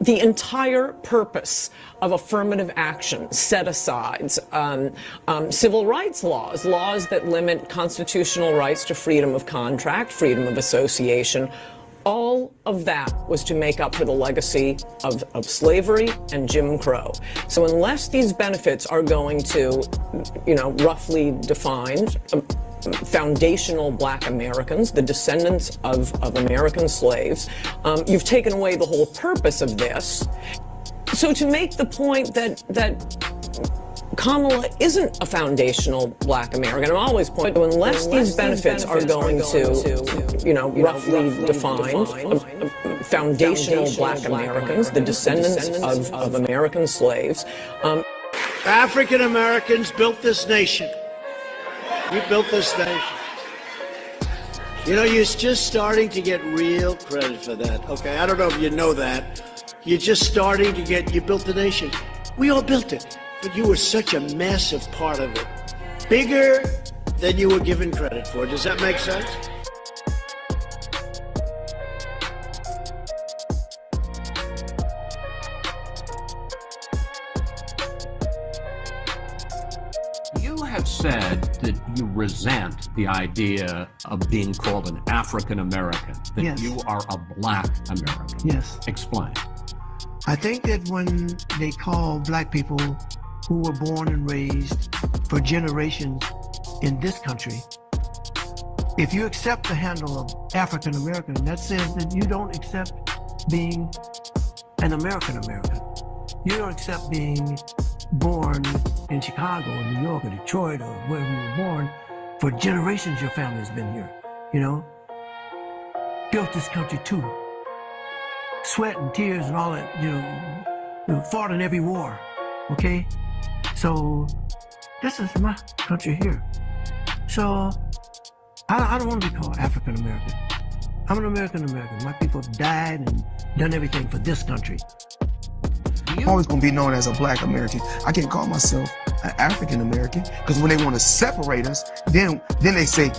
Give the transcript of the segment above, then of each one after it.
the entire purpose of affirmative action, set-asides, civil rights laws, laws that limit constitutional rights to freedom of contract, freedom of association, all of that was to make up for the legacy of slavery and Jim Crow. So unless these benefits are going to, roughly defined, foundational Black Americans, the descendants of American slaves, you've taken away the whole purpose of this. So to make the point that Kamala isn't a foundational Black American, I'm always pointing to, unless these benefits are going to, roughly defined, foundational Black Americans, the descendants of American slaves. African Americans built this nation. We built this nation. You're just starting to get real credit for that, okay? I don't know if you know that. You're just starting to you built the nation. We all built it, but you were such a massive part of it. Bigger than you were given credit for. Does that make sense? You have said that you resent the idea of being called an African American, that Yes. you are a Black American. Yes. Explain. I think that when they call Black people who were born and raised for generations in this country, if you accept the handle of African American, that says that you don't accept being an American American. You don't accept being born in Chicago or New York or Detroit or wherever you were born. For generations your family's been here, built this country too. Sweat and tears and all that, fought in every war, okay? So this is my country here. So I don't want to be called African American. I'm an American American. My people have died and done everything for this country. I'm always going to be known as a Black American. I can't call myself an African American, because when they want to separate us, then they say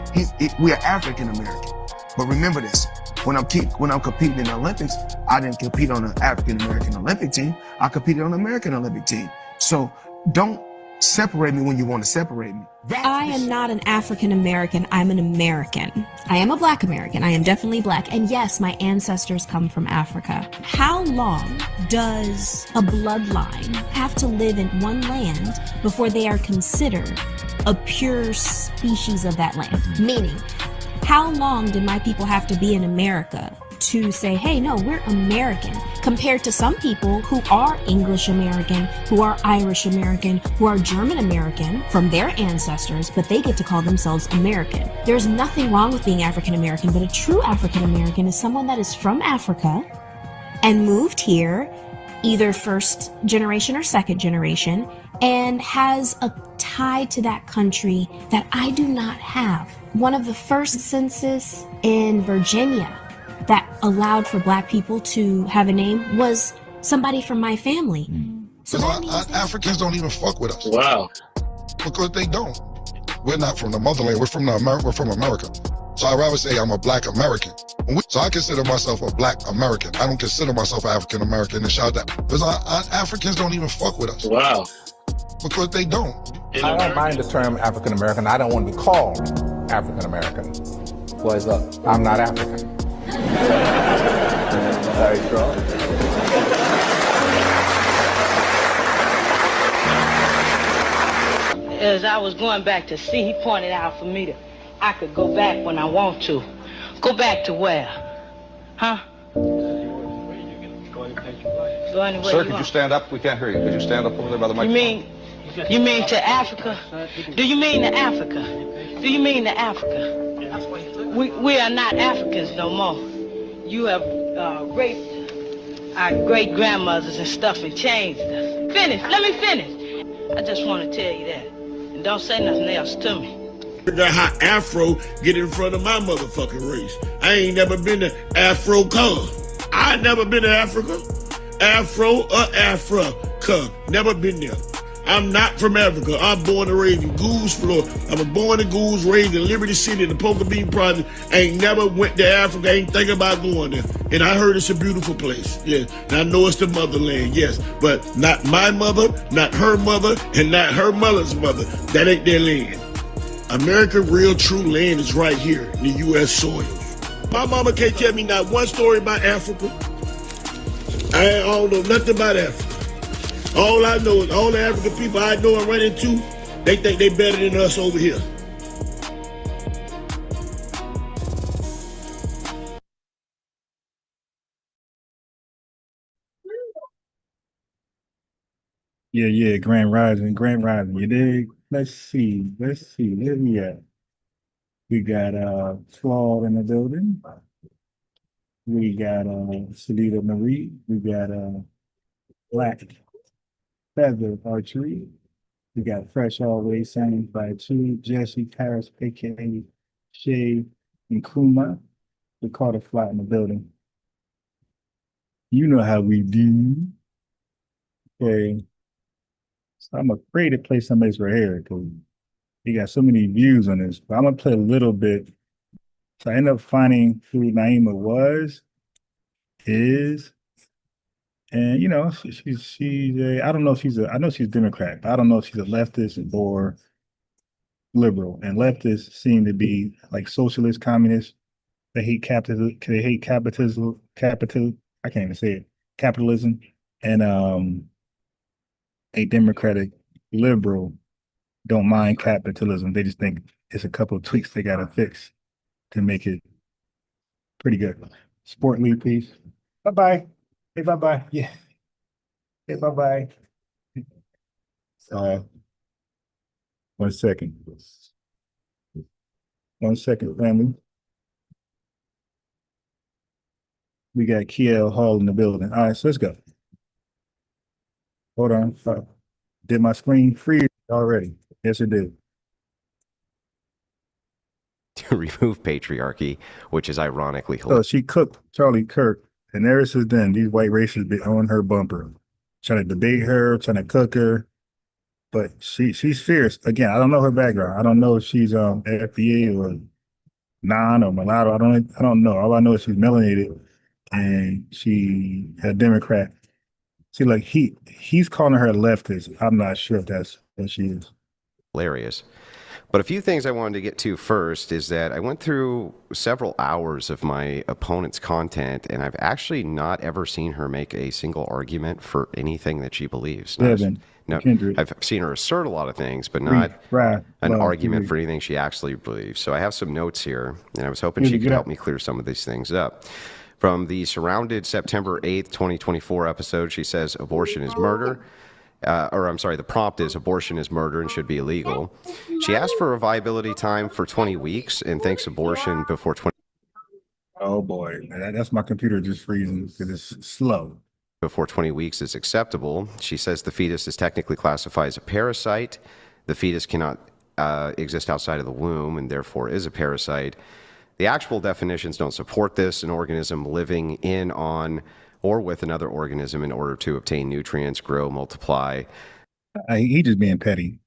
we are African American. But remember this, when I'm competing in the Olympics, I didn't compete on an African American Olympic team. I competed on an American Olympic team. So don't separate me when you want to separate me. I am not an African American, I'm an American. I am a Black American, I am definitely Black, and yes, my ancestors come from Africa. How long does a bloodline have to live in one land before they are considered a pure species of that land? Meaning, how long did my people have to be in America to say, hey, no, we're American, compared to some people who are English American, who are Irish American, who are German American from their ancestors, but they get to call themselves American. There's nothing wrong with being African American, but a true African American is someone that is from Africa and moved here, either first generation or second generation, and has a tie to that country that I do not have. One of the first census in Virginia that allowed for Black people to have a name was somebody from my family. So Africans don't even fuck with us. Wow. Because they don't. We're not from the motherland. We're from America. So I'd rather say I'm a Black American. So I consider myself a Black American. I don't consider myself African American, and shout that, because Africans don't even fuck with us. Wow. Because they don't. I don't mind the term African American. I don't want to be called African American. What's up? I'm not African. Very strong. As I was going back to see, he pointed out for me that I could go back when I want to. Go back to where? Huh? Go anywhere. Sir, could you stand up? We can't hear you. Could you stand up over there by the microphone? You mean to Africa? Do you mean to Africa? Do you mean to Africa? We are not Africans no more. You have raped our great-grandmothers and stuff and changed us. Finish. Let me finish. I just want to tell you that. And don't say nothing else to me. Figure out how Afro get in front of my motherfucking race. I ain't never been to Afro-Caribbean. I never been to Africa. Afro or Africa. Never been there. I'm not from Africa. I'm born and raised in Goose, Florida. I was born in Goose, raised in Liberty City, in the Poker Bean Project. I ain't never went to Africa. I ain't thinking about going there. And I heard it's a beautiful place. Yeah. And I know it's the motherland, yes. But not my mother, not her mother, and not her mother's mother. That ain't their land. America, real true land is right here in the U.S. soil. My mama can't tell me not one story about Africa. I don't know nothing about Africa. All I know is all the African people I know and run into, they think they better than us over here. Yeah, Grand Rising, you dig? Let's see, where we at? We got Claude in the building. We got Salida Marie. We got Black Feather Archery. We got Fresh Always Sang by Two, Jesse Paris, aka Shay and Kuma. We caught a fly in the building. You know how we do. Okay. So I'm afraid to play somebody's right here because he got so many views on this. But I'm gonna play a little bit. So I ended up finding who Naima is, and you know, she's I don't know if I know she's Democrat, but I don't know if she's a leftist or liberal. And leftists seem to be like socialist, communist. They hate capitalism. They hate capitalism. I can't even say it. Capitalism, and a Democratic liberal don't mind capitalism. They just think it's a couple of tweaks they got to fix to make it pretty good. Sport lead, please. Bye-bye. Hey, bye-bye. Yeah. Hey, bye-bye. 1 second. 1 second, family. We got Kiel Hall in the building. All right, so let's go. Hold on. Did my screen freeze already? Yes, it did. To remove patriarchy, which is ironically So she cooked Charlie Kirk, and ever since then, these white racists been on her bumper, trying to debate her, trying to cook her. But she's fierce. Again, I don't know her background. I don't know if she's FBA or non or mulatto. I don't know. All I know is she's melanated, and she a Democrat. See, like he's calling her a leftist. I'm not sure if that's what she is. hilarious. But a few things I wanted to get to first is that I went through several hours of my opponent's content, and I've actually not ever seen her make a single argument for anything that she believes. No, I've seen her assert a lot of things, but not an argument for anything she actually believes. So I have some notes here, and I was hoping she could help me clear some of these things up. From the Surrounded September 8th, 2024 episode, she says abortion is murder. The prompt is abortion is murder and should be illegal. She asked for a viability time for 20 weeks and thinks abortion before 20. Oh boy, that's my computer just freezing because it's slow. Before 20 weeks is acceptable. She says the fetus is technically classified as a parasite. The fetus cannot exist outside of the womb and therefore is a parasite. The actual definitions don't support this, an organism living in, on, or with another organism in order to obtain nutrients, grow, multiply. He just being petty.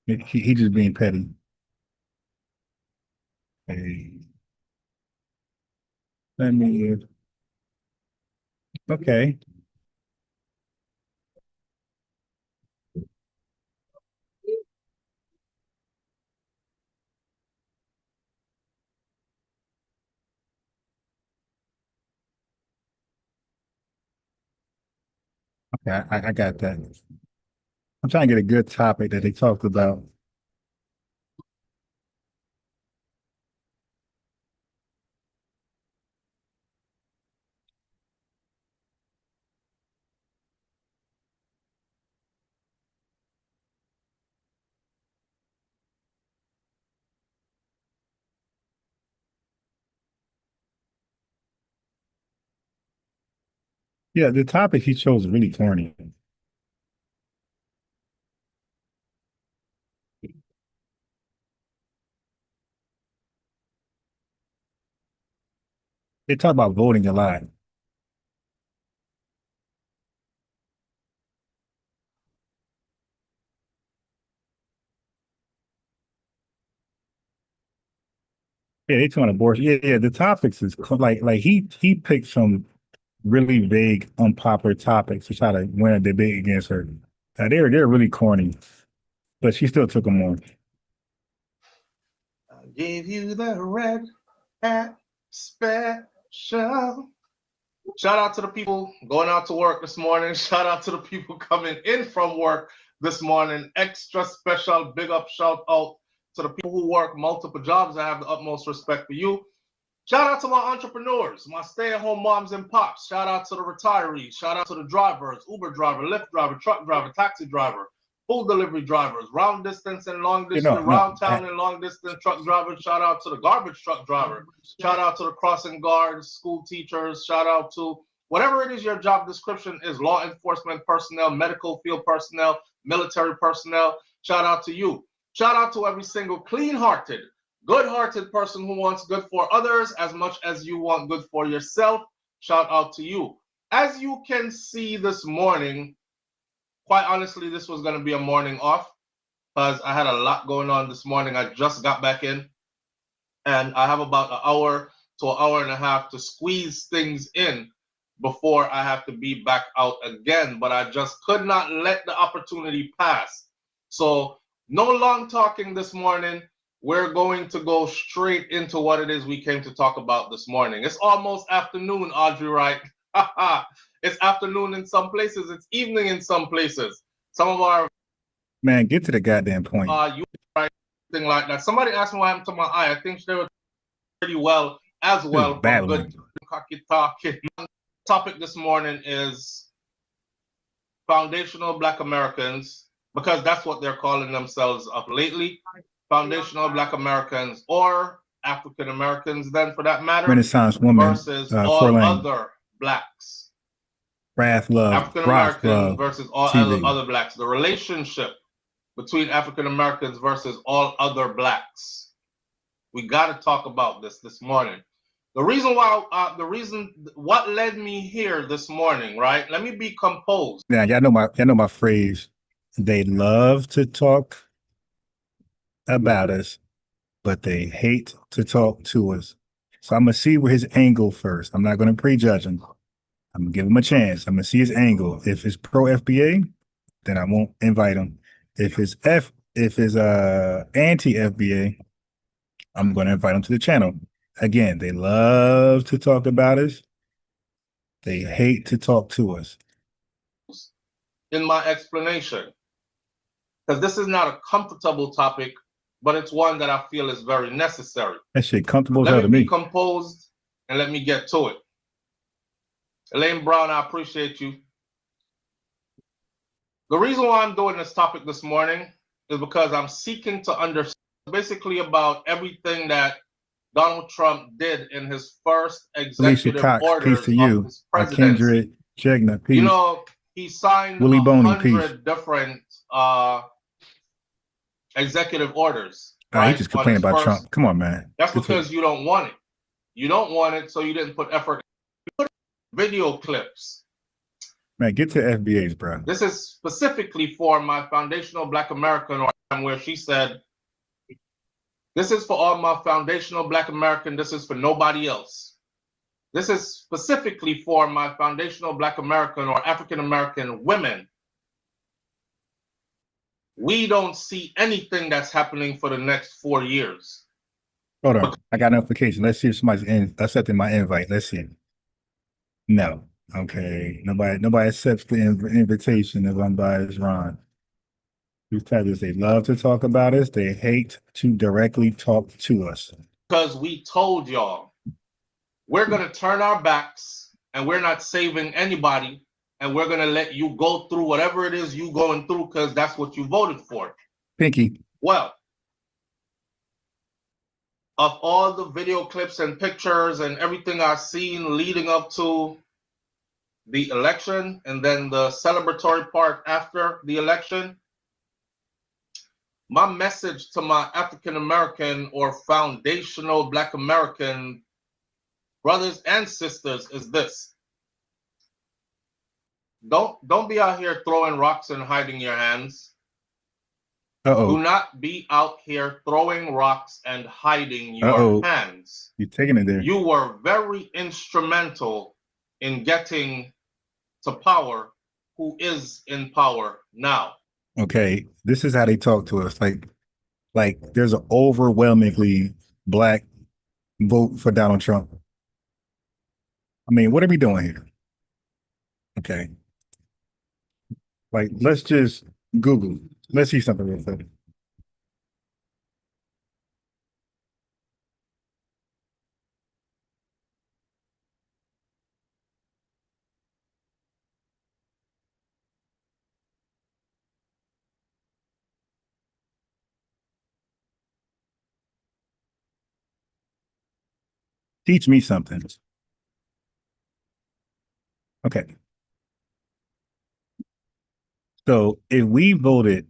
He just being petty. Hey. Let me. Okay. Okay, I got that. I'm trying to get a good topic that they talked about. Yeah, the topic he chose is really corny. They talk about voting a lot. Yeah, they talking abortion. Yeah. The topics is like he picked some really vague, unpopular topics to try to win a debate against her. They're really corny, but she still took them on. I gave you the red hat special. Shout out to the people going out to work this morning. Shout out to the people coming in from work this morning. Extra special big up shout out to the people who work multiple jobs. I have the utmost respect for you. Shout out to my entrepreneurs, my stay-at-home moms and pops. Shout out to the retirees. Shout out to the drivers, Uber driver, Lyft driver, truck driver, taxi driver, food delivery drivers, round distance and long distance, round town and long distance truck drivers. Shout out to the garbage truck driver. Shout out to the crossing guards, school teachers. Shout out to whatever it is your job description is, law enforcement personnel, medical field personnel, military personnel. Shout out to you. Shout out to every single clean-hearted, good-hearted person who wants good for others as much as you want good for yourself. Shout out to you. As you can see this morning, quite honestly, this was going to be a morning off because I had a lot going on this morning. I just got back in, and I have about an hour to an hour and a half to squeeze things in before I have to be back out again. But I just could not let the opportunity pass. So no long talking this morning. We're going to go straight into what it is we came to talk about this morning. It's almost afternoon, Audrey, right? It's afternoon in some places. It's evening in some places. Some of our Man, get to the goddamn point. you right, thing like that. Somebody asked me what happened to my eye. I think they were pretty well as well. From good talking. Topic this morning is foundational Black Americans, because that's what they're calling themselves up lately. Foundational Black Americans, or African Americans, then for that matter, Renaissance woman versus all other blacks. Wrath Love, African Americans versus all other blacks. The relationship between African Americans versus all other blacks. We got to talk about this morning. The reason why, what led me here this morning, right? Let me be composed. Yeah, y'all know my phrase. They love to talk about us, but they hate to talk to us. So I'm gonna see where his angle first. I'm not gonna prejudge him. I'm gonna give him a chance. I'm gonna see his angle. If it's pro FBA, then I won't invite him. If it's anti FBA, I'm gonna invite him to the channel. Again, they love to talk about us. They hate to talk to us. In my explanation, because this is not a comfortable topic, but it's one that I feel is very necessary. That shit comfortable as hell to me. Let me me. be composed and let me get to it. Elaine Brown, I appreciate you. The reason why I'm doing this topic this morning is because I'm seeking to understand basically about everything that Donald Trump did in his first executive orders peace to you. of his presidency. Kindred, Jegna, peace. You know, he signed Willie Boney, 100 different executive orders. Right? He just complaining about Trump. Come on, man. That's because you don't want it. You don't want it, so you didn't put effort. You put video clips. Man, get to FBAs, bro. This is specifically for my foundational Black American, where she said, this is for all my foundational Black American. This is for nobody else. This is specifically for my foundational Black American or African American women. We don't see anything that's happening for the next 4 years. Hold on. I got a notification. Let's see if somebody's accepting my invite. Let's see. No. Okay. Nobody accepts the invitation of Unbiased Ron. These titles, they love to talk about us. They hate to directly talk to us. Because we told y'all, we're going to turn our backs and we're not saving anybody. And we're going to let you go through whatever it is you going through because that's what you voted for. Pinky. Well, of all the video clips and pictures and everything I've seen leading up to the election and then the celebratory part after the election, my message to my African American or foundational Black American brothers and sisters is this. Don't be out here throwing rocks and hiding your hands. Do not be out here throwing rocks and hiding your hands. You're taking it there. You were very instrumental in getting to power. Who is in power now? Okay, this is how they talk to us. Like there's an overwhelmingly black vote for Donald Trump. I mean, what are we doing here? Okay. Like, let's just Google. Let's see something real quick. Teach me something. Okay. So if we voted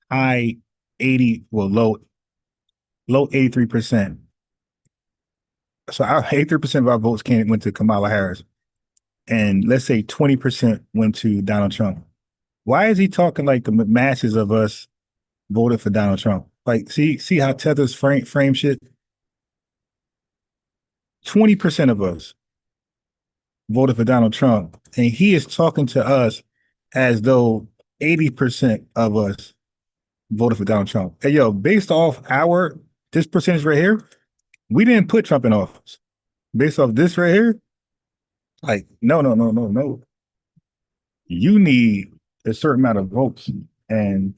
high 80, well, low 83%. So our 83% of our votes went to Kamala Harris. And let's say 20% went to Donald Trump. Why is he talking like the masses of us voted for Donald Trump? Like, see how Tether's frame shit? 20% of us voted for Donald Trump, and he is talking to us as though 80% of us voted for Donald Trump. Hey, yo, based off this percentage right here, we didn't put Trump in office. Based off this right here, like, no. You need a certain amount of votes, and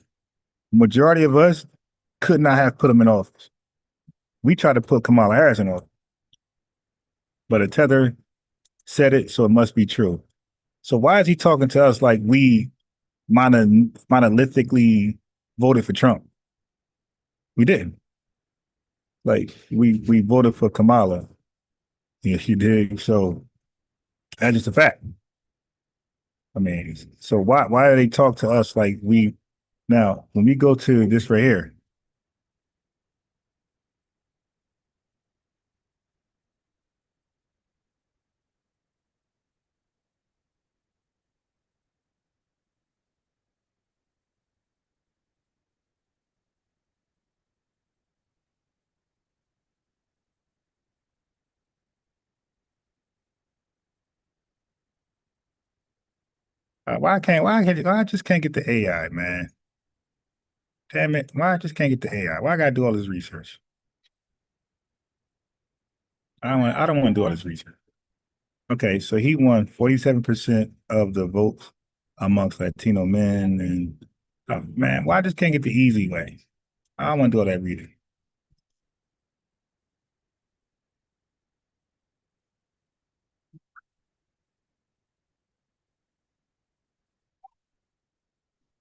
majority of us could not have put him in office. We tried to put Kamala Harris in office, but a Tether said it, so it must be true. So why is he talking to us like we monolithically voted for Trump? We didn't. Like we voted for Kamala. Yes, you did. So that's just a fact. I mean, so why do they talk to us like we now when we go to this right here? Why I just can't get the AI, man? Damn it! Why I just can't get the AI? Why I gotta do all this research? I don't want to do all this research. Okay, so he won 47% of the votes amongst Latino men, and man, why I just can't get the easy way? I don't want to do all that reading.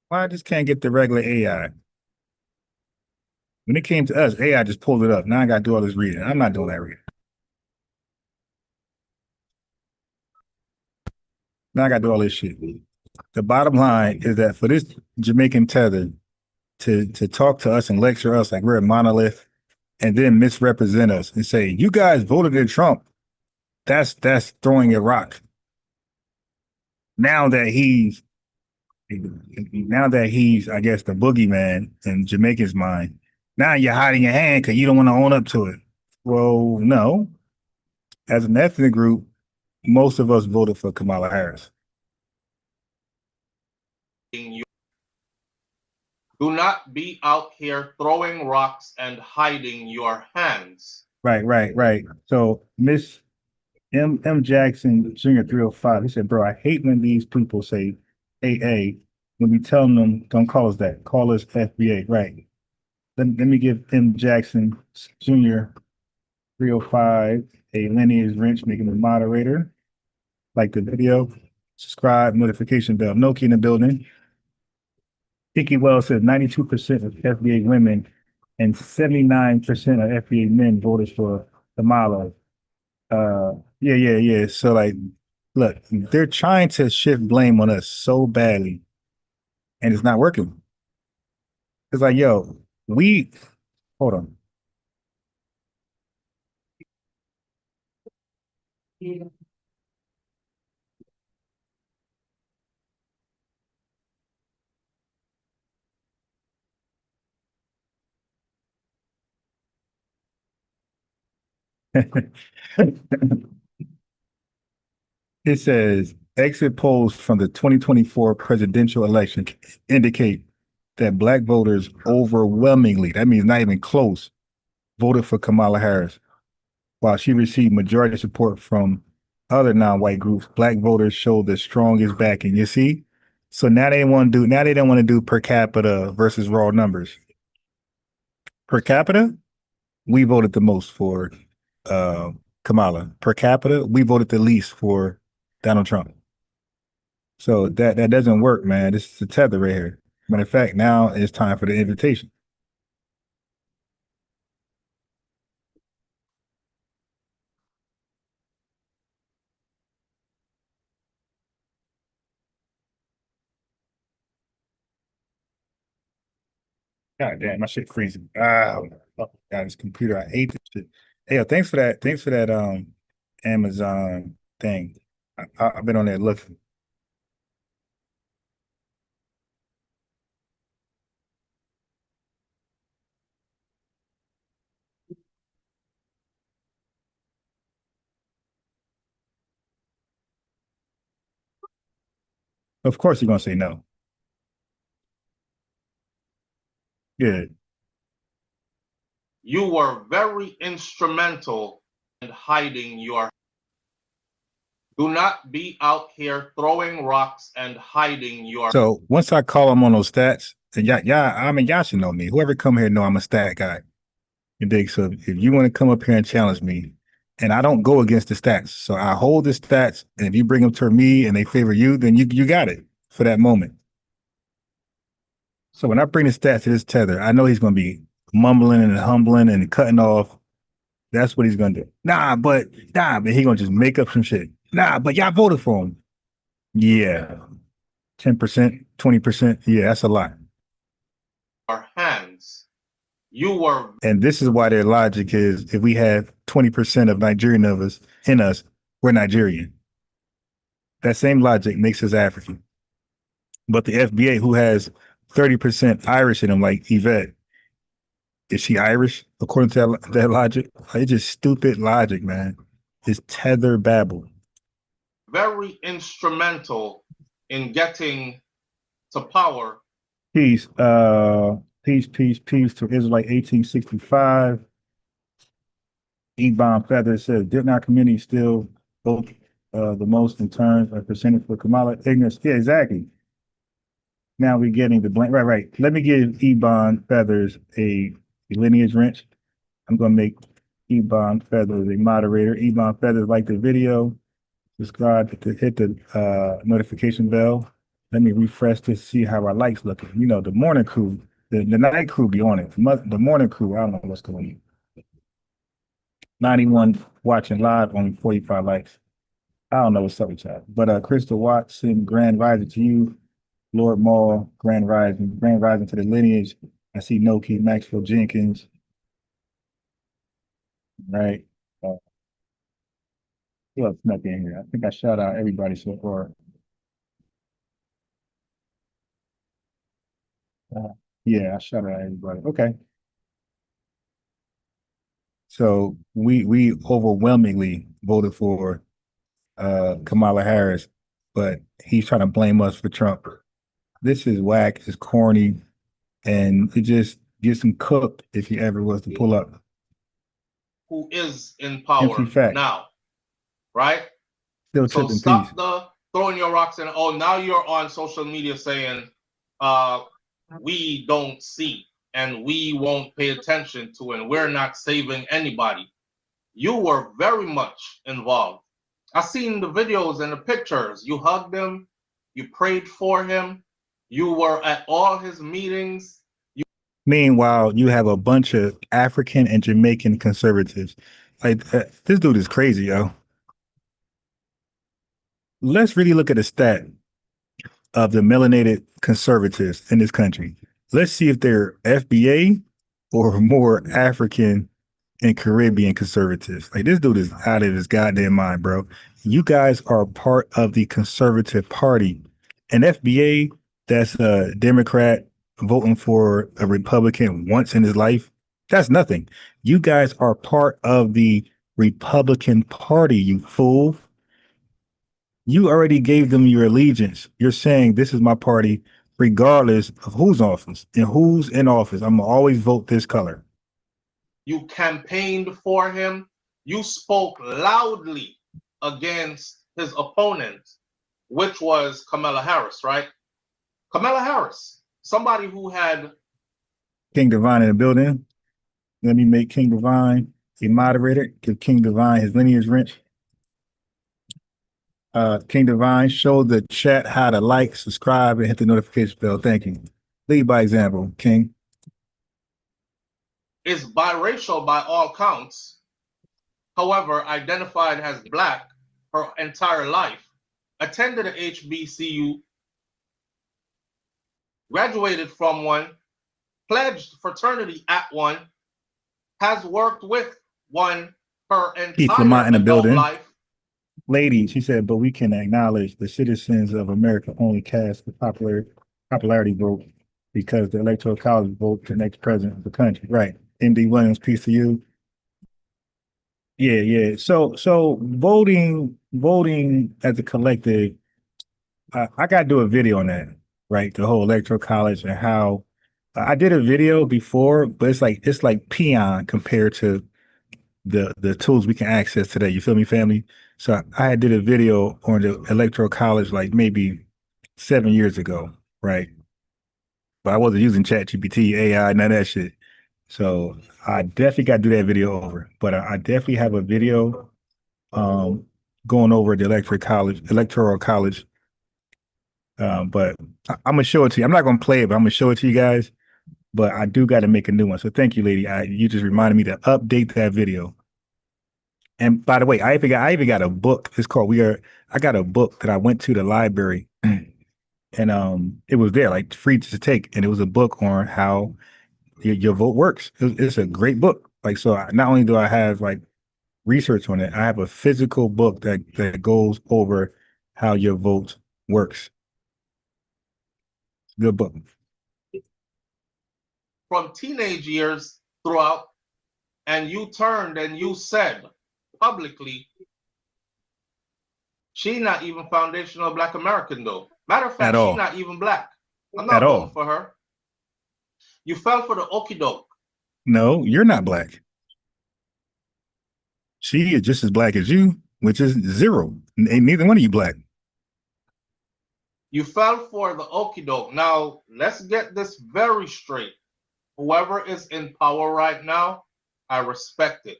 Why I just can't get the regular AI? When it came to us, AI just pulled it up. Now I got to do all this reading. I'm not doing that reading. Now I got to do all this shit. The bottom line is that for this Jamaican tether to talk to us and lecture us like we're a monolith and then misrepresent us and say, you guys voted in Trump, that's throwing a rock. Now that he's, I guess, the boogeyman in Jamaica's mind, now you're hiding your hand because you don't want to own up to it. Well, no. As an ethnic group, most of us voted for Kamala Harris. Do not be out here throwing rocks and hiding your hands. Right. So Miss M. Jackson Jr. 305, he said, bro, I hate when these people say AA when we tell them don't call us that. Call us FBA. Right. Let me give M. Jackson Jr. 305 a lineage wrench, making a moderator. Like the video, subscribe, notification bell. Noki in the building. Dickie Wells said 92% of FBA women and 79% of FBA men voted for Kamala. Yeah. So like, look, they're trying to shift blame on us so badly, and it's not working. It's like, yo, hold on. It says exit polls from the 2024 presidential election indicate that black voters overwhelmingly, that means not even close, voted for Kamala Harris. While she received majority support from other non-white groups, black voters showed the strongest backing. You see? So now they don't want to do per capita versus raw numbers. Per capita, we voted the most for Kamala. Per capita, we voted the least for Donald Trump. So that doesn't work, man. This is a tether right here. Matter of fact, now it's time for the invitation. God damn, my shit freezing. Ah, God, this computer. I hate this shit. Hey, yo, thanks for that. Thanks for that Amazon thing. I've been on there looking. Of course you're gonna say no. Good. You were very instrumental in hiding your. Do not be out here throwing rocks and hiding your. So once I call them on those stats, and y'all should know me. Whoever come here know I'm a stat guy. You dig? So if you want to come up here and challenge me, and I don't go against the stats, so I hold the stats, and if you bring them to me and they favor you, then you got it for that moment. So when I bring the stats to this tether, I know he's going to be mumbling and humbling and cutting off. That's what he's going to do. Nah, but he's going to just make up some shit. Nah, but y'all voted for him. Yeah. 10%, 20%. Yeah, that's a lot. Our hands. You were. And this is why their logic is if we have 20% of Nigerian of us in us, we're Nigerian. That same logic makes us African. But the FBA, who has 30% Irish in them, like Yvette, is she Irish according to that logic? It's just stupid logic, man. It's tether babble. Very instrumental in getting to power. Peace, peace to Israelite 1865. E-Bomb Feather says, didn't our community still vote the most in terms of percentage for Kamala? Ignorance. Yeah, exactly. Now we're getting the blank. Right. Let me give E-Bond Feathers a lineage wrench. I'm going to make E-Bond Feathers a moderator. E-Bond Feathers, like the video, subscribe, hit the notification bell. Let me refresh to see how our likes looking. You know, the morning crew, the night crew be on it. The morning crew, I don't know what's going on. 91 watching live, only 45 likes. I don't know what's up with y'all. But Crystal Watson, Grand Rising to you. Lord Maul, Grand Rising to the lineage. I see Noki, Maxwell Jenkins. Right. Who else snuck in here? I think I shout out everybody so far. Yeah, I shout out everybody. Okay. So we overwhelmingly voted for Kamala Harris, but he's trying to blame us for Trump. This is whack, it's corny, and it just gets him cooked if he ever was to pull up. Who is in power now, right? Still so tipping stop peace. the throwing your rocks and now you're on social media saying we don't see and we won't pay attention to and we're not saving anybody. You were very much involved. I seen the videos and the pictures. You hugged him, you prayed for him, you were at all his meetings. Meanwhile, you have a bunch of African and Jamaican conservatives. Like this dude is crazy, yo. Let's really look at the stat of the melanated conservatives in this country. Let's see if they're FBA or more African and Caribbean conservatives. Like this dude is out of his goddamn mind, bro. You guys are part of the Conservative Party. And FBA, that's a Democrat voting for a Republican once in his life. That's nothing. You guys are part of the Republican Party, you fool. You already gave them your allegiance. You're saying this is my party, regardless of who's office and who's in office. I'm gonna always vote this color. You campaigned for him. You spoke loudly against his opponent, which was Kamala Harris, right? Kamala Harris, somebody who had King Divine in the building. Let me make King Divine a moderator. Give King Divine his lineage wrench. King Divine, show the chat how to like, subscribe, and hit the notification bell. Thank you. Lead by example, King. is biracial by all counts, however, identified as Black her entire life, attended a HBCU, graduated from one, pledged fraternity at one, has worked with one her Keith Lamont in entire the adult building. life. Lady, she said, but we can acknowledge the citizens of America only cast the popularity vote because the electoral college vote the next president of the country. Right. MD Williams, peace to you. Yeah. So voting as a collective, I got to do a video on that, right? The whole electoral college and how I did a video before, but it's like peon compared to the tools we can access today. You feel me, family? So I did a video on the electoral college like maybe 7 years ago, right? But I wasn't using ChatGPT, AI, none of that shit. So I definitely got to do that video over. But I definitely have a video going over the electoral college. But I'm gonna show it to you. I'm not gonna play it, but I'm gonna show it to you guys. But I do got to make a new one. So thank you, lady. You just reminded me to update that video. And by the way, I even got a book. It's called I got a book that I went to the library and it was there, like free to take. And it was a book on how your vote works. It's a great book. Like, so not only do I have like research on it, I have a physical book that goes over how your vote works. Good book. From teenage years throughout, and you turned and you said publicly, she not even foundational Black American though. Matter of fact, she's not even Black. I'm not voting for her. You fell for the okie doke. No, you're not Black. She is just as Black as you, which is zero. Ain't neither one of you Black. You fell for the okie doke. Now, let's get this very straight. Whoever is in power right now, I respect it.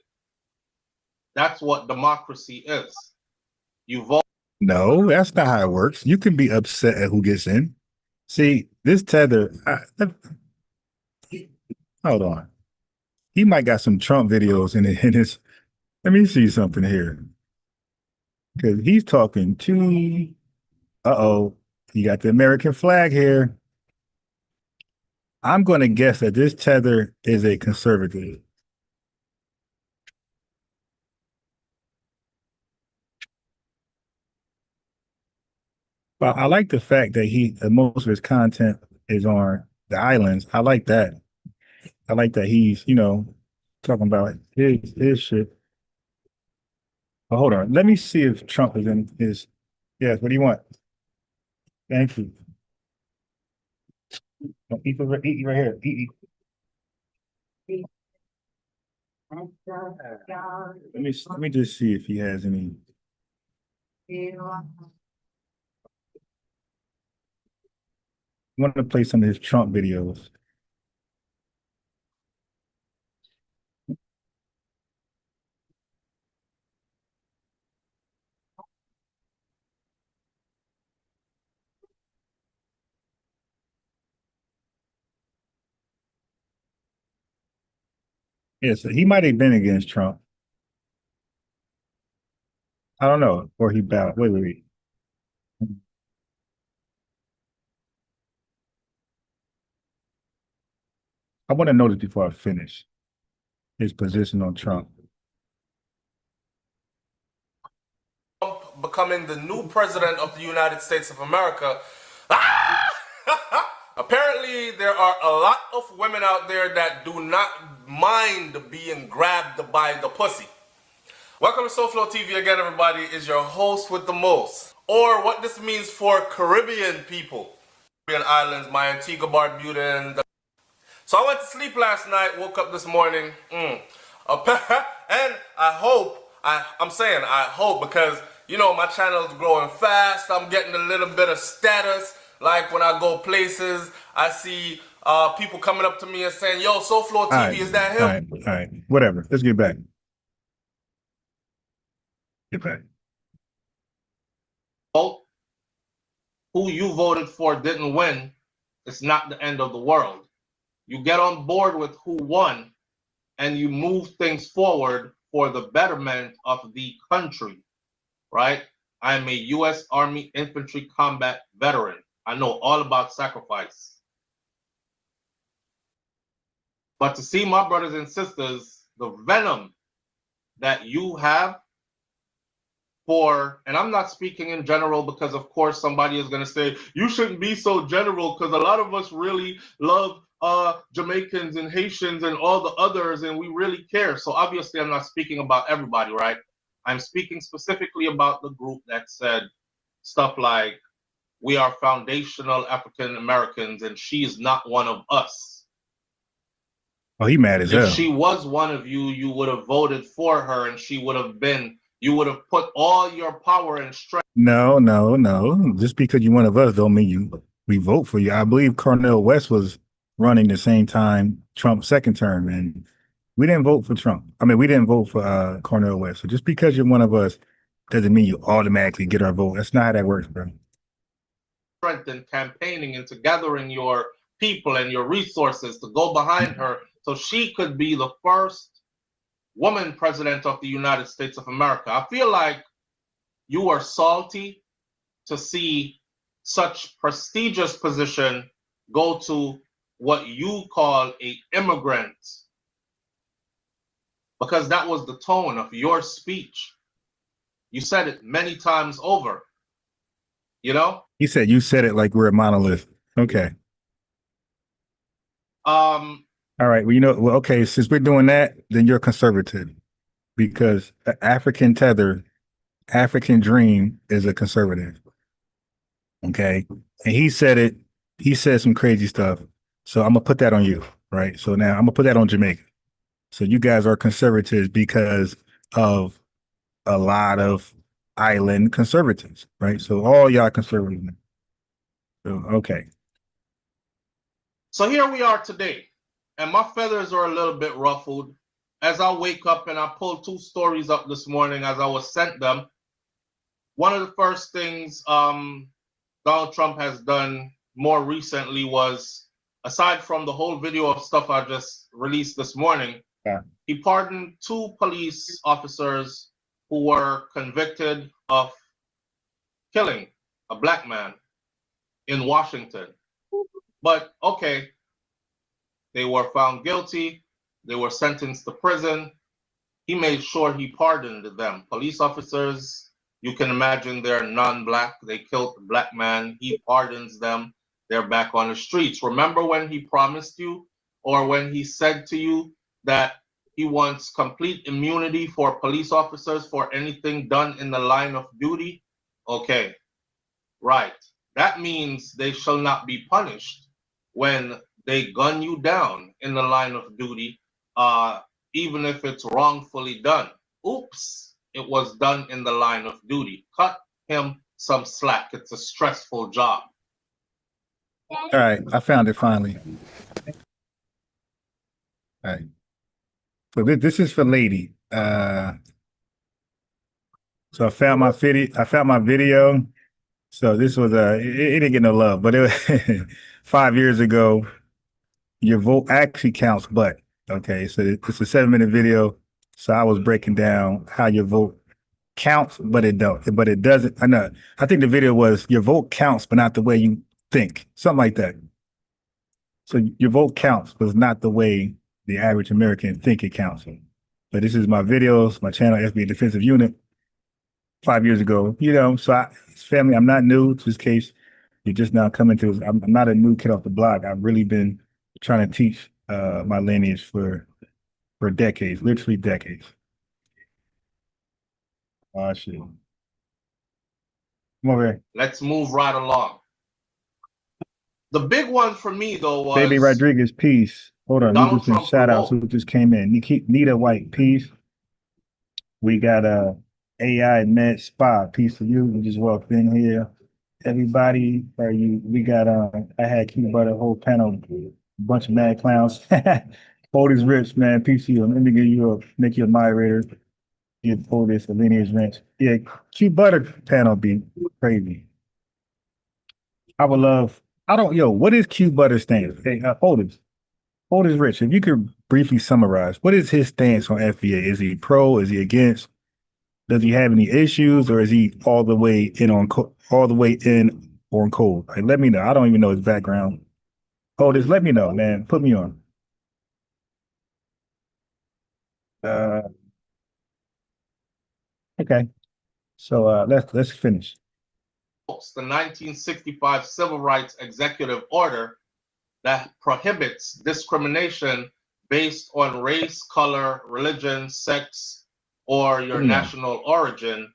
That's what democracy is. You vote. No, that's not how it works. You can be upset at who gets in. See, this tether, hold on. He might got some Trump videos in his, let me see something here. Because he's talking to, you got the American flag here. I'm going to guess that this tether is a conservative. But I like the fact that most of his content is on the islands. I like that. I like that he's, talking about his shit. But hold on. Let me see if Trump is in his. Yes, what do you want? Thank you. Eat right here. Eat. Let me just see if he has any. I want to play some of his Trump videos. Yeah, so he might have been against Trump. I don't know. Or he bowed. Wait. I want to know this before I finish his position on Trump. Becoming the new president of the United States of America. Apparently, there are a lot of women out there that do not mind being grabbed by the pussy. Welcome to SoFlo TV again, everybody. Is your host with the most, or what this means for Caribbean people, Caribbean islands, my Antigua, Barbuda, and so I went to sleep last night, woke up this morning, and I hope, I'm saying I hope, because you know my channel is growing fast. I'm getting a little bit of status. Like when I go places, I see people coming up to me and saying, "Yo, SoFlo TV, is that him?" All right, whatever. Let's get back. Get back. Vote. Who you voted for didn't win. It's not the end of the world. You get on board with who won, and you move things forward for the betterment of the country, right? I'm a U.S. Army Infantry combat veteran. I know all about sacrifice. But to see my brothers and sisters, the venom that you have for, and I'm not speaking in general because of course somebody is going to say, you shouldn't be so general because a lot of us really love Jamaicans and Haitians and all the others and we really care. So obviously I'm not speaking about everybody, right? I'm speaking specifically about the group that said stuff like, we are foundational African Americans and she is not one of us. Oh, he mad as hell. If she was one of you, you would have voted for her and she would have been, you would have put all your power and strength. No. Just because you're one of us don't mean we vote for you. I believe Cornel West was running the same time Trump's second term, and we didn't vote for Trump. I mean, we didn't vote for Cornel West. So just because you're one of us doesn't mean you automatically get our vote. That's not how that works, bro. Strength and campaigning into gathering your people and your resources to go behind her so she could be the first woman president of the United States of America. I feel like you are salty to see such prestigious position go to what you call an immigrant, because that was the tone of your speech. You said it many times over, you know? He said you said it like we're a monolith. Okay. All right. Well, you know, okay, since we're doing that, then you're conservative because the African tether, African dream is a conservative. Okay. And he said it, he said some crazy stuff. So I'm gonna put that on you, right? So now I'm gonna put that on Jamaica. So you guys are conservatives because of a lot of island conservatives, right? So all y'all conservatives. So, okay. So here we are today. And my feathers are a little bit ruffled as I wake up and I pulled two stories up this morning as I was sent them. One of the first things Donald Trump has done more recently was, aside from the whole video of stuff I just released this morning, he pardoned 2 police officers who were convicted of killing a black man in Washington. But okay, they were found guilty. They were sentenced to prison. He made sure he pardoned them. Police officers, you can imagine they're non-black. They killed a black man. He pardons them. They're back on the streets. Remember when he promised you, or when he said to you that he wants complete immunity for police officers for anything done in the line of duty? Okay, right. That means they shall not be punished when they gun you down in the line of duty, even if it's wrongfully done. Oops, it was done in the line of duty. Cut him some slack. It's a stressful job. All right, I found it finally. All right. So this is for Lady. So I found my video. So this was it didn't get no love, but it was 5 years ago. Your vote actually counts, but okay. So it's a 7-minute video. So I was breaking down how your vote counts, but it doesn't. I know. I think the video was your vote counts, but not the way you think. Something like that. So your vote counts, but it's not the way the average American think it counts. But this is my videos, my channel, FBA Defensive Unit, 5 years ago. You know, so family, I'm not new to this case. You're just now coming to. I'm not a new kid off the block. I've really been trying to teach my lineage for decades, literally decades. Oh shit. Come over here. Let's move right along. The big one for me, though, was Baby Rodriguez, peace. Hold on, Donald we just some Trump shout outs revolt. who just came in. Nita White, peace. We got AI Med Spa, peace for you. We just walked in here. Everybody, are you? We got I had Q Butter, whole panel, bunch of mad clowns. Oldest Rich, man, peace to you. Let me make you a moderator. Get Oldest, a lineage rich. Yeah, Q Butter panel be crazy. I would love. What is Q Butter stance? Hey, Oldest Rich. If you could briefly summarize, what is his stance on FBA? Is he pro? Is he against? Does he have any issues, or is he all the way in on cold? Like, let me know. I don't even know his background. Oldest, let me know, man. Put me on. Okay. So let's finish. The 1965 Civil Rights Executive Order that prohibits discrimination based on race, color, religion, sex, or your national origin.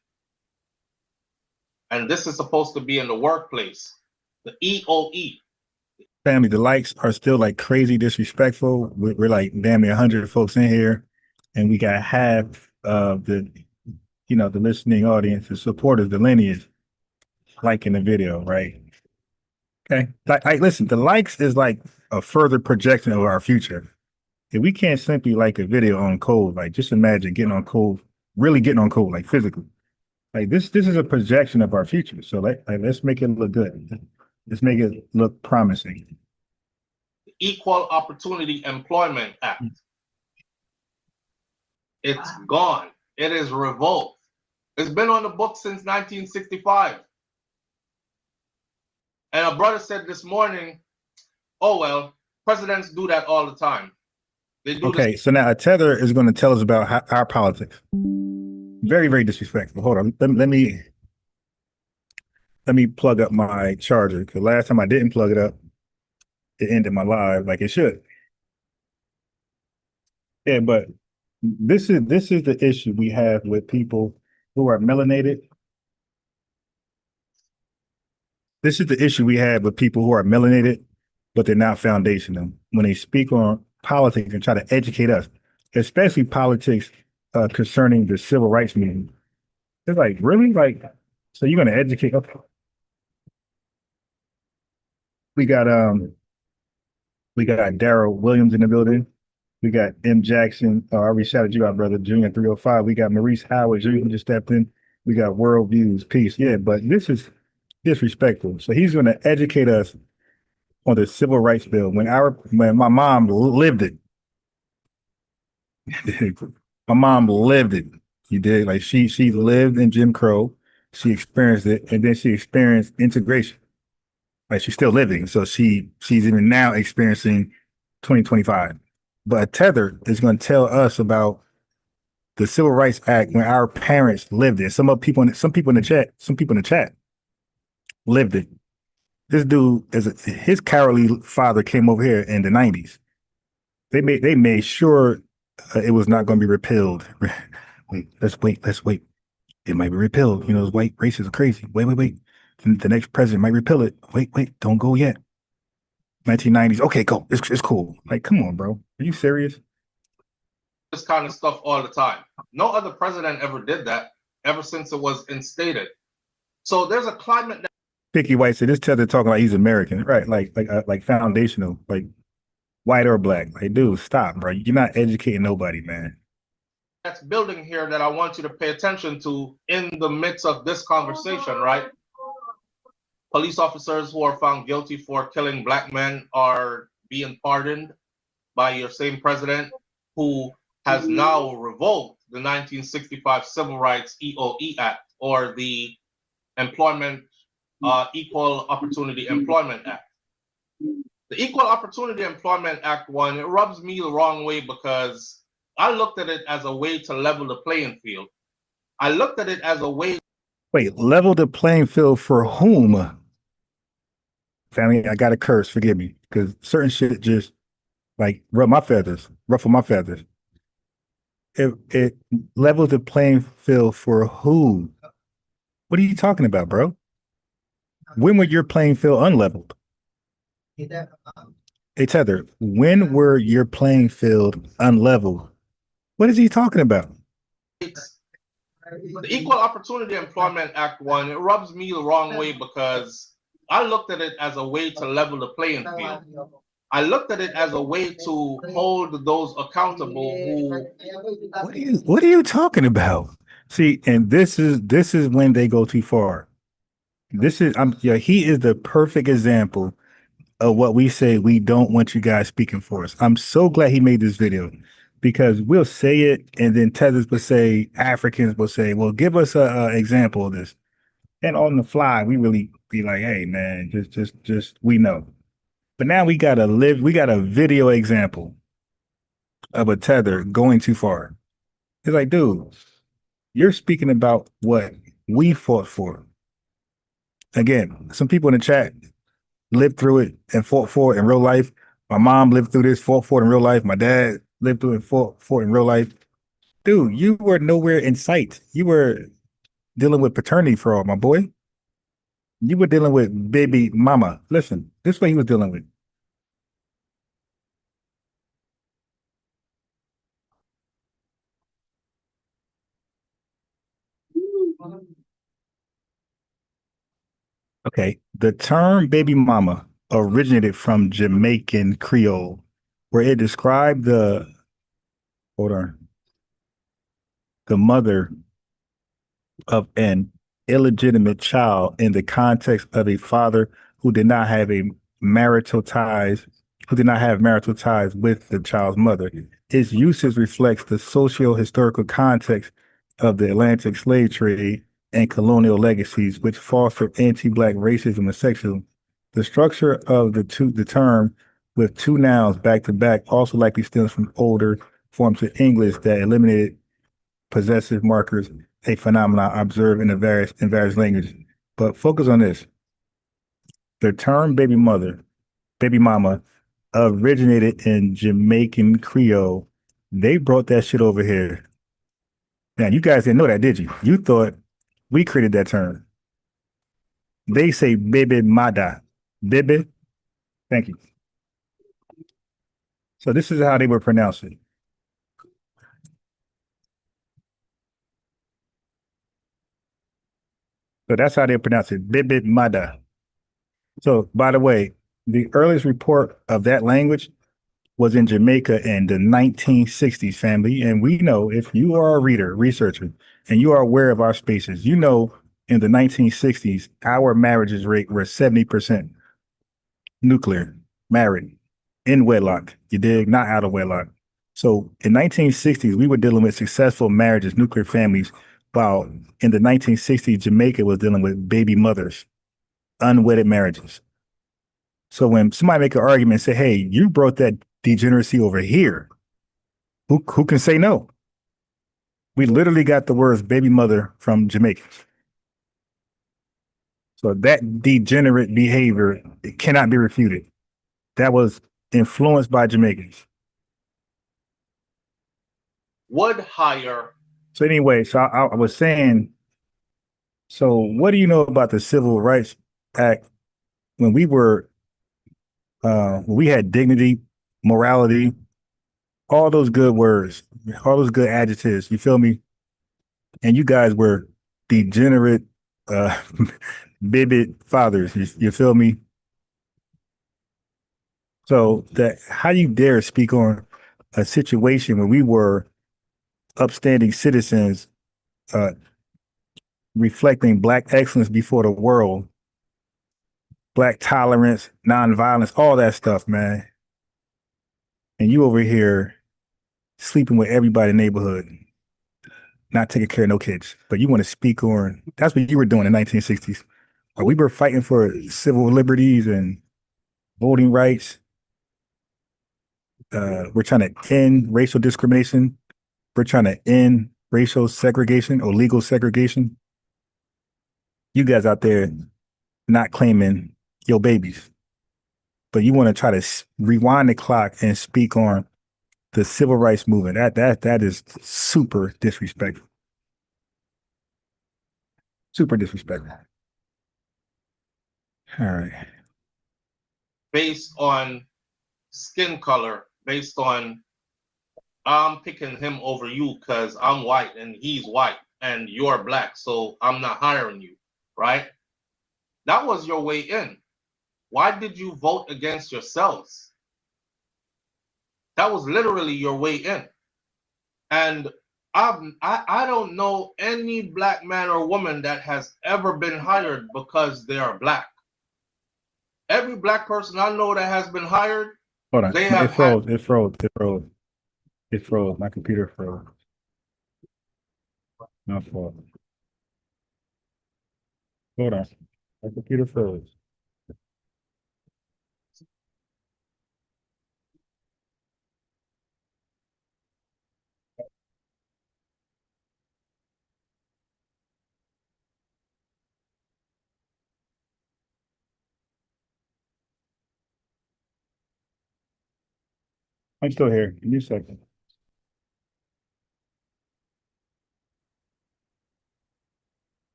And this is supposed to be in the workplace. The EOE. Family, the likes are still like crazy disrespectful. We're like damn near 100 folks in here, and we got half of the listening audience, the supporters, the lineage, liking the video, right? Okay. Listen, the likes is like a further projection of our future. If we can't simply like a video on code, like just imagine getting on code, really getting on code, like physically. Like this is a projection of our future. So let's make it look good. Let's make it look promising. The Equal Opportunity Employment Act. It's gone. It is revoked. It's been on the books since 1965. And a brother said this morning, oh, well, presidents do that all the time. They do Okay, this. so now a tether is going to tell us about our politics. Very, very disrespectful. Hold on. Let me plug up my charger, because last time I didn't plug it up, it ended my live like it should. Yeah, but this is the issue we have with people who are melanated. This is the issue we have with people who are melanated, but they're not foundational. When they speak on politics and try to educate us, especially politics concerning the civil rights movement, it's like, really? Like, so you're going to educate? Okay. We got Daryl Williams in the building. We got M. Jackson. I already shouted you out, brother. Junior 305. We got Maurice Howard Jr. who just stepped in. We got World Views. Peace. Yeah, but this is disrespectful. So he's going to educate us on the civil rights bill when my mom lived it. My mom lived it. You did. Like she lived in Jim Crow. She experienced it, and then she experienced integration. Like she's still living. So she's even now experiencing 2025. But a tether is going to tell us about the Civil Rights Act when our parents lived it. Some people in the chat lived it. This dude his cowardly father came over here in the 90s. They made sure it was not going to be repealed. Let's wait. It might be repealed. You know, those white racists are crazy. Wait. The next president might repeal it. Wait, don't go yet. 1990s. Okay, go. It's cool. Like, come on, bro. Are you serious? This kind of stuff all the time. No other president ever did that ever since it was instated. So there's a climate. Picky White said this tether talking like he's American, right? Like foundational, like white or black. Like, dude, stop, bro. You're not educating nobody, man. That's building here that I want you to pay attention to in the midst of this conversation, right? Police officers who are found guilty for killing black men are being pardoned by your same president, who has now revoked the 1965 Civil Rights EOE Act, or the Employment Equal Opportunity Employment Act. The Equal Opportunity Employment Act one, it rubs me the wrong way because I looked at it as a way to level the playing field. I looked at it as a way. Wait, level the playing field for whom? Family, I got a curse, forgive me, because certain shit just like ruffle my feathers. it levels the playing field for who? What are you talking about, bro? When were your playing field unleveled? Hey, Tether, when were your playing field unleveled? What is he talking about? The Equal Opportunity Employment Act one, it rubs me the wrong way because I looked at it as a way to level the playing field. I looked at it as a way to hold those accountable who. What are you talking about? See, and this is when they go too far. He is the perfect example of what we say we don't want you guys speaking for us. I'm so glad he made this video because we'll say it and then Tethers will say, Africans will say, well, give us a example of this. And on the fly, we really be like, hey man, just we know. But now we got a video example of a tether going too far. It's like, dude, you're speaking about what we fought for. Again, some people in the chat lived through it and fought for it in real life. My mom lived through this, fought for it in real life. My dad lived through it and fought for it in real life. Dude, you were nowhere in sight. You were dealing with paternity fraud, my boy. You were dealing with baby mama. Listen, this is what he was dealing with. Okay, the term baby mama originated from Jamaican Creole, where it described the mother of an illegitimate child in the context of a father who did not have marital ties with the child's mother. Its usage reflects the socio-historical context of the Atlantic slave trade and colonial legacies, which fostered anti-Black racism and sexism. The structure of the term with two nouns back to back also likely stems from older forms of English that eliminated possessive markers, a phenomenon observed in various languages. But focus on this. The term baby mama originated in Jamaican Creole. They brought that shit over here. Now, you guys didn't know that, did you? You thought we created that term. They say baby mada. Baby. Thank you. So this is how they would pronounce it. So that's how they pronounce it. Baby mada. So, by the way, the earliest report of that language was in Jamaica in the 1960s, family. And we know if you are a researcher, and you are aware of our spaces, you know in the 1960s, our marriages rate were 70% nuclear, married, in wedlock. You dig? Not out of wedlock. So in 1960s, we were dealing with successful marriages, nuclear families, while in the 1960s, Jamaica was dealing with baby mothers, unwedded marriages. So when somebody make an argument and say, hey, you brought that degeneracy over here, who can say no? We literally got the words baby mother from Jamaicans. So that degenerate behavior, it cannot be refuted. That was influenced by Jamaicans. Would hire. So anyway, so I was saying, so what do you know about the Civil Rights Act when we had dignity, morality, all those good words, all those good adjectives, you feel me? And you guys were degenerate, bigot fathers, you feel me? So how you dare speak on a situation where we were upstanding citizens, reflecting Black excellence before the world, Black tolerance, nonviolence, all that stuff, man. And you over here sleeping with everybody in the neighborhood, not taking care of no kids. But you want to speak on, that's what you were doing in the 1960s. We were fighting for civil liberties and voting rights. We're trying to end racial discrimination. We're trying to end racial segregation or legal segregation. You guys out there not claiming your babies, but you want to try to rewind the clock and speak on the civil rights movement. That is super disrespectful. Super disrespectful. All right. Based on skin color, based on I'm picking him over you because I'm white and he's white and you're black, so I'm not hiring you, right? That was your way in. Why did you vote against yourselves? That was literally your way in. And I don't know any black man or woman that has ever been hired because they are black. Every black person I know that has been hired, Hold on. they have It froze. It froze. It froze. It froze. My computer froze. My fault. Hold on. My computer froze. I'm still here. Give me a second.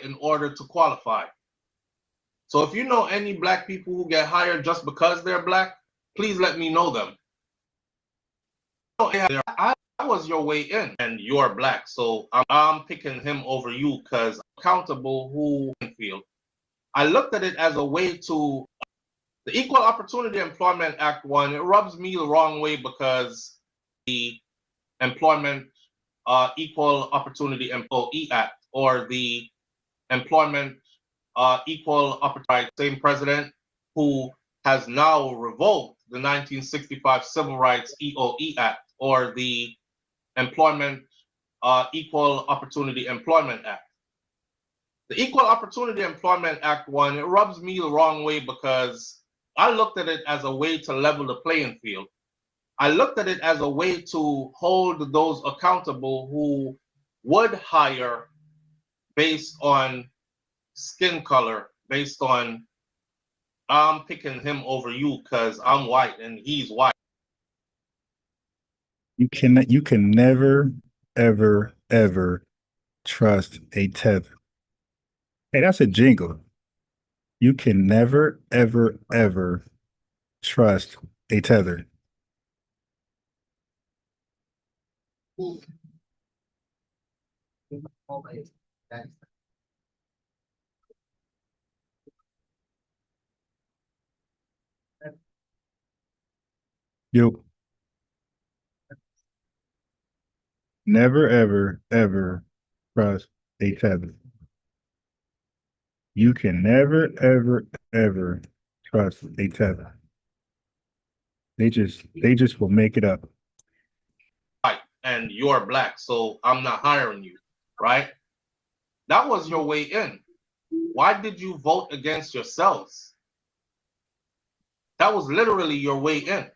in order to qualify. So if you know any black people who get hired just because they're black, please let me know them. I was your way in and you're black, so I'm picking him over you because I'm accountable who feel. I looked at it as a way to the Equal Opportunity Employment Act one. It rubs me the wrong way because the Employment Equal Opportunity Employee Act or the Employment Equal Opportunity, same president who has now revoked the 1965 Civil Rights EOE Act or the Employment Equal Opportunity Employment Act. The Equal Opportunity Employment Act one, it rubs me the wrong way because I looked at it as a way to level the playing field. I looked at it as a way to hold those accountable who would hire based on skin color, based on I'm picking him over you because I'm white and he's white. You can never, ever, ever trust a tether. Hey, that's a jingle. You can never, ever, ever trust a tether. You never, ever, ever trust a tether. You can never, ever, ever trust a tether. They just will make it up. White and you're black, so I'm not hiring you, right? That was your way in. Why did you vote against yourselves? That was literally your way in.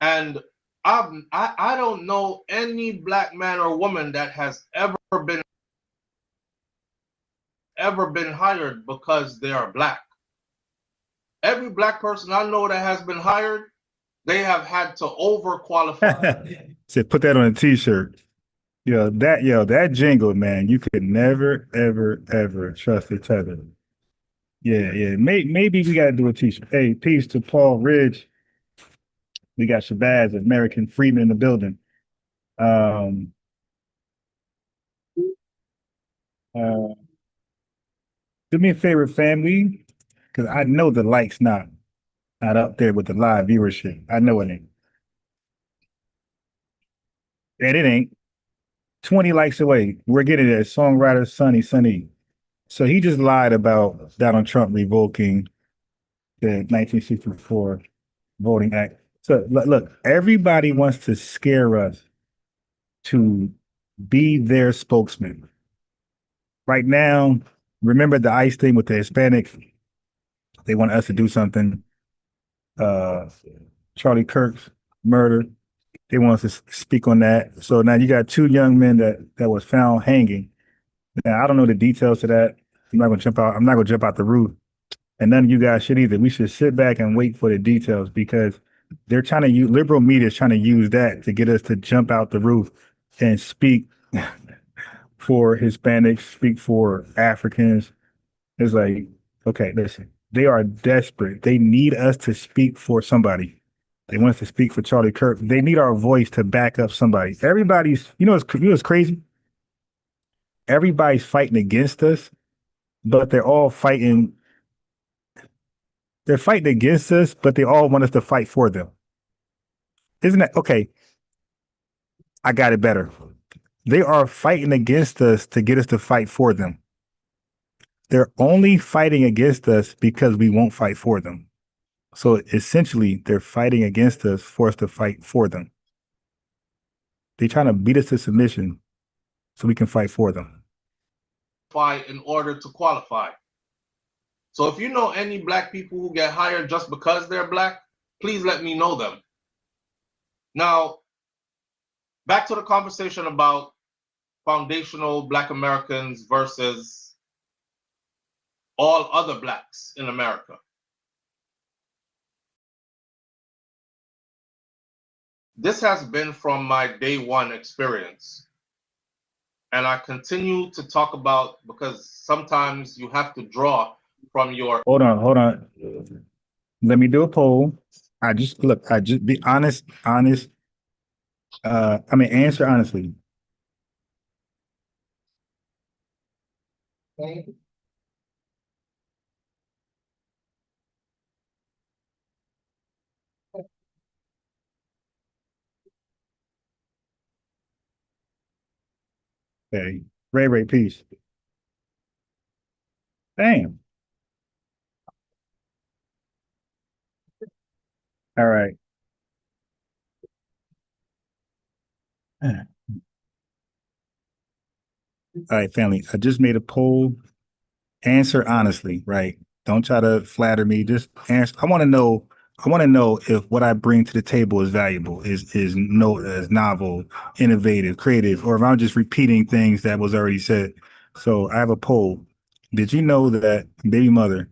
And I don't know any black man or woman that has ever been hired because they are black. Every black person I know that has been hired, they have had to overqualify. Said put that on a t-shirt. That jingle, man, you could never, ever, ever trust a tether. Yeah. Maybe we gotta do a t-shirt. Hey, peace to Paul Ridge. We got Shabazz, American Freeman in the building. Do me a favor, family, because I know the likes not up there with the live viewership. I know it ain't. And it ain't. 20 likes away. We're getting there. Songwriter Sunny. So he just lied about Donald Trump revoking the 1964 Voting Act. So look, everybody wants to scare us to be their spokesman. Right now, remember the ICE thing with the Hispanics? They want us to do something. Charlie Kirk's murder. They want us to speak on that. So now you got two young men that was found hanging. Now I don't know the details to that. I'm not gonna jump out. I'm not gonna jump out the roof, and none of you guys should either. We should sit back and wait for the details because they're trying to use liberal media is trying to use that to get us to jump out the roof and speak for Hispanics, speak for Africans. It's like, okay, listen, they are desperate. They need us to speak for somebody. They want us to speak for Charlie Kirk. They need our voice to back up somebody. Everybody's, it's crazy. Everybody's fighting against us, but they're all fighting. They're fighting against us, but they all want us to fight for them. Isn't that okay? I got it better. They are fighting against us to get us to fight for them. They're only fighting against us because we won't fight for them. So essentially, they're fighting against us for us to fight for them. They're trying to beat us to submission so we can fight for them. Fight in order to qualify. So if you know any black people who get hired just because they're black, please let me know them. Now, back to the conversation about foundational Black Americans versus all other blacks in America. This has been from my day one experience. And I continue to talk about, because sometimes you have to draw from your... Hold on. Let me do a poll. I just be honest. Answer honestly. Okay. Ray, peace. Damn. All right. All right, family. I just made a poll. Answer honestly, right? Don't try to flatter me. Just answer. I want to know if what I bring to the table is valuable, is novel, innovative, creative, or if I'm just repeating things that was already said. So I have a poll. Did you know that Baby Mother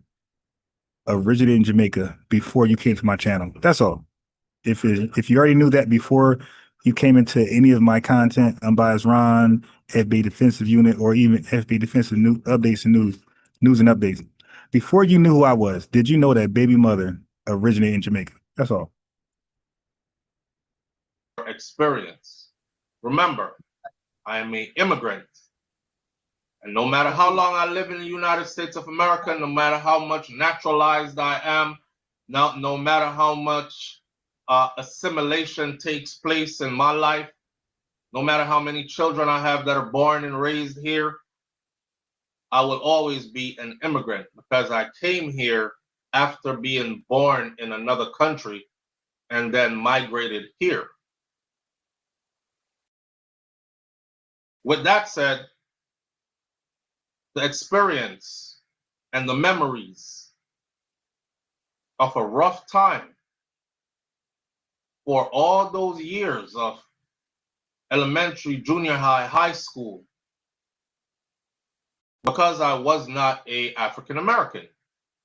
originated in Jamaica before you came to my channel? That's all. If you already knew that before you came into any of my content, Unbiased Ron, FBA Defensive Unit, or even FBA Defensive Updates and News and Updates, before you knew who I was, did you know that Baby Mother originated in Jamaica? That's all. Experience. Remember, I am an immigrant. And no matter how long I live in the United States of America, no matter how much naturalized I am, no matter how much assimilation takes place in my life, no matter how many children I have that are born and raised here, I will always be an immigrant because I came here after being born in another country and then migrated here. With that said, the experience and the memories of a rough time for all those years of elementary, junior high, high school, because I was not an African American.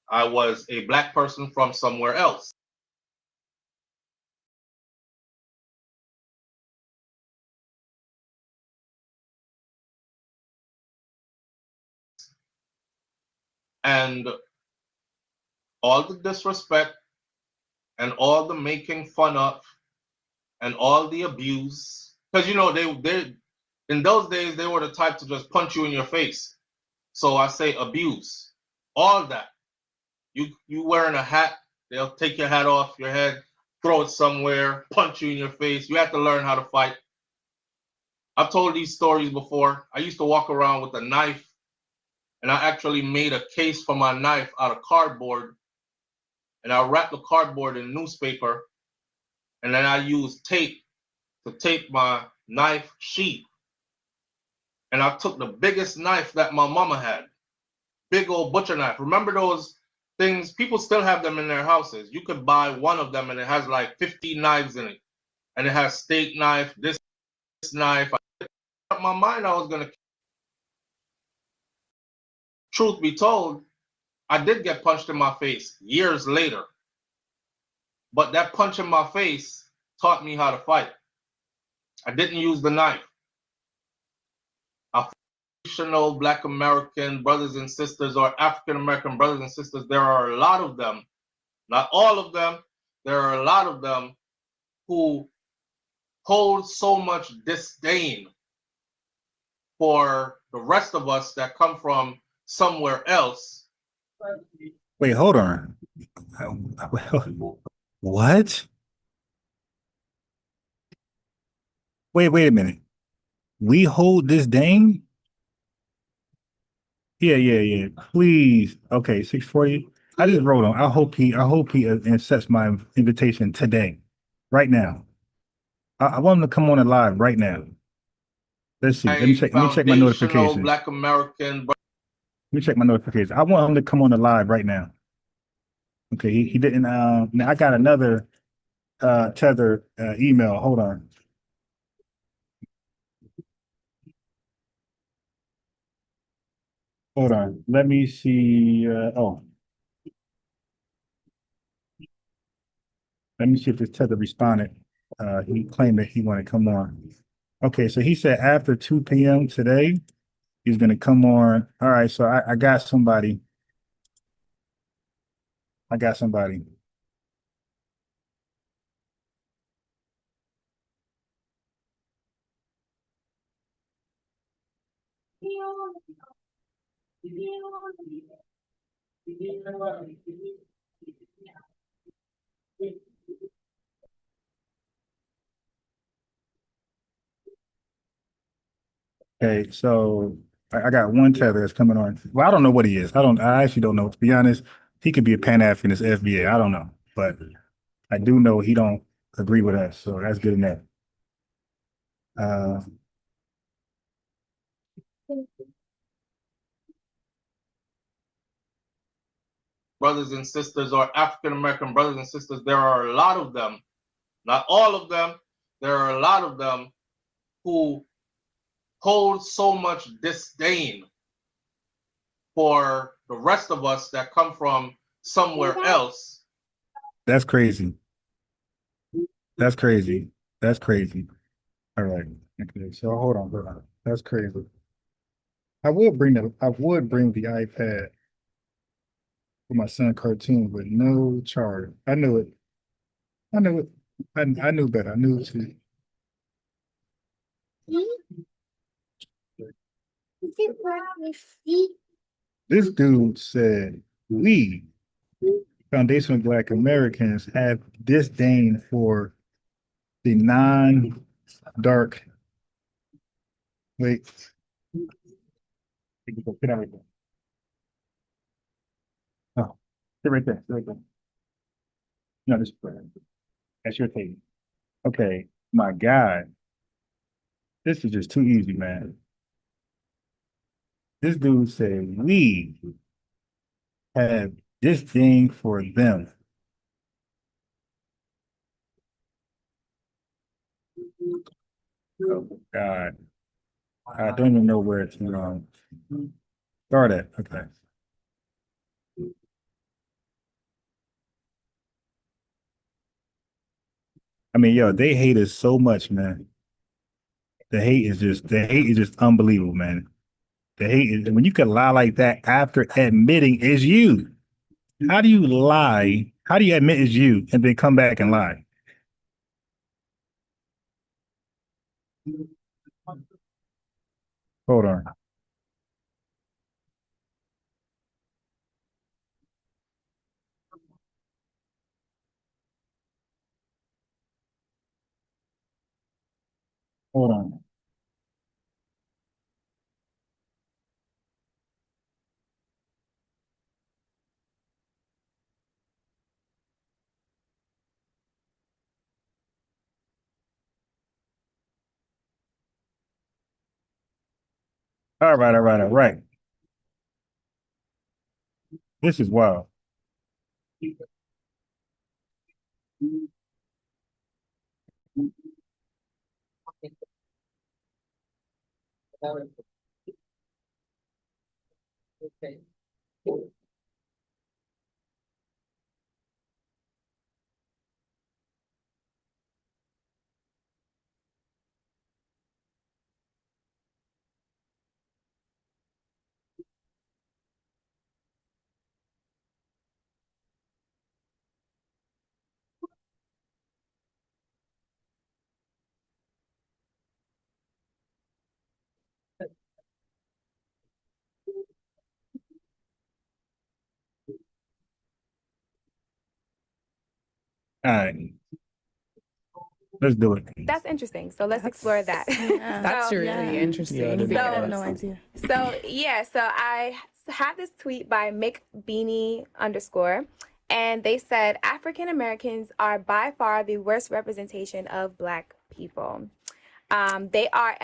I was a black person from somewhere else. And all the disrespect and all the making fun of and all the abuse, because they in those days they were the type to just punch you in your face. So I say abuse, all that. You wearing a hat, they'll take your hat off your head, throw it somewhere, punch you in your face. You have to learn how to fight. I've told these stories before. I used to walk around with a knife, and I actually made a case for my knife out of cardboard, and I wrapped the cardboard in newspaper, and then I used tape to tape my knife sheath. And I took the biggest knife that my mama had, big old butcher knife. Remember those things, people still have them in their houses. You could buy one of them and it has like 50 knives in it. And it has steak knife, this knife. I made up my mind I was going to. Truth be told, I did get punched in my face years later. But that punch in my face taught me how to fight. I didn't use the knife. Our traditional Black American brothers and sisters, or African American brothers and sisters, there are a lot of them, not all of them, there are a lot of them who hold so much disdain for the rest of us that come from somewhere else. Wait, hold on. What? Wait a minute. We hold this disdain? Yeah. Please. Okay, 6:40. I just wrote him. I hope he accepts my invitation today, right now. I want him to come on the live right now. Let's see. Let me check my notifications. Black American. Let me check my notifications. I want him to come on the live right now. Okay, he didn't. Now I got another tether email. Hold on. Hold on. Let me see. Let me see if this tether responded. He claimed that he wanted to come on. Okay, so he said after 2 p.m. today, he's going to come on. All right, so I got somebody. Okay, so I got one tether that's coming on. Well, I don't know what he is. I actually don't know. To be honest, he could be a Pan-Africanist FBA. I don't know. But I do know he don't agree with us. So that's good enough. Brothers and sisters, or African American brothers and sisters, there are a lot of them, not all of them, there are a lot of them who hold so much disdain for the rest of us that come from somewhere else. That's crazy. That's crazy. All right. Okay, so hold on. That's crazy. I would bring the iPad for my son cartoon with no charge. I knew it. I knew better. I knew to. This dude said, we, foundational Black Americans, have disdain for the non-dark. Wait. Get everything. Oh, sit right there. No, this that's your thing. Okay, my God. This is just too easy, man. This dude said, we have disdain for them. Oh, God. I don't even know where to start at. Okay. I mean, yo, they hate us so much, man. The hate is just unbelievable, man. The hate is, when you can lie like that after admitting it's you. How do you lie? How do you admit it's you and then come back and lie? Hold on. Hold on. All right. This is wild. All right, let's do it. That's interesting. So let's explore that. That's really interesting. Yeah, So, because- no idea. So I had this tweet by McBeanie_, and they said African Americans are by far the worst representation of Black people. They are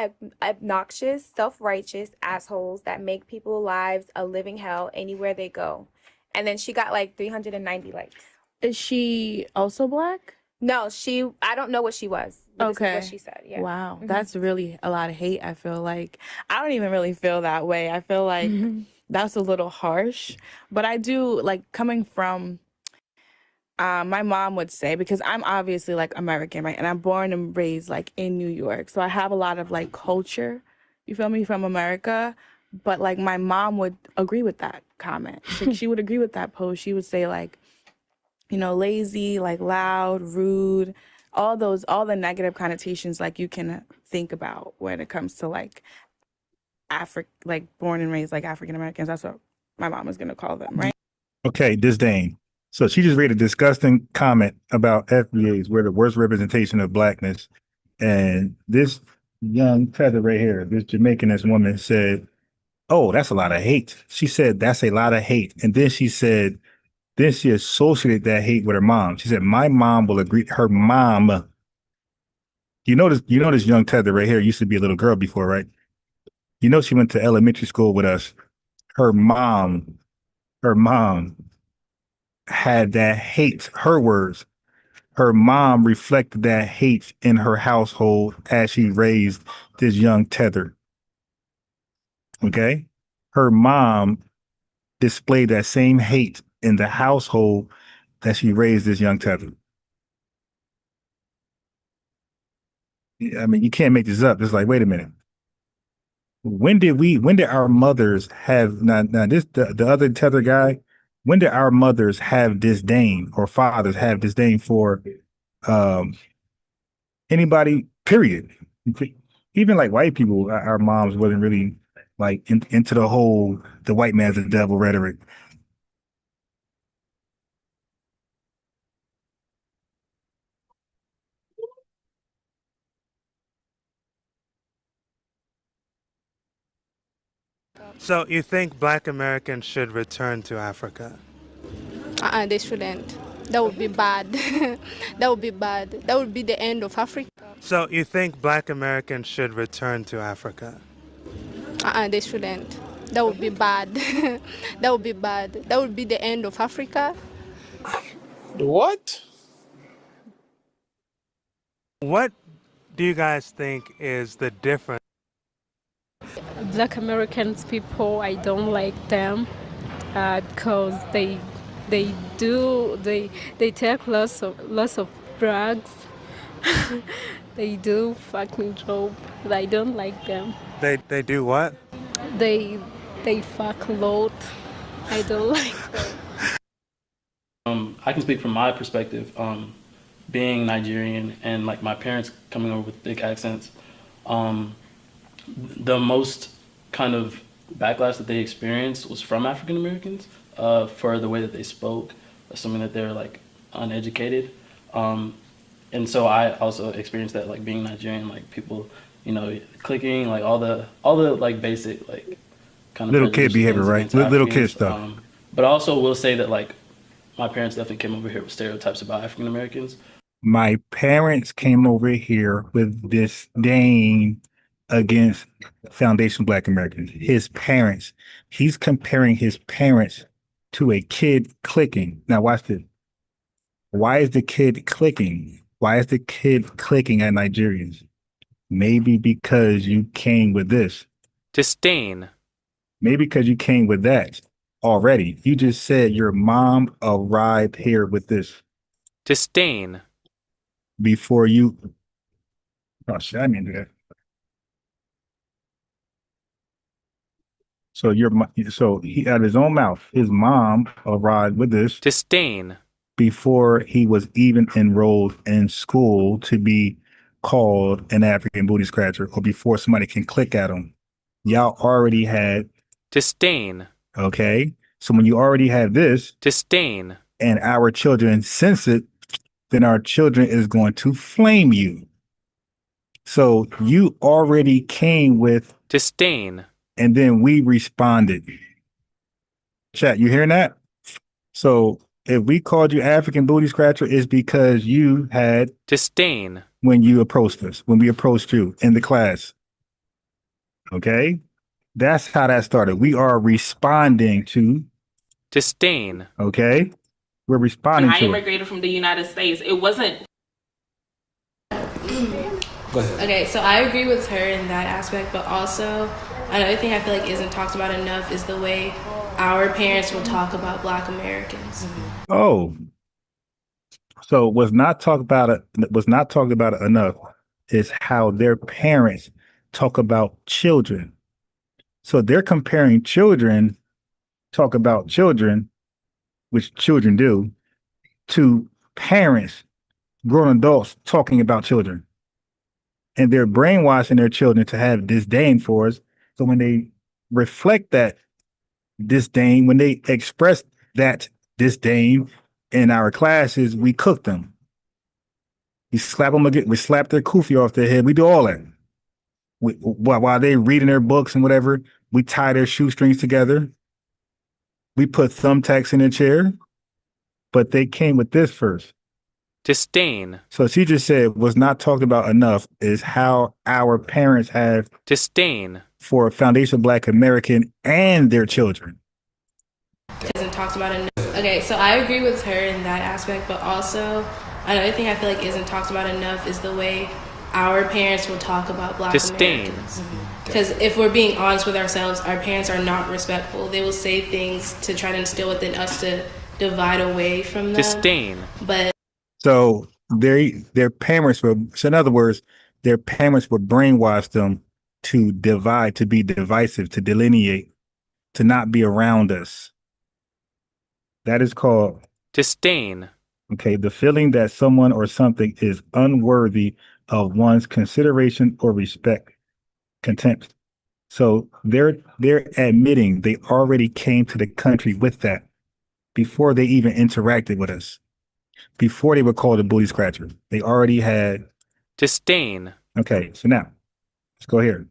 obnoxious, self-righteous assholes that make people's lives a living hell anywhere they go. And then she got like 390 likes. Is she also Black? No, I don't know what she was. But Okay. This is what she said. Yeah. Wow. Mhm. That's really a lot of hate, I feel like. I don't even really feel that way. I feel like that's a little harsh. But I do, like, coming from, my mom would say, because I'm obviously, like, American, right? And I'm born and raised, like, in New York. So I have a lot of, like, culture, you feel me, from America. But, like, my mom would agree with that comment. She would agree with that post. She would say, like, you know, lazy, like loud, rude, all the negative connotations like you can think about when it comes to like like born and raised like African Americans. That's what my mom was gonna call them, right? Okay, disdain. So she just made a disgusting comment about FBAs. We're the worst representation of Blackness. And this young feather right here, this Jamaicanist woman said, "Oh, that's a lot of hate." She said, "That's a lot of hate." And then she associated that hate with her mom. She said, "My mom will agree." Her mom, you know this young tether right here used to be a little girl before, right? You know, she went to elementary school with us. Her mom had that hate, her words. Her mom reflected that hate in her household as she raised this young tether. Okay? Her mom displayed that same hate in the household that she raised this young tether. I mean, you can't make this up. It's like, wait a minute. When did our mothers have the other tether guy? When did our mothers have disdain or fathers have disdain for anybody, period? Even like white people, our moms wasn't really like into the whole the white man's the devil rhetoric. So you think Black Americans should return to Africa? They shouldn't. That would be bad. That would be bad. That would be the end of Africa. So you think Black Americans should return to Africa? They shouldn't. That would be bad. That would be bad. That would be the end of Africa. What? What do you guys think is the difference? Black Americans people, I don't like them because they take lots of drugs. They do fucking job. I don't like them. They do what? They fuck a lot. I don't like them. I can speak from my perspective, being Nigerian and like my parents coming over with thick accents. The most kind of backlash that they experienced was from African Americans for the way that they spoke, assuming that they're like uneducated. And so I also experienced that, like being Nigerian, like people, you know, clicking, like all the like basic like kind of little kid behavior, right? Little kid stuff. But I also will say that like my parents definitely came over here with stereotypes about African Americans. My parents came over here with disdain against foundational Black Americans. His parents. He's comparing his parents to a kid clicking. Now watch this. Why is the kid clicking? Why is the kid clicking at Nigerians? Maybe because you came with this. Disdain. Maybe because you came with that already. You just said your mom arrived here with this. Disdain. Before you. Oh shit, I didn't do that. So he out of his own mouth, his mom arrived with this. Disdain. Before he was even enrolled in school to be called an African booty scratcher, or before somebody can click at him. Y'all already had disdain. Okay. So when you already have this disdain, and our children sense it, then our children is going to flame you. So you already came with disdain, and then we responded. Chat, you hearing that? So if we called you African booty scratcher, it's because you had disdain when you approached us, when we approached you in the class. Okay? That's how that started. We are responding to disdain. Okay? We're responding I to it. immigrated from the United States. It wasn't. Go ahead. Okay, so I agree with her in that aspect, but also another thing I feel like isn't talked about enough is the way our parents will talk about Black Americans. Oh, so was not talked about enough is how their parents talk about children. So they're comparing children, talk about children, which children do, to parents, grown adults talking about children. And they're brainwashing their children to have disdain for us. So when they reflect that disdain, when they express that disdain in our classes, we cook them. We slap them again. We slap their kufi off their head. We do all that. While they reading their books and whatever, we tie their shoestrings together. We put thumbtacks in their chair. But they came with this first. Disdain. So she just said was not talked about enough is how our parents have disdain for a foundational Black American and their children. Isn't talked about enough. Okay, so I agree with her in that aspect, but also another thing I feel like isn't talked about enough is the way our parents will talk about Black disdain. Americans. Because if we're being honest with ourselves, our parents are not respectful. They will say things to try to instill within us to divide away from them. Disdain. But so their parents were, so in other words, their parents would brainwash them to divide, to be divisive, to delineate, to not be around us. That is called disdain. Okay, the feeling that someone or something is unworthy of one's consideration or respect, contempt. So they're admitting they already came to the country with that before they even interacted with us. Before they were called a booty scratcher, they already had disdain. Okay, so now let's go here.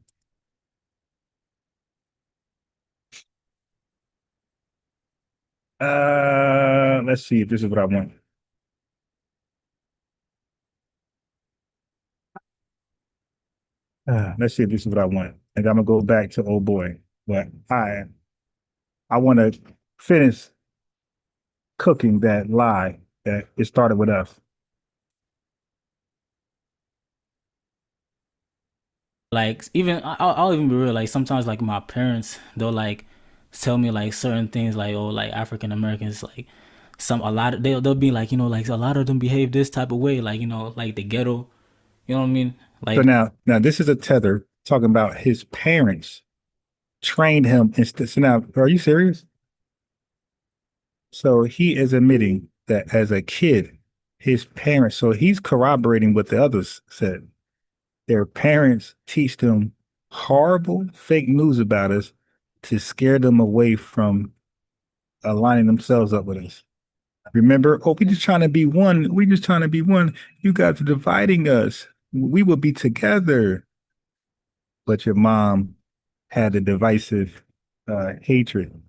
Let's see if this is what I want. Let's see if this is what I want. And I'm gonna go back to old boy. But I want to finish cooking that lie that it started with us. Like even I'll even be real. Like sometimes, like my parents, they'll like tell me like certain things, like oh, like African Americans, like they'll be like like a lot of them behave this type of way, like like the ghetto. You know what I mean? Like So now this is a tether talking about his parents trained him. So now, are you serious? So he is admitting that as a kid, his parents. So he's corroborating what the others said. Their parents teach them horrible fake news about us to scare them away from aligning themselves up with us. Remember, oh, we just trying to be one. We just trying to be one. You guys are dividing us. We will be together. But your mom had a divisive hatred.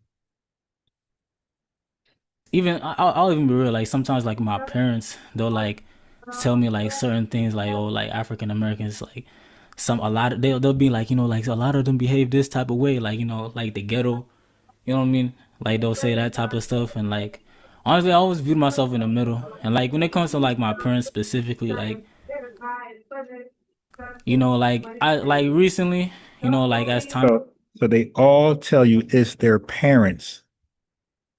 even I'll even be real. Like sometimes, like my parents, they'll like tell me like certain things, like oh, like African Americans, like they'll be like like a lot of them behave this type of way, like like the ghetto. You know what I mean? Like they'll say that type of stuff, and like honestly, I always viewed myself in the middle. And like when it comes to like my parents specifically, like like I like recently, like as time. So they all tell you it's their parents.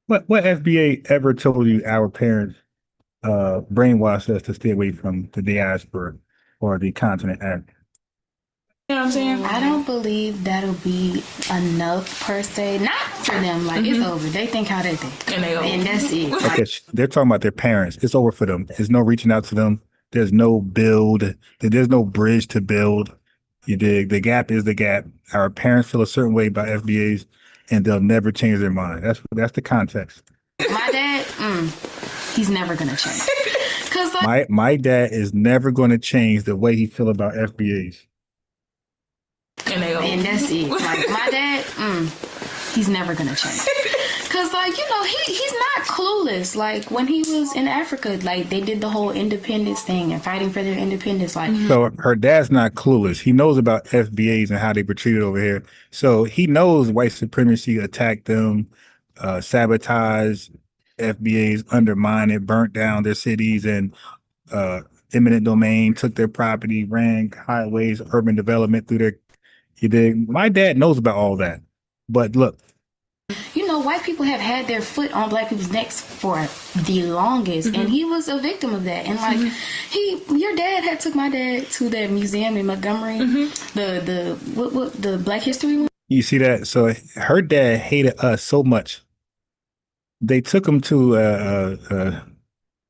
What FBA ever told you our parents brainwashed us to stay away from the diaspora or the continent Africa? You know what I'm saying? I don't believe that'll be enough per se. Not for them. Like it's over. They think how they think, and that's it. Okay, they're talking about their parents. It's over for them. There's no reaching out to them. There's no build. There's no bridge to build. You dig? The gap is the gap. Our parents feel a certain way about FBAs, and they'll never change their mind. That's the context. My dad, he's never gonna change. Cause My dad is never going to change the way he feel about FBAs. And that's it. Like my dad, he's never gonna change. Cause like, he's not clueless. Like when he was in Africa, like they did the whole independence thing and fighting for their independence. Like So her dad's not clueless. He knows about FBAs and how they were treated over here. So he knows white supremacy attacked them, sabotaged FBAs, undermined it, burnt down their cities and eminent domain, took their property, ran highways, urban development through their. You dig? My dad knows about all that. But look, white people have had their foot on black people's necks for the longest, and he was a victim of that. And like your dad had took my dad to that museum in Montgomery, the Black History one. You see that? So her dad hated us so much. They took him to a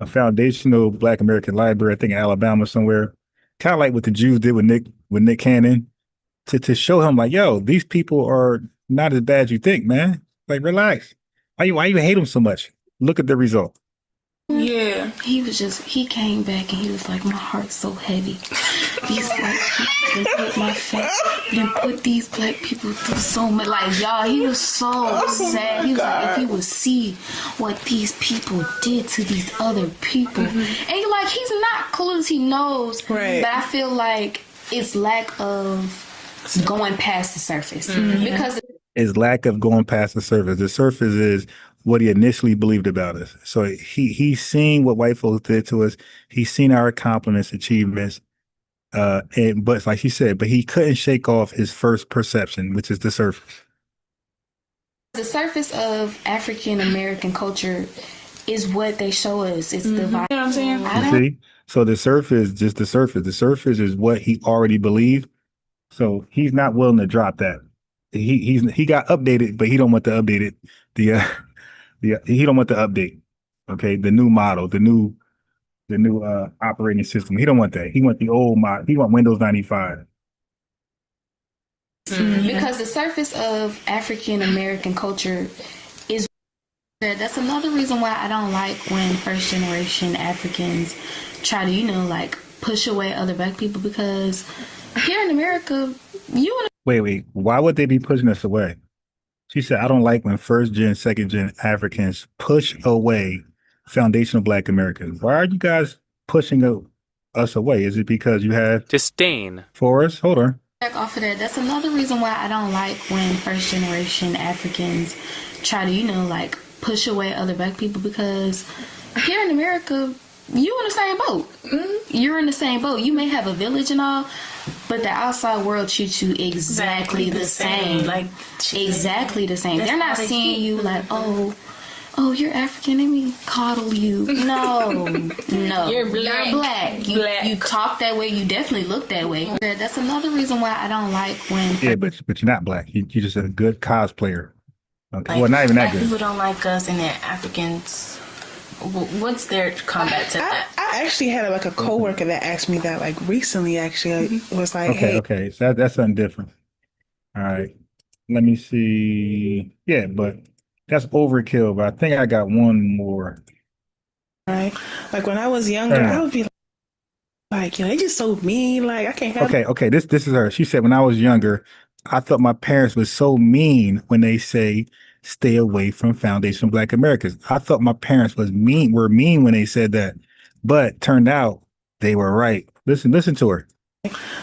foundational Black American library, I think in Alabama somewhere, kind of like what the Jews did with Nick Cannon, to show him like, yo, these people are not as bad as you think, man. Like, relax. Why you hate them so much? Look at the result. Yeah. He came back and he was like, my heart's so heavy. These white people put these black people through so much. Like, y'all, he was so sad. He was like, if you would see what these people did to these other people. And he's not clueless, he knows. Right. But I feel like it's lack of going past the surface. Because is lack of going past the surface. The surface is what he initially believed about us. So he's seen what white folks did to us. He's seen our accomplishments, achievements. But like she said, but he couldn't shake off his first perception, which is the surface. The surface of African American culture is what they show us. It's the vibe. You know what I'm saying? You see? So the surface is just the surface. The surface is what he already believed. So he's not willing to drop that. He got updated, but he don't want to update it. He don't want the update. Okay, the new model, the new operating system. He don't want that. He want the old model. He want Windows 95. Because the surface of African American culture is. That's another reason why I don't like when first generation Africans try to, push away other black people, because here in America, Wait. Why would they be pushing us away? She said, I don't like when first gen, second gen Africans push away foundational Black Americans. Why are you guys pushing us away? Is it because you have disdain for us? Hold on. Back off of that. That's another reason why I don't like when first generation Africans try to, push away other black people, because here in America, you in the same boat. You're in the same boat. You may have a village and all, but the outside world treats you exactly the same. Like, exactly the same. They're not seeing you like, oh, you're African, let me coddle you. No. You're black. You talk that way. You definitely look that way. That's another reason why I don't like when. Yeah, but you're not black. You're just a good cosplayer. Okay. Well, not even that good. People don't like us and they're Africans. What's their combat to that? I actually had a coworker that asked me that recently. Actually, was like, okay, so that's something different. All right, let me see. Yeah, but that's overkill. But I think I got one more. Right, like when I was younger, I would be like, they just so mean. Like, I can't have. Okay. This is her. She said, when I was younger, I thought my parents were so mean when they say stay away from foundational Black Americans. I thought my parents were mean when they said that, but turned out they were right. Listen to her.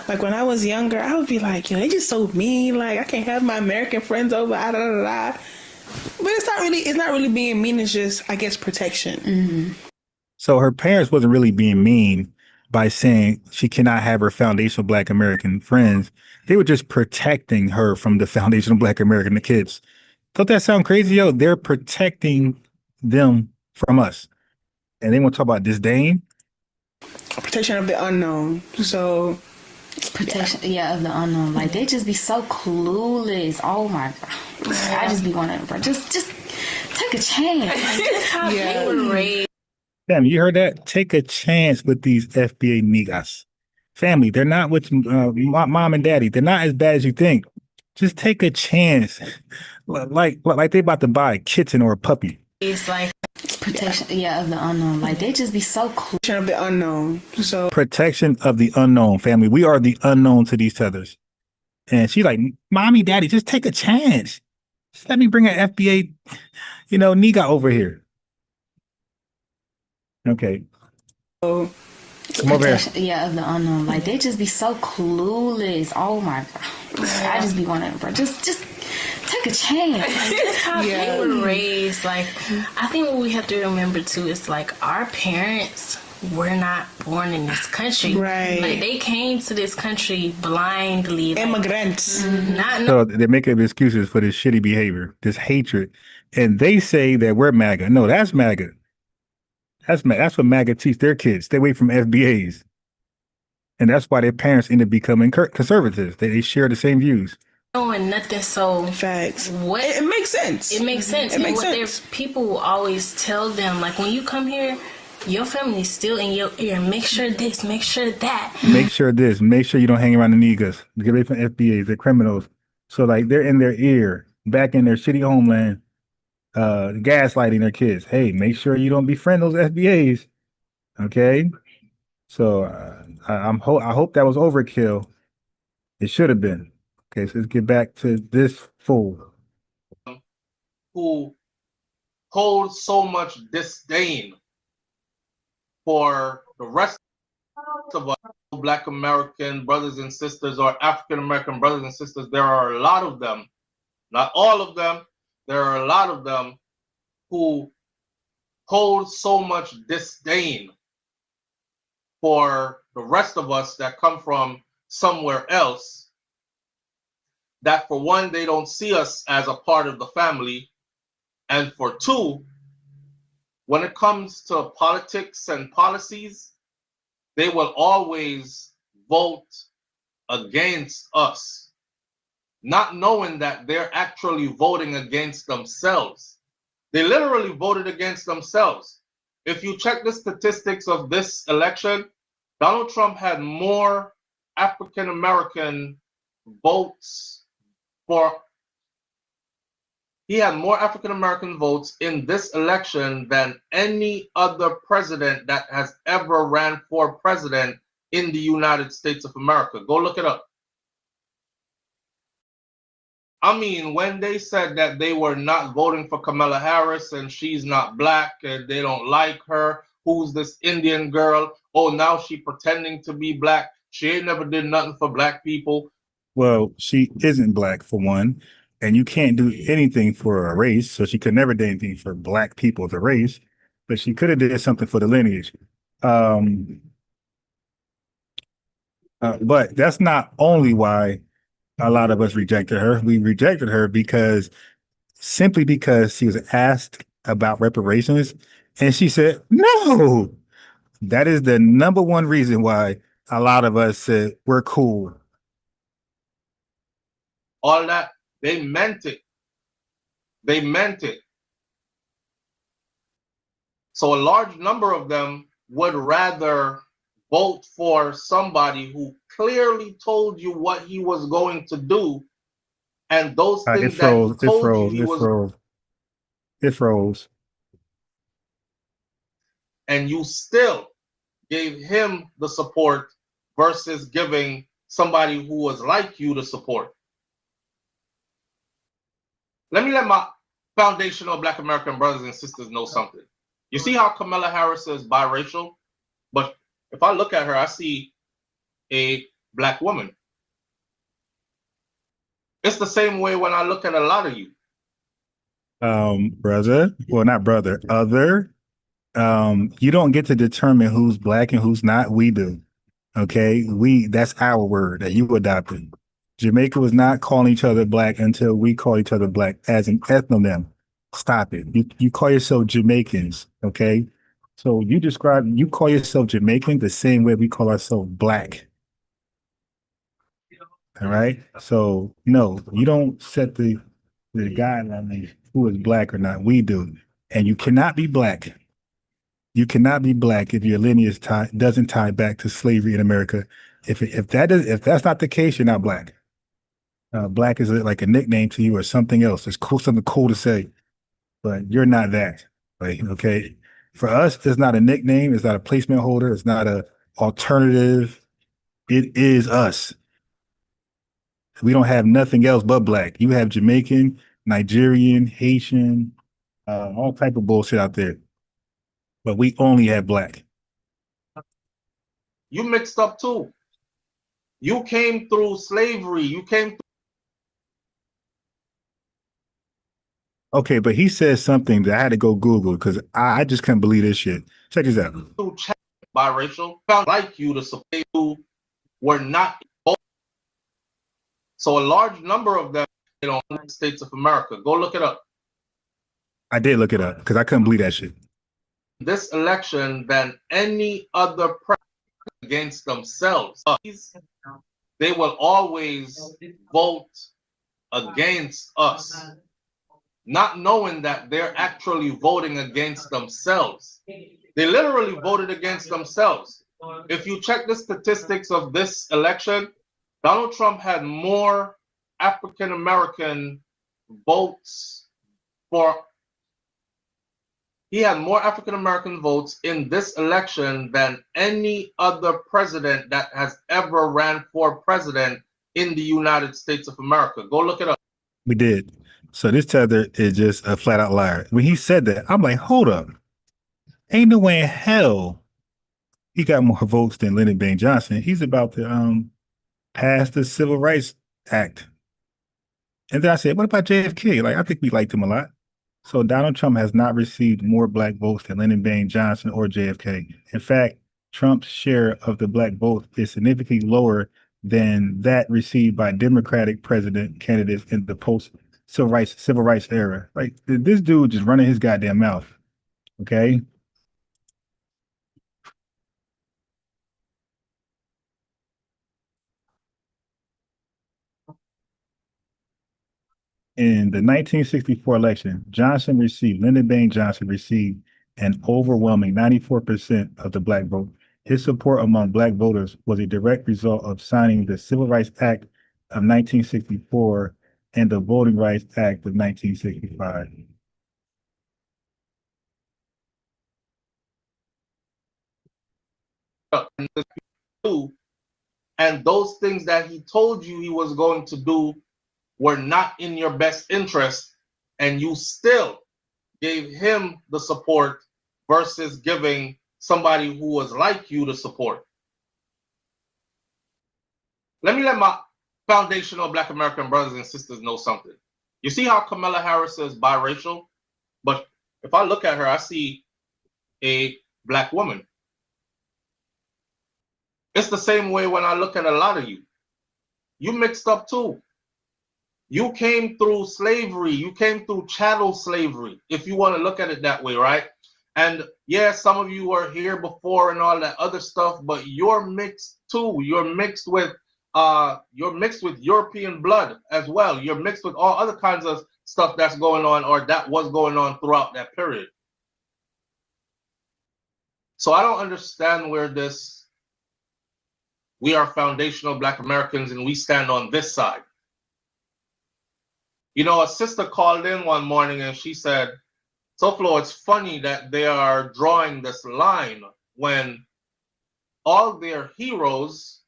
Like when I was younger, I would be like, they just so mean. Like, I can't have my American friends over. But it's not really being mean. It's just, I guess, protection. So her parents wasn't really being mean by saying she cannot have her foundational Black American friends. They were just protecting her from the foundational Black American kids. Don't that sound crazy, yo? They're protecting them from us. And they want to talk about disdain? Protection of the unknown. So protection, of the unknown. Like, they just be so clueless. Oh my god, I just be wanting, bro, just take a chance. Like, that's how they were raised. Damn, you heard that? Take a chance with these FBA niggas. Family, they're not with mom and daddy. They're not as bad as you think. Just take a chance. Like they about to buy a kitten or a puppy. It's like protection, of the unknown. Like, they just be so protection of the unknown. So protection of the unknown, family. We are the unknown to each others. And she like, mommy, daddy, just take a chance. Just let me bring an FBA, nigga over here. Okay. So come over here. Of the unknown. Like, they just be so clueless. Oh my god, I just be wanting, bro, just take a chance. Like, that's how they were raised. Like, I think what we have to remember too is, like, our parents were not born in this country. Right. Like, they came to this country blindly. Like, immigrants. So they're making excuses for this shitty behavior, this hatred. And they say that we're MAGA. No, that's MAGA. That's what MAGA teach their kids. Stay away from FBAs. And that's why their parents end up becoming conservatives. They share the same views. Knowing nothing, so facts. What it makes sense. It makes sense. It makes and sense. People will always tell them, like, when you come here, your family's still in your ear. Make sure this, make sure that. Make sure this. Make sure you don't hang around the niggas. Get away from FBAs. They're criminals. So, like, they're in their ear, back in their shitty homeland, gaslighting their kids. Hey, make sure you don't befriend those FBAs. Okay? So, I hope that was overkill. It should have been. Okay, so let's get back to this fool. Who holds so much disdain for the rest of us, Black American brothers and sisters, or African American brothers and sisters. There are a lot of them, not all of them. There are a lot of them who hold so much disdain for the rest of us that come from somewhere else, that for one, they don't see us as a part of the family, and for two, when it comes to politics and policies, they will always vote against us, not knowing that they're actually voting against themselves. They literally voted against themselves. If you check the statistics of this election, Donald Trump had more African American votes he had more African American votes in this election than any other president that has ever ran for president in the United States of America. Go look it up. I mean, when they said that they were not voting for Kamala Harris and she's not black and they don't like her, who's this Indian girl? Oh, now she pretending to be black. She ain't never did nothing for black people. Well, she isn't black, for one, and you can't do anything for a race, so she could never do anything for black people as a race, but she could have did something for the lineage. But that's not only why a lot of us rejected her. We rejected her simply because she was asked about reparations, and she said, no. That is the number one reason why a lot of us said, we're cool. All that, they meant it. They meant it. So a large number of them would rather vote for somebody who clearly told you what he was going to do, and those things that he told you he was. It froze. And you still gave him the support versus giving somebody who was like you the support. Let me let my foundational Black American brothers and sisters know something. You see how Kamala Harris is biracial? But if I look at her, I see a black woman. It's the same way when I look at a lot of you. Brother, well, not brother, other. You don't get to determine who's black and who's not. We do. Okay, that's our word that you adopted. Jamaica was not calling each other black until we call each other black as an ethnonym. Stop it. You call yourself Jamaicans, okay? So you call yourself Jamaican the same way we call ourselves black. All right. So no, you don't set the guideline who is black or not. We do. And you cannot be black. You cannot be black if your lineage doesn't tie back to slavery in America. If that's not the case, you're not black. Black is like a nickname to you or something else. It's cool, something cool to say, but you're not that. Like, okay, for us, it's not a nickname. It's not a placement holder. It's not a alternative. It is us. We don't have nothing else but black. You have Jamaican, Nigerian, Haitian, all type of bullshit out there, but we only have black. You mixed up too. You came through slavery. You came Okay, but he says something that I had to go Google because I just couldn't believe this shit. Check this out. through biracial, found like you to support who were not. So a large number of them, in the United States of America. Go look it up. I did look it up because I couldn't believe that shit. This election than any other president against themselves. They will always vote against us, not knowing that they're actually voting against themselves. They literally voted against themselves. If you check the statistics of this election, Donald Trump had more African American votes he had more African American votes in this election than any other president that has ever ran for president in the United States of America. Go look it up. We did. So this tether is just a flat out liar. When he said that, I'm like, hold up. Ain't no way in hell he got more votes than Lyndon Baines Johnson. He's about to pass the Civil Rights Act. And then I said, what about JFK? Like, I think we liked him a lot. So Donald Trump has not received more black votes than Lyndon Baines Johnson or JFK. In fact, Trump's share of the black vote is significantly lower than that received by Democratic president candidates in the post-civil rights era. Like, this dude just running his goddamn mouth. Okay. In the 1964 election, Lyndon Baines Johnson received an overwhelming 94% of the black vote. His support among black voters was a direct result of signing the Civil Rights Act of 1964 and the Voting Rights Act of 1965. And those things that he told you he was going to do were not in your best interest, and you still gave him the support versus giving somebody who was like you the support. Let my foundational Black American brothers and sisters know something. You see how Kamala Harris is biracial? But if I look at her, I see a black woman. It's the same way when I look at a lot of you. You mixed up too. You came through slavery. You came through chattel slavery, if you want to look at it that way, right? And yeah, some of you were here before and all that other stuff, but you're mixed too. You're mixed with European blood as well. You're mixed with all other kinds of stuff that's going on or that was going on throughout that period. So I don't understand where we are foundational Black Americans and we stand on this side. You know, a sister called in one morning and she said, Soflo, it's funny that they are drawing this line when all their heroes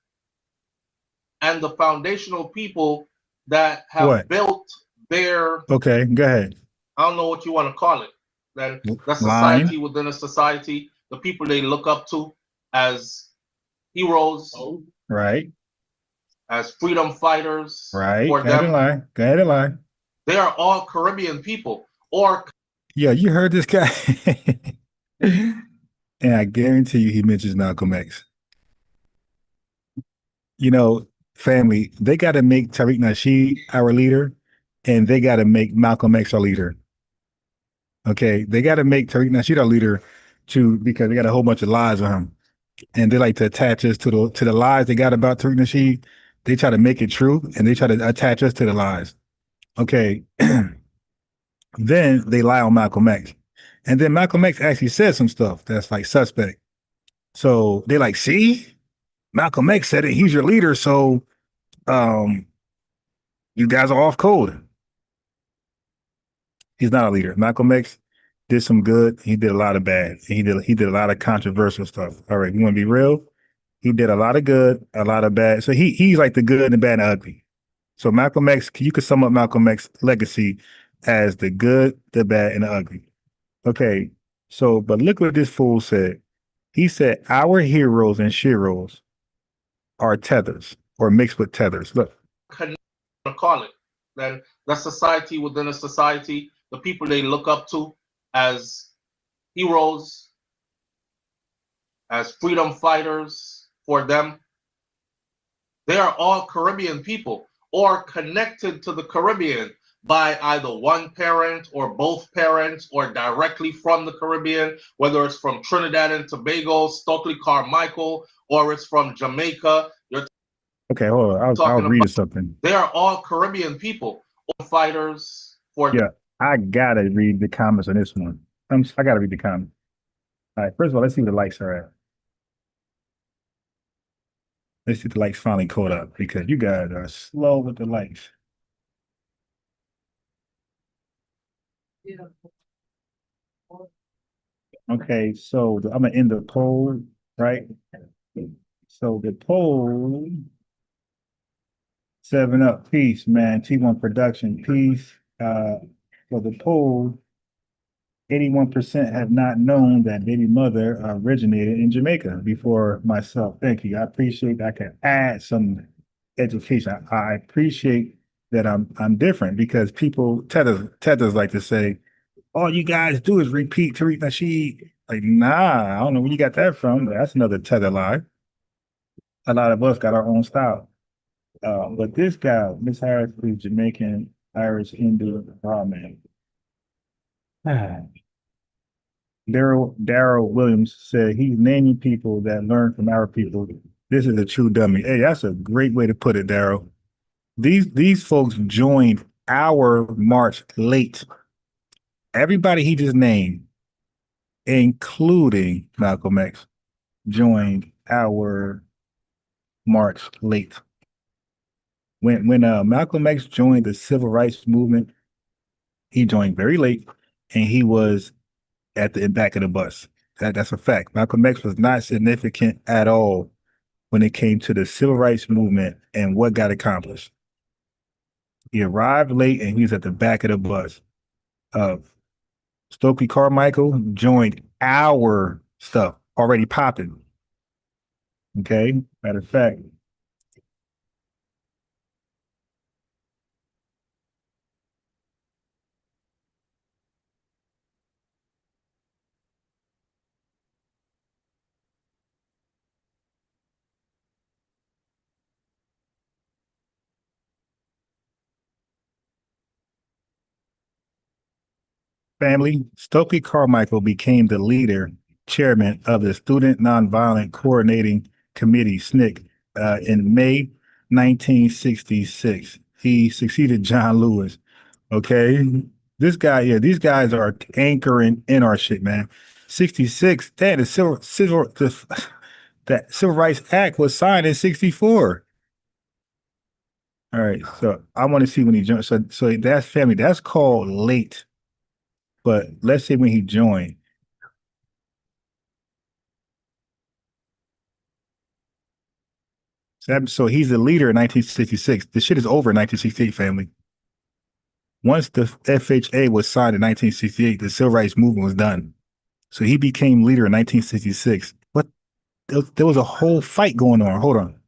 and the foundational people that have built their... Okay, go ahead. I don't know what you want to call it. Then the society within a society, the people they look up to as heroes. Right. As freedom fighters. Right. For Go ahead them. and lie. Go ahead and lie. They are all Caribbean people. or Yeah, you heard this guy. And I guarantee you he mentions Malcolm X. You know, family, they got to make Tariq Nasheed our leader, and they got to make Malcolm X our leader. Okay, they got to make Tariq Nasheed our leader too, because they got a whole bunch of lies on him, and they like to attach us to the lies they got about Tariq Nasheed. They try to make it true, and they try to attach us to the lies. Okay, then they lie on Malcolm X, and then Malcolm X actually said some stuff that's like suspect. So they like, see, Malcolm X said it. He's your leader, so um, you guys are off code. He's not a leader. Malcolm X did some good. He did a lot of bad. He did a lot of controversial stuff. All right, you want to be real? He did a lot of good, a lot of bad. So he's like the good and the bad and ugly. So Malcolm X, you could sum up Malcolm X's legacy as the good, the bad, and the ugly. Okay, so but look what this fool said. He said our heroes and sheroes are tethers or mixed with tethers. Look. call it. Then the society within a society, the people they look up to as heroes, as freedom fighters for them, they are all Caribbean people or connected to the Caribbean by either one parent or both parents or directly from the Caribbean, whether it's from Trinidad and Tobago, Stokely Carmichael, or it's from Jamaica. You're Okay, hold on. I'll read something. They are all Caribbean people, fighters for. Yeah, I gotta read the comments on this one. I gotta read the comments. All right, first of all, let's see what the likes are at. Let's see if the likes finally caught up because you guys are slow with the likes. Okay, so I'm gonna end the poll, right? So the poll, 7 Up, peace, man. T1 Production, peace. So the poll, 81% have not known that baby mother originated in Jamaica before myself. Thank you. I appreciate that. I can add some education. I appreciate that I'm different because people, tethers like to say, all you guys do is repeat Tariq Nasheed. Like, nah, I don't know where you got that from. That's another tether lie. A lot of us got our own style. But this guy, Miss Harris, is Jamaican, Irish, Hindu, man. Daryl Williams said he's naming people that learn from our people. This is a true dummy. Hey, that's a great way to put it, Daryl. These folks joined our march late. Everybody he just named, including Malcolm X, joined our march late. When Malcolm X joined the civil rights movement, he joined very late, and he was at the back of the bus. That's a fact. Malcolm X was not significant at all when it came to the civil rights movement and what got accomplished. He arrived late, and he was at the back of the bus. Stokely Carmichael joined our stuff already popping. Okay, matter of fact. Family, Stokely Carmichael became the leader, chairman of the Student Nonviolent Coordinating Committee, SNCC, in May 1966. He succeeded John Lewis. Okay, these guys are anchoring in our shit, man. 66, damn, that Civil Rights Act was signed in 64. All right, so I want to see when he joined. So that's family. That's called late. But let's say when he joined. So he's the leader in 1966. The shit is over in 1968, family. Once the FHA was signed in 1968, the civil rights movement was done. So he became leader in 1966. But there was a whole fight going on. Hold on.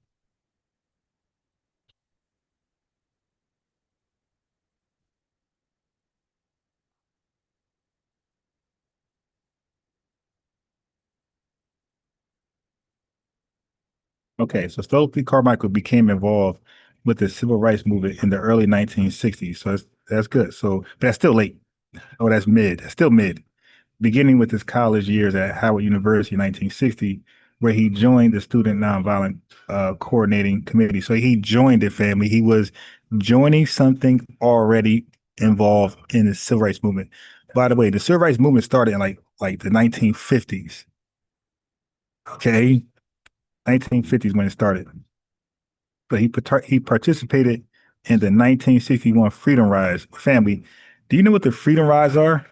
Okay, so Stokely Carmichael became involved with the civil rights movement in the early 1960s. So that's good. So but that's still late. Oh, that's mid. That's still mid. Beginning with his college years at Howard University in 1960, where he joined the Student Nonviolent Coordinating Committee. So he joined the family. He was joining something already involved in the civil rights movement. By the way, the civil rights movement started in like the 1950s. Okay, 1950s when it started. But he participated in the 1961 Freedom Rise family. Do you know what the Freedom Rise are?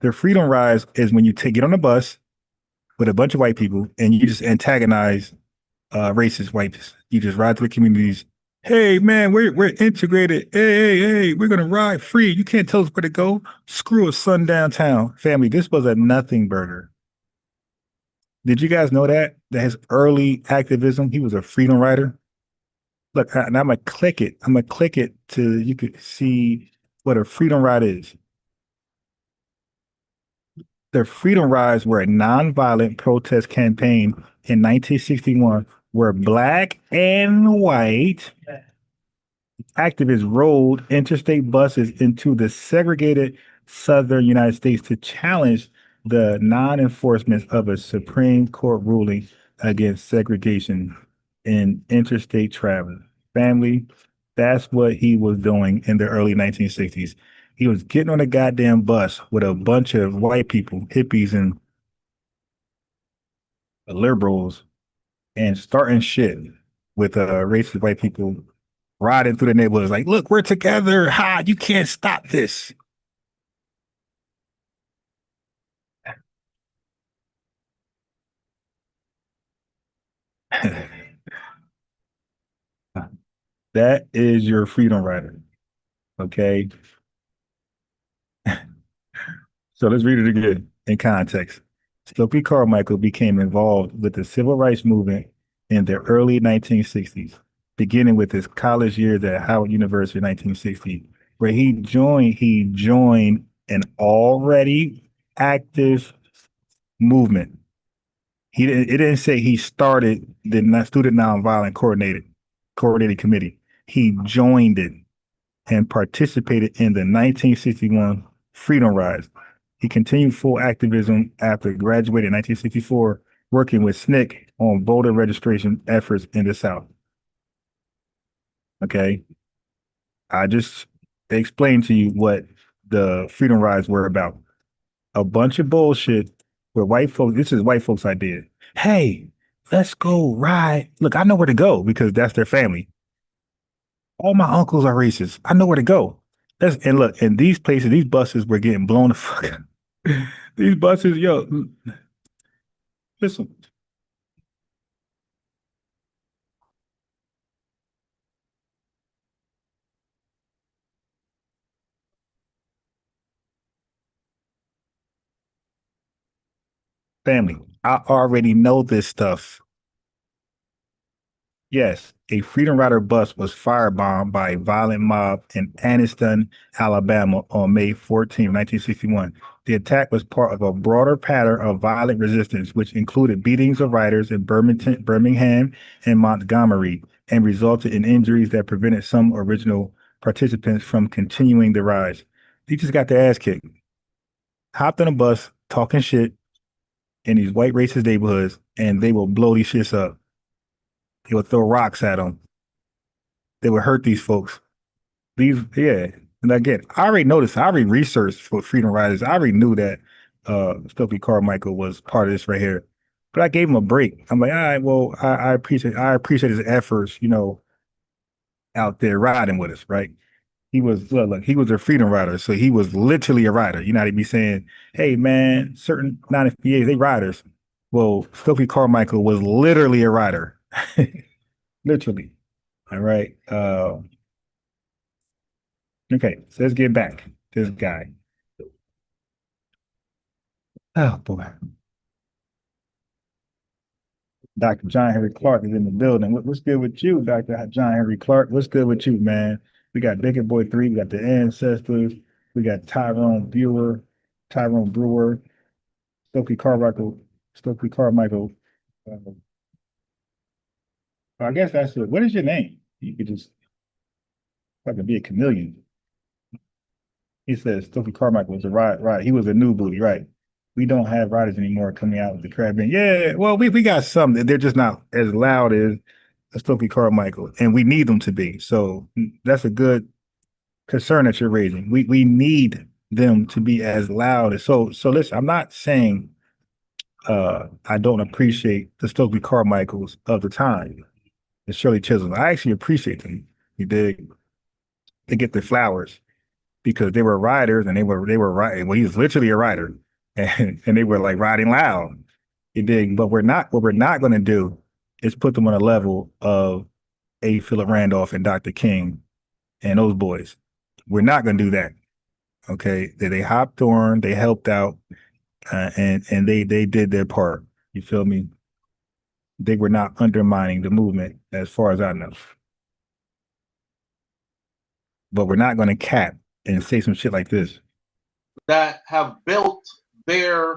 The Freedom Rise is when you get on a bus with a bunch of white people and you just antagonize racist whites. You just ride to the communities. Hey man, we're integrated. Hey, we're gonna ride free. You can't tell us where to go. Screw a sundown town. Family, this was a nothing burger. Did you guys know that? That his early activism, he was a freedom rider. Look, and I'm gonna click it. I'm gonna click it to you could see what a freedom ride is. The Freedom Rides were a nonviolent protest campaign in 1961 where black and white activists rode interstate buses into the segregated southern United States to challenge the non-enforcement of a Supreme Court ruling against segregation in interstate travel. Family, that's what he was doing in the early 1960s. He was getting on a goddamn bus with a bunch of white people, hippies and liberals, and starting shit with racist white people riding through the neighborhoods like, look, we're together. Ha, you can't stop this. That is your freedom rider. Okay. So let's read it again in context. Stokely Carmichael became involved with the civil rights movement in the early 1960s, beginning with his college years at Howard University in 1960, where he joined an already active movement. It didn't say he started the Student Nonviolent Coordinating Committee. He joined it and participated in the 1961 Freedom Rise. He continued full activism after graduating in 1964, working with SNCC on voter registration efforts in the South. Okay. I just explained to you what the Freedom Rides were about. A bunch of bullshit where white folks, this is white folks' idea. Hey, let's go ride. Look, I know where to go because that's their family. All my uncles are racist. I know where to go. And look, in these places, these buses were getting blown the fuck up. These buses, yo, listen. Family, I already know this stuff. Yes, a Freedom Rider bus was firebombed by a violent mob in Anniston, Alabama on May 14, 1961. The attack was part of a broader pattern of violent resistance, which included beatings of riders in Birmingham and Montgomery, and resulted in injuries that prevented some original participants from continuing the rise. They just got their ass kicked. Hopped on a bus, talking shit in these white racist neighborhoods, and they will blow these shits up. They would throw rocks at them. They would hurt these folks. Yeah. And again, I already noticed, I already researched for Freedom Riders. I already knew that Stokely Carmichael was part of this right here. But I gave him a break. I'm like, all right, well, I appreciate his efforts, out there riding with us, right? He was look, he was a freedom rider, so he was literally a rider. You know, he'd be saying, "Hey, man, certain non-FBAs they riders." Well, Stokely Carmichael was literally a rider, literally. All right. Okay, so let's get back to this guy. Oh boy, Dr. John Henry Clark is in the building. What's good with you, Dr. John Henry Clark? What's good with you, man? We got Bacon Boy 3, we got the Ancestors, we got Tyrone Brewer, Stokely Carmichael, uh, I guess that's it. What is your name? You could just fucking be a chameleon. He says Stokely Carmichael was a ride. Right. He was a new booty. Right. We don't have riders anymore coming out with the Caribbean. Yeah. Well, we got some. They're just not as loud as Stokely Carmichael, and we need them to be. So that's a good concern that you're raising. We need them to be as loud as so. So listen, I'm not saying I don't appreciate the Stokely Carmichaels of the time, the Shirley Chisholm. I actually appreciate them. You dig? They get their flowers because they were riders and they were riding. Well, he was literally a rider, and they were like riding loud. You dig? But what we're not going to do is put them on a level of A. Philip Randolph and Dr. King and those boys. We're not going to do that. Okay, they hopped on, they helped out, and they did their part. You feel me? They were not undermining the movement, as far as I know. But we're not going to cap and say some shit like this. That have built their,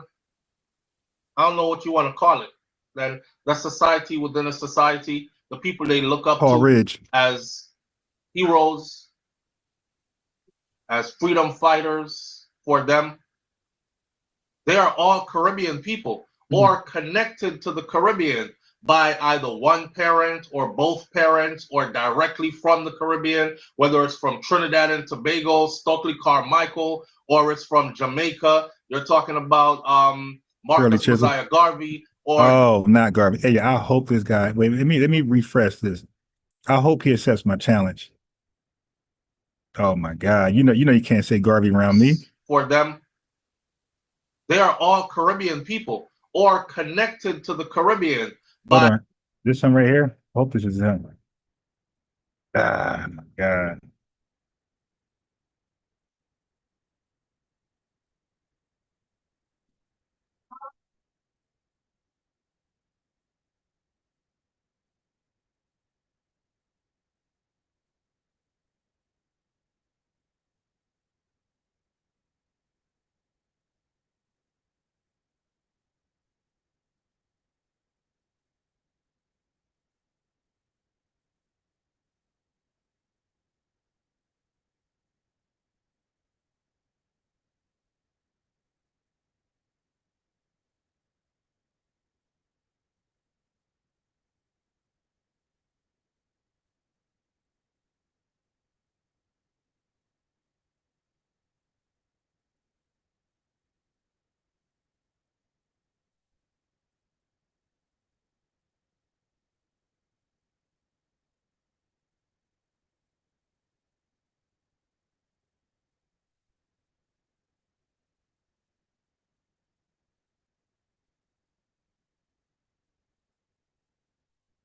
I don't know what you want to call it, then the society within a society, the people they look up Paul to Ridge as heroes, as freedom fighters for them. They are all Caribbean people or connected to the Caribbean by either one parent or both parents or directly from the Caribbean, whether it's from Trinidad and Tobago, Stokely Carmichael, or it's from Jamaica. You're talking about Marcus Mosiah Garvey, or not Garvey. Hey, I hope this guy. Wait, let me refresh this. I hope he accepts my challenge. Oh my God! You know you can't say Garvey around me. For them, they are all Caribbean people or connected to the Caribbean. Hold on, this one right here. I hope this is him. Ah, my God.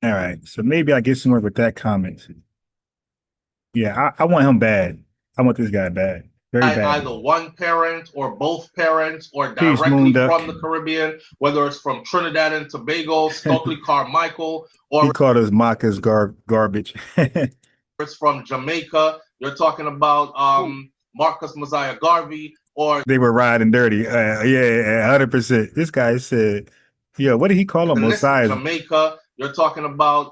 All right, so maybe I get somewhere with that comment. Yeah, I want him bad. I want this guy bad, very bad. Either one parent or both parents or Peace, directly Moon Duck. from the Caribbean, whether it's from Trinidad and Tobago, Stokely Carmichael, He or called us Maka's garbage. it's from Jamaica. You're talking about Marcus Mosiah Garvey, or They were riding dirty. Yeah, 100%. This guy said, "Yeah, what did he call him? Mosiah." Jamaica. You're talking about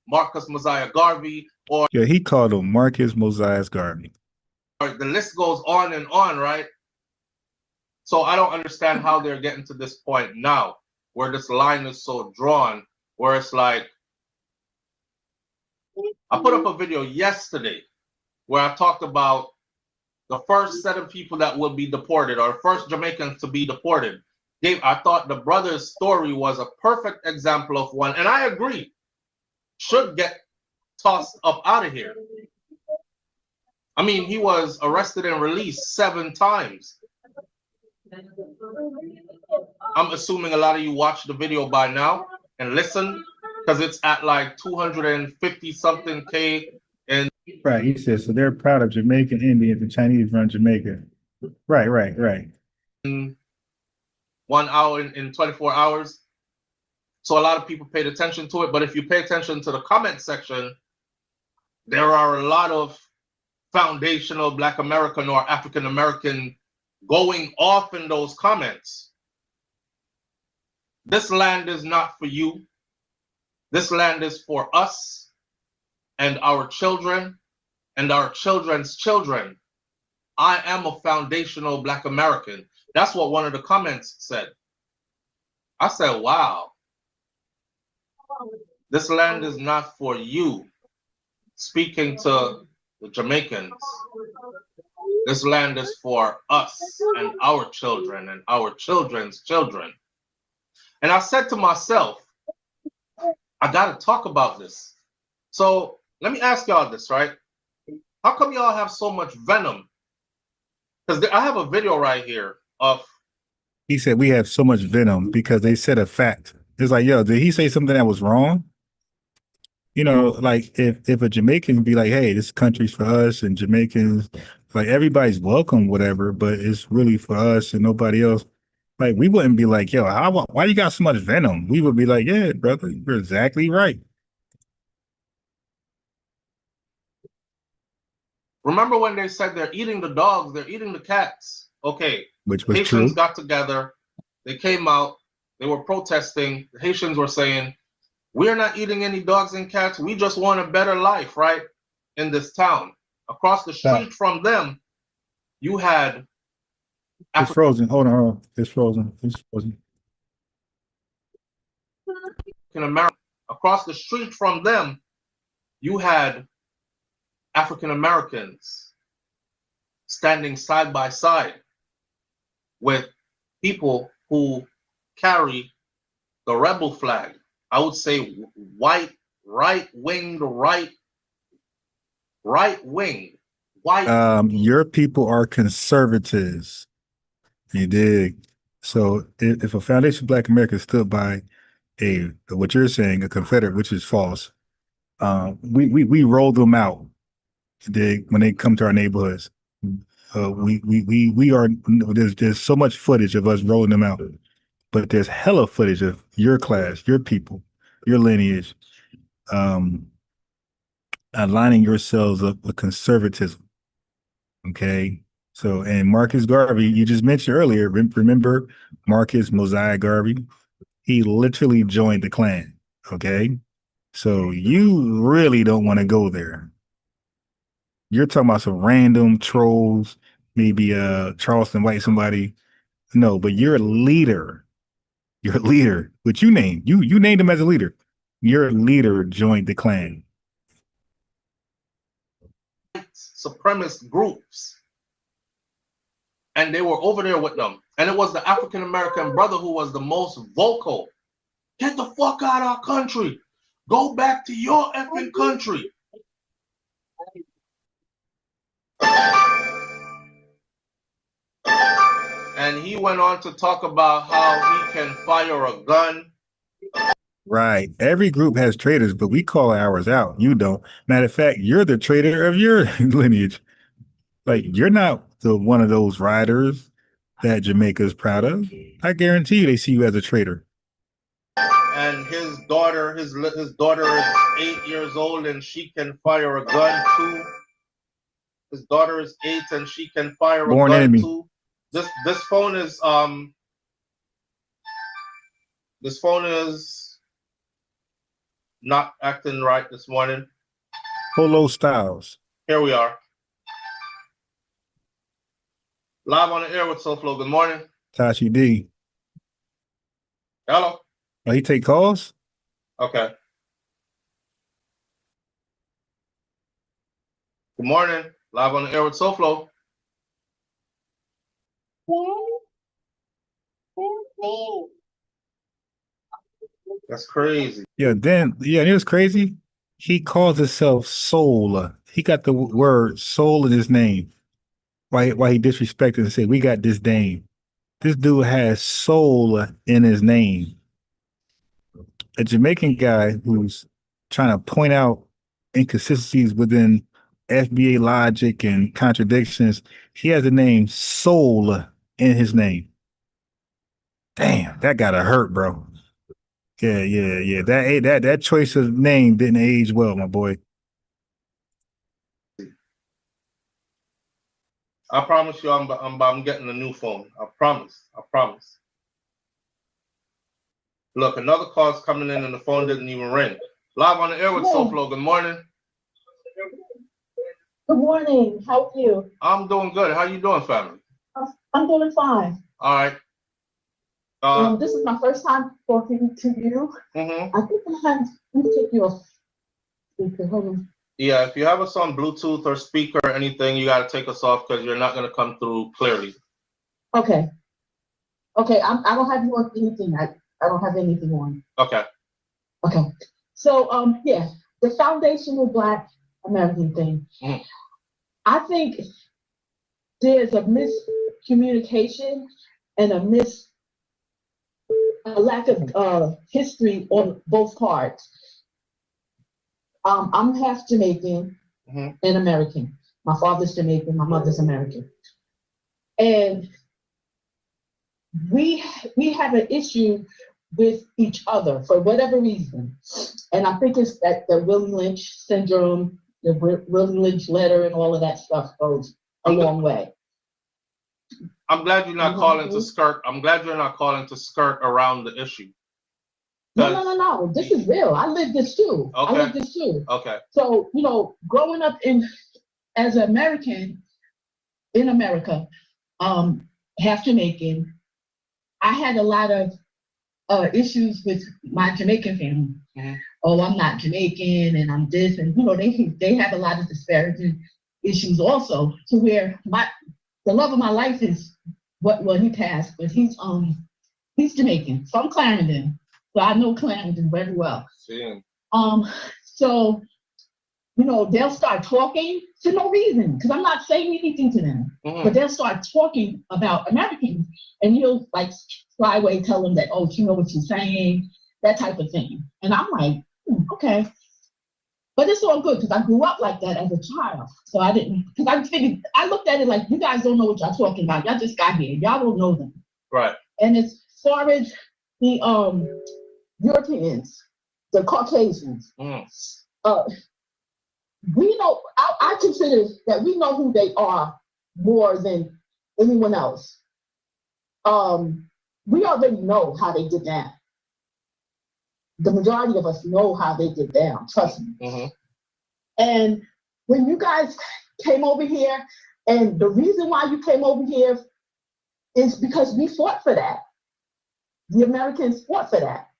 Marcus Mosiah Garvey, or Yeah, he called him Marcus Mosiah Garvey. the list goes on and on, right? So I don't understand how they're getting to this point now, where this line is so drawn, where it's like, I put up a video yesterday where I talked about the first set of people that will be deported, or the first Jamaicans to be deported. I thought the brother's story was a perfect example of one, and I agree, should get tossed up out of here. I mean, he was arrested and released 7 times. I'm assuming a lot of you watched the video by now and listen, because it's at like 250 something K. And Right, he says, so they're proud of Jamaican Indians and Chinese run Jamaica. Right. 1 hour in 24 hours. So a lot of people paid attention to it. But if you pay attention to the comment section, there are a lot of foundational Black American or African American going off in those comments. This land is not for you. This land is for us and our children and our children's children. I am a foundational Black American. That's what one of the comments said. I said, wow, this land is not for you. Speaking to the Jamaicans, this land is for us and our children and our children's children. And I said to myself, I got to talk about this. So let me ask y'all this, right? How come y'all have so much venom? Because I have a video right here of. He said we have so much venom because they said a fact. It's like, yo, did he say something that was wrong? You know, like if a Jamaican be like, hey, this country's for us, and Jamaicans, like everybody's welcome, whatever, but it's really for us and nobody else. Like we wouldn't be like, yo, why you got so much venom? We would be like, yeah, brother, you're exactly right. Remember when they said they're eating the dogs, they're eating the cats? Okay. Which was Haitians true. got together, they came out, they were protesting. The Haitians were saying, we're not eating any dogs and cats. We just want a better life, right? In this town. Across the street from them, you had. It's frozen. Hold on. It's frozen. It's frozen. In America. Across the street from them, you had African Americans standing side by side with people who carry the rebel flag. I would say right wing. Your people are conservatives. You dig? So if a foundation of Black America stood by what you're saying, a Confederate, which is false, we roll them out. You dig? When they come to our neighborhoods, we are. There's so much footage of us rolling them out, but there's hella footage of your class, your people, your lineage, aligning yourselves up with conservatism. Okay. So, and Marcus Garvey, you just mentioned earlier, remember Marcus Mosiah Garvey? He literally joined the Klan. Okay. So you really don't want to go there. You're talking about some random trolls, maybe Charleston White, somebody. No, but you're a leader. You're a leader, which you named. You named him as a leader. Your leader joined the Klan. Supremacist groups, and they were over there with them, and it was the African American brother who was the most vocal. Get the fuck out of our country, go back to your effing country. And he went on to talk about how he can fire a gun. Right. Every group has traitors, but we call ours out. You don't. Matter of fact, you're the traitor of your lineage. Like, you're not one of those riders that Jamaica's proud of. I guarantee you they see you as a traitor. And his daughter is 8 years old and she can fire a gun too. His daughter is 8 and she can fire a gun enemy. too. This phone is not acting right this morning. Polo Styles. Here we are. Live on the air with SoFlo. Good morning. Tashi D. Hello. Oh, he take calls? Okay. Good morning. Live on the air with SoFlo. That's crazy. Yeah, it was crazy. He calls himself Soul. He got the word soul in his name. Why he disrespected and said, we got disdain. This dude has soul in his name. A Jamaican guy who's trying to point out inconsistencies within FBA logic and contradictions. He has the name Soul in his name. Damn, that gotta hurt, bro. Yeah. That choice of name didn't age well, my boy. I promise you, I'm getting a new phone. I promise. Look, another call's coming in and the phone didn't even ring. Live on the air with SoFlo. Good morning. Good morning. How are you? I'm doing good. How you doing, family? I'm doing fine. All right. This is my first time talking to you. Mm-hmm. I think let me take you off speaker. Hold on. Yeah, if you have us on Bluetooth or speaker or anything, you got to take us off because you're not going to come through clearly. Okay. Okay. I don't have you on anything. I don't have anything on. Okay. Okay. So yeah, the foundational Black American thing. Mm. I think there's a miscommunication and a lack of history on both parts. I'm half Jamaican and American. My father's Jamaican, my mother's American. And we have an issue with each other for whatever reason. And I think it's that the Willie Lynch syndrome, the Willie Lynch letter and all of that stuff goes a long way. I'm glad you're not calling to skirt. I'm glad you're not calling to skirt around the issue. No. This is real. I live this too. Okay. I live this too. Okay. So, growing up as an American in America, half Jamaican, I had a lot of issues with my Jamaican family. Mm-hmm. Oh, I'm not Jamaican and I'm this, and they have a lot of disparaging issues also, to where the love of my life is he passed, but he's Jamaican. So I'm Clarendon. So I know Clarendon very well. So they'll start talking for no reason, because I'm not saying anything to them. Mm-hmm. But they'll start talking about Americans, and you'll fly away, tell them that, oh, you know what you're saying, that type of thing. And I'm like, okay. But it's all good, because I grew up like that as a child. So I didn't, because I looked at it like, you guys don't know what y'all talking about. Y'all just got here. Y'all don't know them. Right. And as far as the Europeans, the Caucasians, we know, I consider that we know who they are more than anyone else. We already know how they get down. The majority of us know how they get down, trust me. Mm-hmm. And when you guys came over here, and the reason why you came over here is because we fought for that. The Americans fought for that.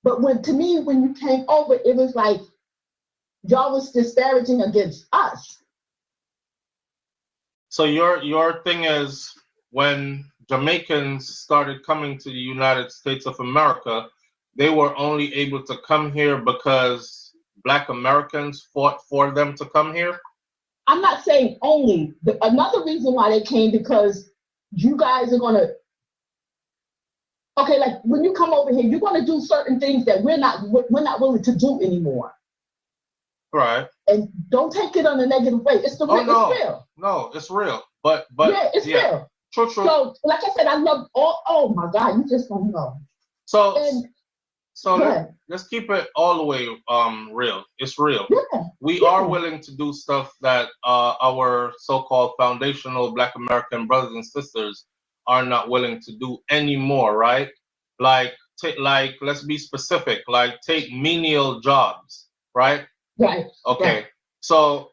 But when you came over, it was like y'all was disparaging against us. So your thing is, when Jamaicans started coming to the United States of America, they were only able to come here because Black Americans fought for them to come here? I'm not saying only. Another reason why they came, because you guys are gonna, okay, like when you come over here, you're gonna do certain things that we're not willing to do anymore. Right. And don't take it on a negative way. It's it's real. No, it's real. But yeah, it's real. True. So, like I said, I love all. Oh my God, you just don't know. So let's keep it all the way real. It's real. Yeah, we are willing to do stuff that our so-called foundational Black American brothers and sisters are not willing to do anymore, right? Like let's be specific. Like take menial jobs, right? Right. Okay. Right. So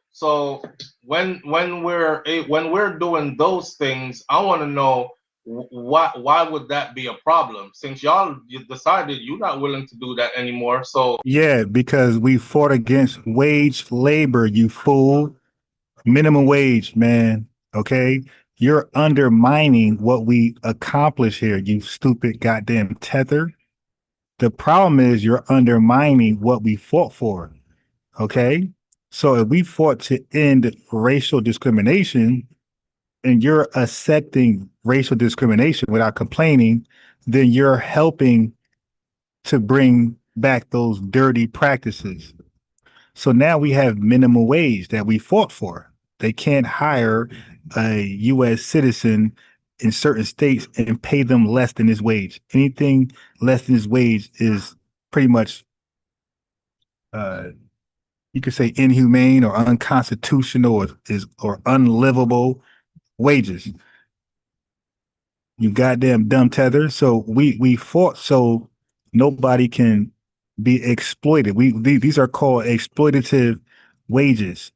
when we're doing those things, I want to know why would that be a problem? Since you decided you're not willing to do that anymore. So yeah, because we fought against wage labor, you fool. Minimum wage, man. Okay, you're undermining what we accomplish here, you stupid goddamn tether. The problem is you're undermining what we fought for. Okay, so if we fought to end racial discrimination, and you're accepting racial discrimination without complaining, then you're helping to bring back those dirty practices. So now we have minimum wage that we fought for. They can't hire a U.S. citizen in certain states and pay them less than his wage. Anything less than his wage is pretty much, you could say, inhumane or unconstitutional or unlivable wages. You goddamn dumb tether. So we fought so nobody can be exploited. These are called exploitative wages.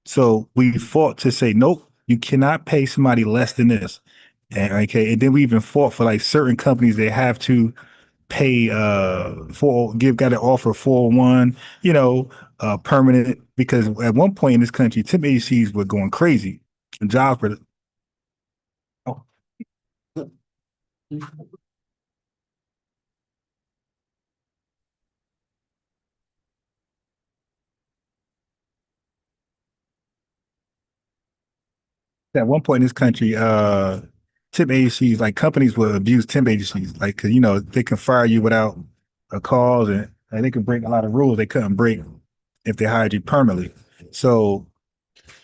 So we fought to say, nope, you cannot pay somebody less than this. And okay, and then we even fought for like certain companies, they have to pay got to offer 401, permanent, because at one point in this country, temp agencies were going crazy. Jobs were at one point in this country, temp agencies, like companies will abuse temp agencies, like, 'cause, they can fire you without a cause, and they can break a lot of rules they couldn't break if they hired you permanently. So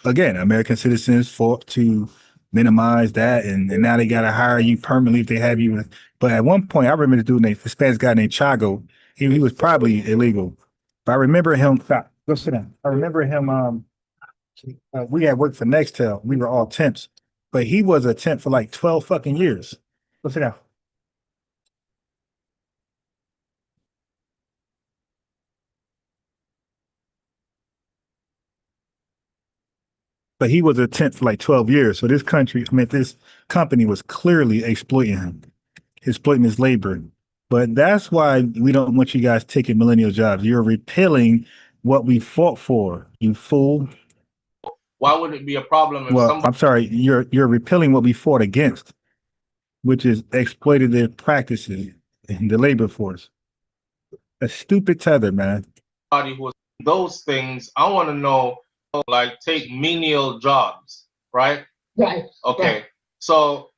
again, American citizens fought to minimize that, and now they got to hire you permanently if they have you. But at one point, I remember this dude named, the Spanish guy named Chago. He was probably illegal, but I remember him. Stop. Go sit down. I remember him. We had worked for Nextel. We were all temps, but he was a temp for like 12 fucking years. Go sit down. But he was a temp for like 12 years. So this company was clearly exploiting him, exploiting his labor. But that's why we don't want you guys taking millennial jobs. You're repealing what we fought for, you fool. Why would it be a problem if Well, somebody? I'm sorry, you're repealing what we fought against, which is exploitative practices in the labor force. A stupid tether, man. Who was those things? I want to know, like, take menial jobs, right? Right. Okay. Right. So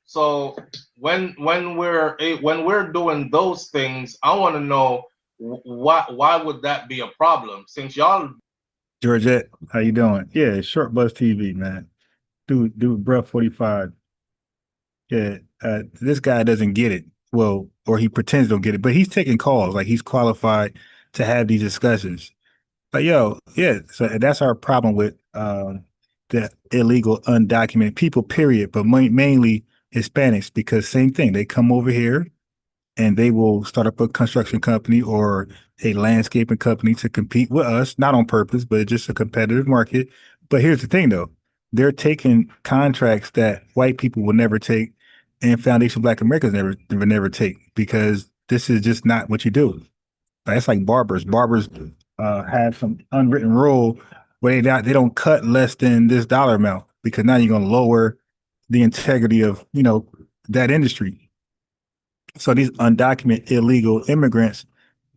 when we're doing those things, I want to know why would that be a problem? Since y'all. Georgette, how you doing? Yeah, Short Buzz TV, man. Dude, bruh, 45. Yeah, this guy doesn't get it. Well, or he pretends don't get it, but he's taking calls. Like, he's qualified to have these discussions. But yo, yeah, so that's our problem with the illegal, undocumented people, period, but mainly Hispanics, because same thing, they come over here and they will start up a construction company or a landscaping company to compete with us, not on purpose, but just a competitive market. But here's the thing, though, they're taking contracts that white people will never take and foundation Black Americans never take, because this is just not what you do. That's like barbers. Barbers have some unwritten rule where they don't cut less than this dollar amount, because now you're going to lower the integrity of that industry. So these undocumented illegal immigrants,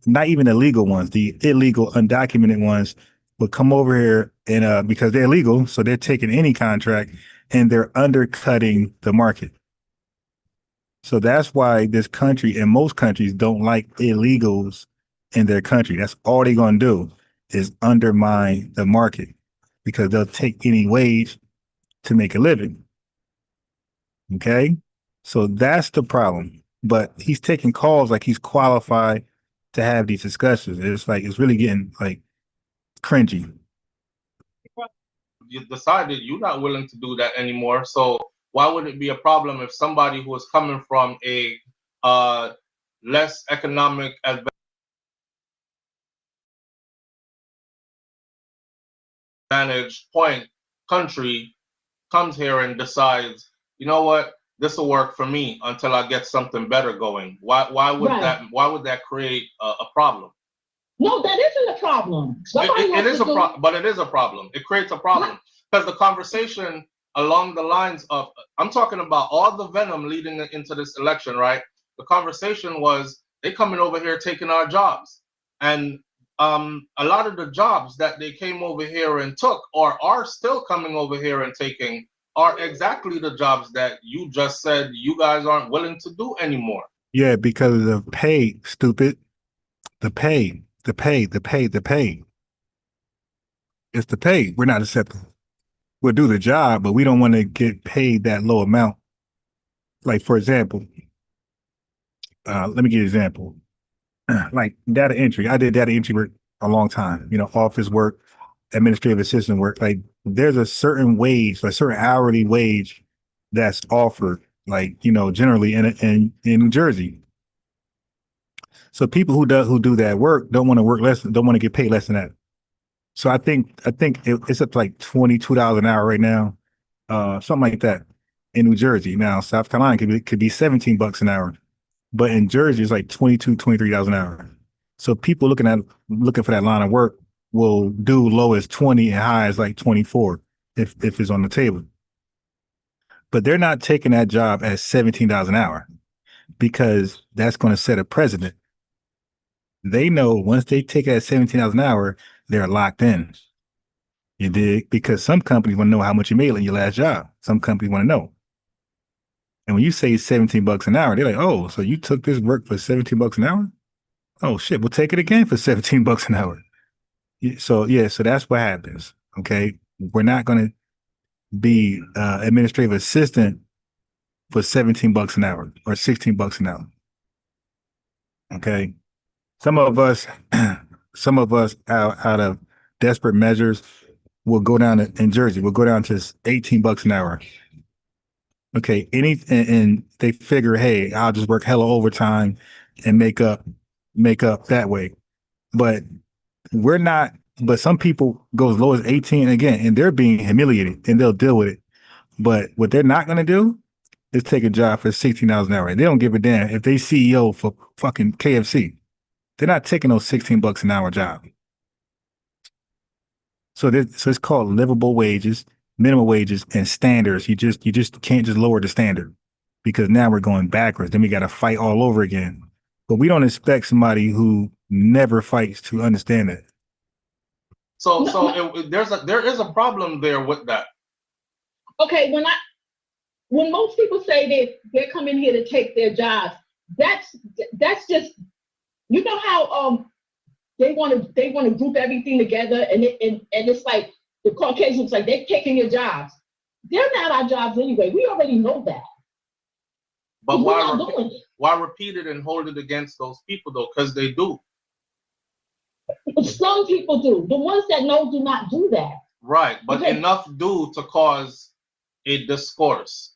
not even illegal ones, the illegal undocumented ones, will come over here and because they're illegal, so they're taking any contract and they're undercutting the market. So that's why this country and most countries don't like illegals in their country. That's all they're going to do is undermine the market, because they'll take any wage to make a living. Okay? So that's the problem. But he's taking calls like he's qualified to have these discussions. It's like, it's really getting like cringy. You decided you're not willing to do that anymore. So why would it be a problem if somebody who is coming from a less economic advantage point country comes here and decides, you know what, this will work for me until I get something better going? Why would that create a problem? No, that isn't a problem. It is a problem, but it is a problem. It creates a problem because the conversation along the lines of, I'm talking about all the venom leading into this election, right? The conversation was, they coming over here taking our jobs. And a lot of the jobs that they came over here and took, or are still coming over here and taking, are exactly the jobs that you just said you guys aren't willing to do anymore. Yeah, because of the pay, stupid. The pay. It's the pay. We're not accepting. We'll do the job, but we don't want to get paid that low amount. Like, for example, let me give you an example. Like data entry. I did data entry work a long time, office work, administrative assistant work. Like, there's a certain wage, a certain hourly wage that's offered, like, generally in New Jersey. So people who do that work don't want to work less, don't want to get paid less than that. So I think it's up to like $22 an hour right now, something like that in New Jersey. Now South Carolina could be $17 an hour, but in Jersey it's like $23 an hour. So people looking for that line of work will do low as 20 and high as like 24 if it's on the table. But they're not taking that job at $17 an hour because that's going to set a precedent. They know once they take it at $17 an hour, they're locked in. You dig? Because some companies want to know how much you made in your last job. Some companies want to know. And when you say $17 an hour, they're like, oh, so you took this work for $17 an hour? Oh shit, we'll take it again for $17 an hour. So that's what happens. Okay. We're not going to be administrative assistant for $17 an hour or $16 an hour. Okay. Some of us out of desperate measures will go down in Jersey. We'll go down to $18 an hour. Okay. And they figure, hey, I'll just work hella overtime and make up that way. But we're not. But some people go as low as 18 again, and they're being humiliated, and they'll deal with it. But what they're not going to do is take a job for $16 an hour. And they don't give a damn if they CEO for fucking KFC. They're not taking those $16 an hour job. So it's called livable wages, minimum wages, and standards. You just can't just lower the standard because now we're going backwards. Then we got to fight all over again. But we don't expect somebody who never fights to understand it. So there is a problem there with that. Okay, when most people say they're coming here to take their jobs, that's just, you know how they want to group everything together and it's like the Caucasians, like they're taking your jobs. They're not our jobs anyway. We already know that. But why repeat it and hold it against those people though? Because they do. Some people do. The ones that know do not do that. Right, but enough do to cause a discourse.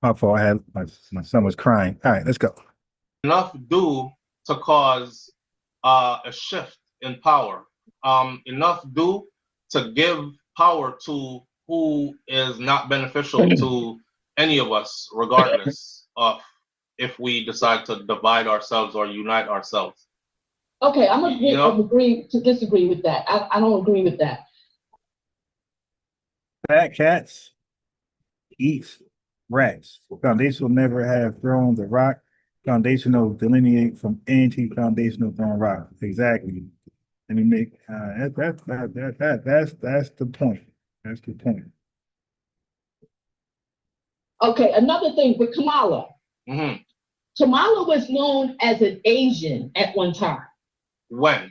My fault. I had my son was crying. All right, let's go. Enough do to cause a shift in power. Enough do to give power to who is not beneficial to any of us, regardless of if we decide to divide ourselves or unite ourselves. Okay, I'm going to agree to disagree with that. I don't agree with that. Fat cats eat rats. Foundational never have thrown the rock. Foundational delineate from anti-foundational thrown rock. Exactly. Let me make that's the point. That's the point. Okay, another thing with Kamala. Mm-hmm. Kamala was known as an Asian at one time. When?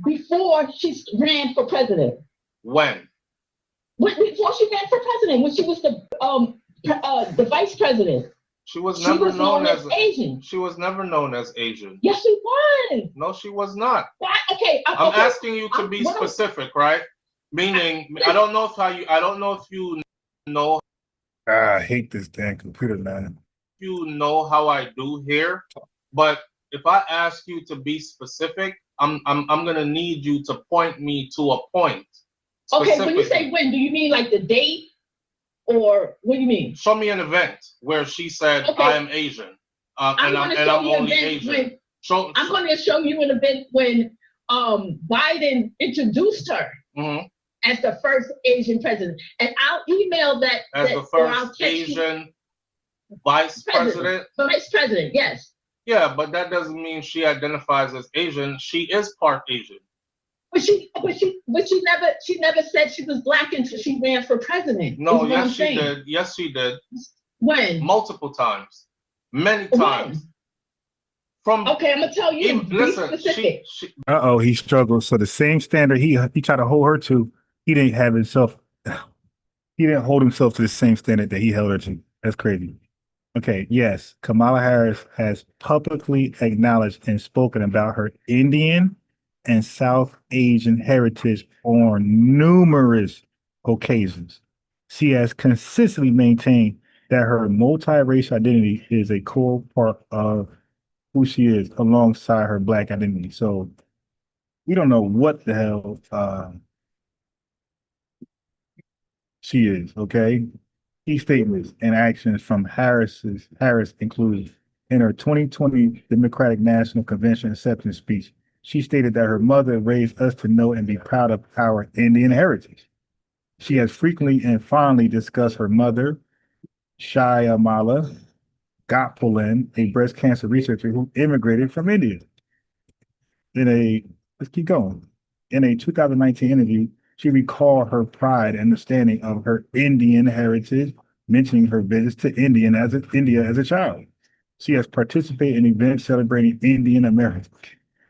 Before she ran for president. When? Before she ran for president, when she was the vice president. She was never known as Asian. She was never known as Asian. Yes, she was. No, she was not. Okay, I'm asking you to be specific, right? Meaning, I don't know if you know. I hate this damn computer, man. You know how I do here, but if I ask you to be specific, I'm gonna need you to point me to a point. Okay, when you say when, do you mean like the date, or what do you mean? Show me an event where she said, okay, I am Asian, and I'm only Asian. I'm going to show you an event when Biden introduced her as the first Asian president, and I'll email that as the first Asian vice president. Vice president, yes. Yeah, but that doesn't mean she identifies as Asian. She is part Asian. She never said she was black until she ran for president. No, yes, she did. Yes, she did. When? Multiple times. Many times. Okay, I'm gonna tell you. Listen, Uh-oh, he struggled. So the same standard he tried to hold her to, he didn't hold himself to the same standard that he held her to. That's crazy. Okay, yes, Kamala Harris has publicly acknowledged and spoken about her Indian and South Asian heritage on numerous occasions. She has consistently maintained that her multiracial identity is a core part of who she is alongside her black identity. So we don't know what the hell she is, okay? Key statements and actions from Harris include in her 2020 Democratic National Convention acceptance speech, she stated that her mother raised us to know and be proud of our Indian heritage. She has frequently and fondly discussed her mother, Shyamala Goppalan, a breast cancer researcher who immigrated from India. Let's keep going. In a 2019 interview, she recalled her pride and understanding of her Indian heritage, mentioning her visits to India as a child. She has participated in events celebrating Indian Americans.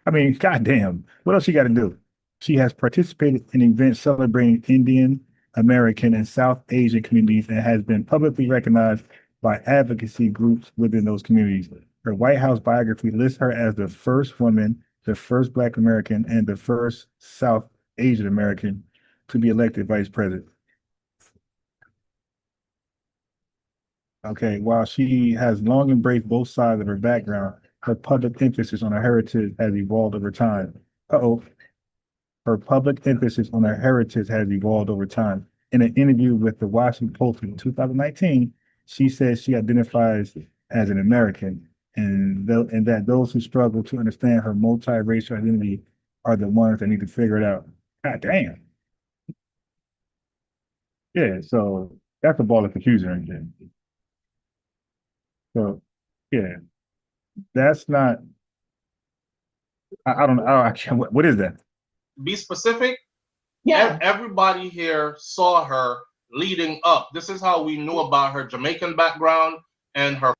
I mean, goddamn, what else she got to do? She has participated in events celebrating Indian American and South Asian communities and has been publicly recognized by advocacy groups within those communities. Her White House biography lists her as the first woman, the first Black American, and the first South Asian American to be elected vice president. Okay, while she has long embraced both sides of her background, her public emphasis on her heritage has evolved over time. Her public emphasis on her heritage has evolved over time. In an interview with the Washington Post in 2019, she says she identifies as an American and that those who struggle to understand her multiracial identity are the ones that need to figure it out. God damn. Yeah, so that's a ball of confusion right there. So, yeah, that's not, I don't know, I can't, what is that? Be specific. Yeah. Everybody here saw her leading up. This is how we knew about her Jamaican background and her.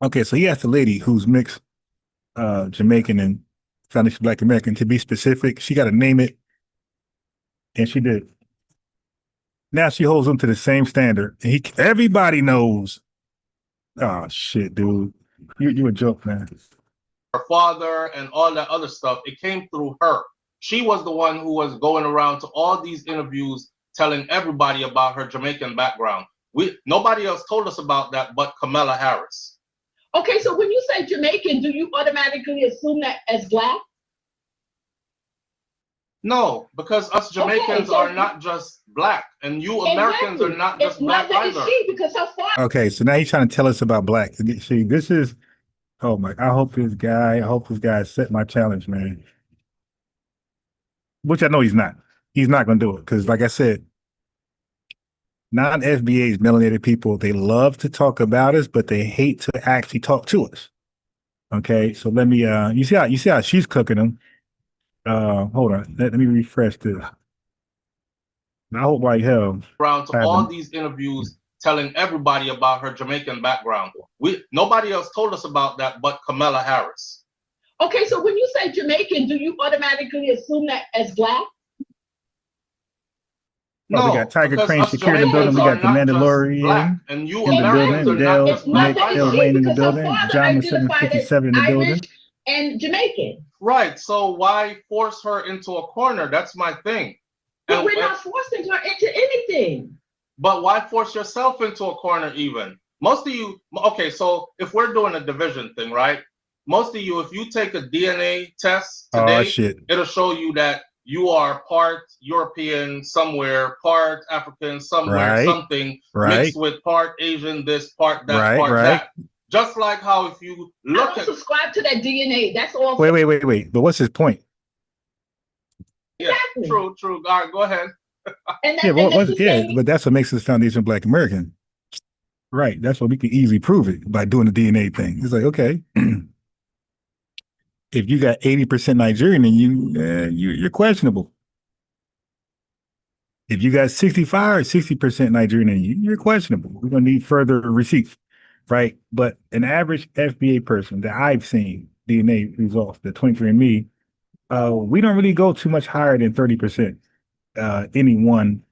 Okay, so he asked a lady who's mixed Jamaican and Spanish Black American to be specific. She got to name it, and she did. Now she holds them to the same standard. And everybody knows. Oh shit, dude, you a joke, man. Her father and all that other stuff. It came through her. She was the one who was going around to all these interviews telling everybody about her Jamaican background. Nobody else told us about that but Kamala Harris. Okay, so when you say Jamaican, do you automatically assume that as Black? No, because us Jamaicans are not just Black, and you Americans are not just Black either. Because how far? Okay, so now he's trying to tell us about Black. See, this is, oh my, I hope this guy set my challenge, man. Which I know he's not. He's not going to do it because, like I said, non-FBA's melanated people, they love to talk about us, but they hate to actually talk to us. Okay, so let me, you see how she's cooking them. Hold on, let me refresh this. I hope like hell. Around to all these interviews telling everybody about her Jamaican background. Nobody else told us about that but Kamala Harris. Okay, so when you say Jamaican, do you automatically assume that as Black? No, we got Tiger Crane Shakira in the building. We got the Mandalorian and you in the building. Dale Wayne in the building. John 757 in the building. And Jamaican. Right. So why force her into a corner? That's my thing. But we're not forcing her into anything. But why force yourself into a corner even? Most of you, okay, so if we're doing a division thing, right? Most of you, if you take a DNA test today, it'll show you that you are part European somewhere, part African somewhere, something mixed with part Asian, this, part that, part that. Just like how if you look at subscribe to that DNA, that's all. Wait. But what's his point? Yeah, exactly. True. All right, go ahead. But that's what makes us foundation Black American. Right. That's what we can easily prove it by doing the DNA thing. It's like, okay. If you got 80% Nigerian in you're questionable. If you got 65 or 60% Nigerian in you're questionable. We're gonna need further receipts, right? But an average FBA person that I've seen DNA results, the 23andMe, we don't really go too much higher than 30%, any one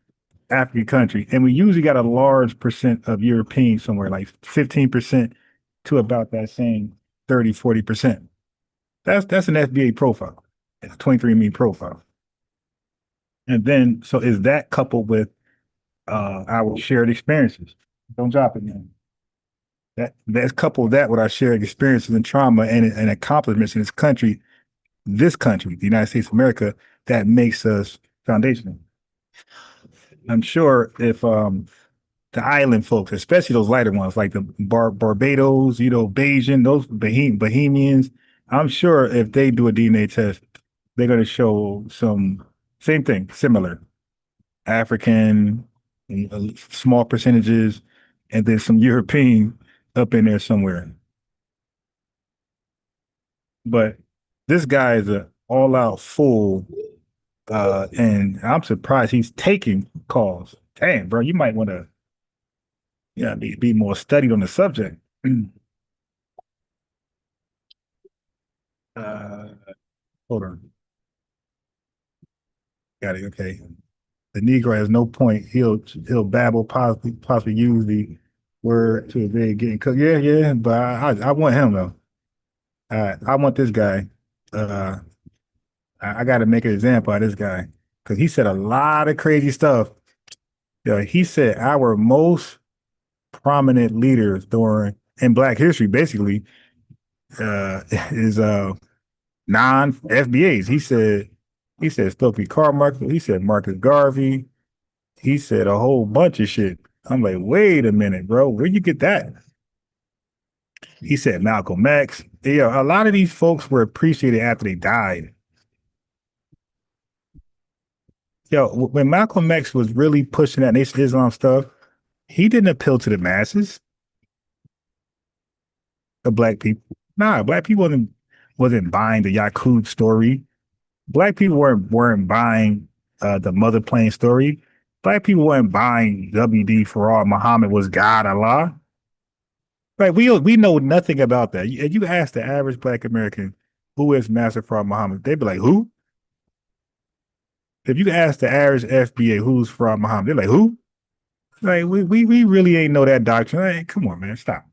African country. And we usually got a large percent of European somewhere, like 15% to about that same 30-40%. That's an FBA profile. It's a 23andMe profile. And then, so is that coupled with our shared experiences? Don't drop it, man. That's coupled that with our shared experiences and trauma and accomplishments in this country, the United States of America, that makes us foundational. I'm sure if the island folks, especially those lighter ones like the Barbados, Bajan, those Bahamians, I'm sure if they do a DNA test, they're going to show some same thing, similar African, small percentages, and then some European up in there somewhere. But this guy is an all-out fool, and I'm surprised he's taking calls. Damn, bro, you might want to, be more studied on the subject. Hold on. Got it. Okay. The Negro has no point. He'll babble, possibly use the word to evade getting cooked. Yeah. But I want him though. I want this guy. I got to make an example of this guy because he said a lot of crazy stuff. He said our most prominent leaders in Black history, basically, is non-FBAs. He said Stokely Carmichael. He said Marcus Garvey. He said a whole bunch of shit. I'm like, wait a minute, bro. Where'd you get that? He said Malcolm X. A lot of these folks were appreciated after they died. When Malcolm X was really pushing that Nation of Islam stuff, he didn't appeal to the masses of Black people. Nah, Black people wasn't buying the Yaqub story. Black people weren't buying the Mother Plane story. Black people weren't buying WD for all. Muhammad was God, Allah. Right? We know nothing about that. You ask the average Black American who is Master Farad Muhammad, they'd be like, who? If you ask the average FBA who's Farad Muhammad, they're like, who? Like we really ain't know that doctrine. Hey, come on, man, stop.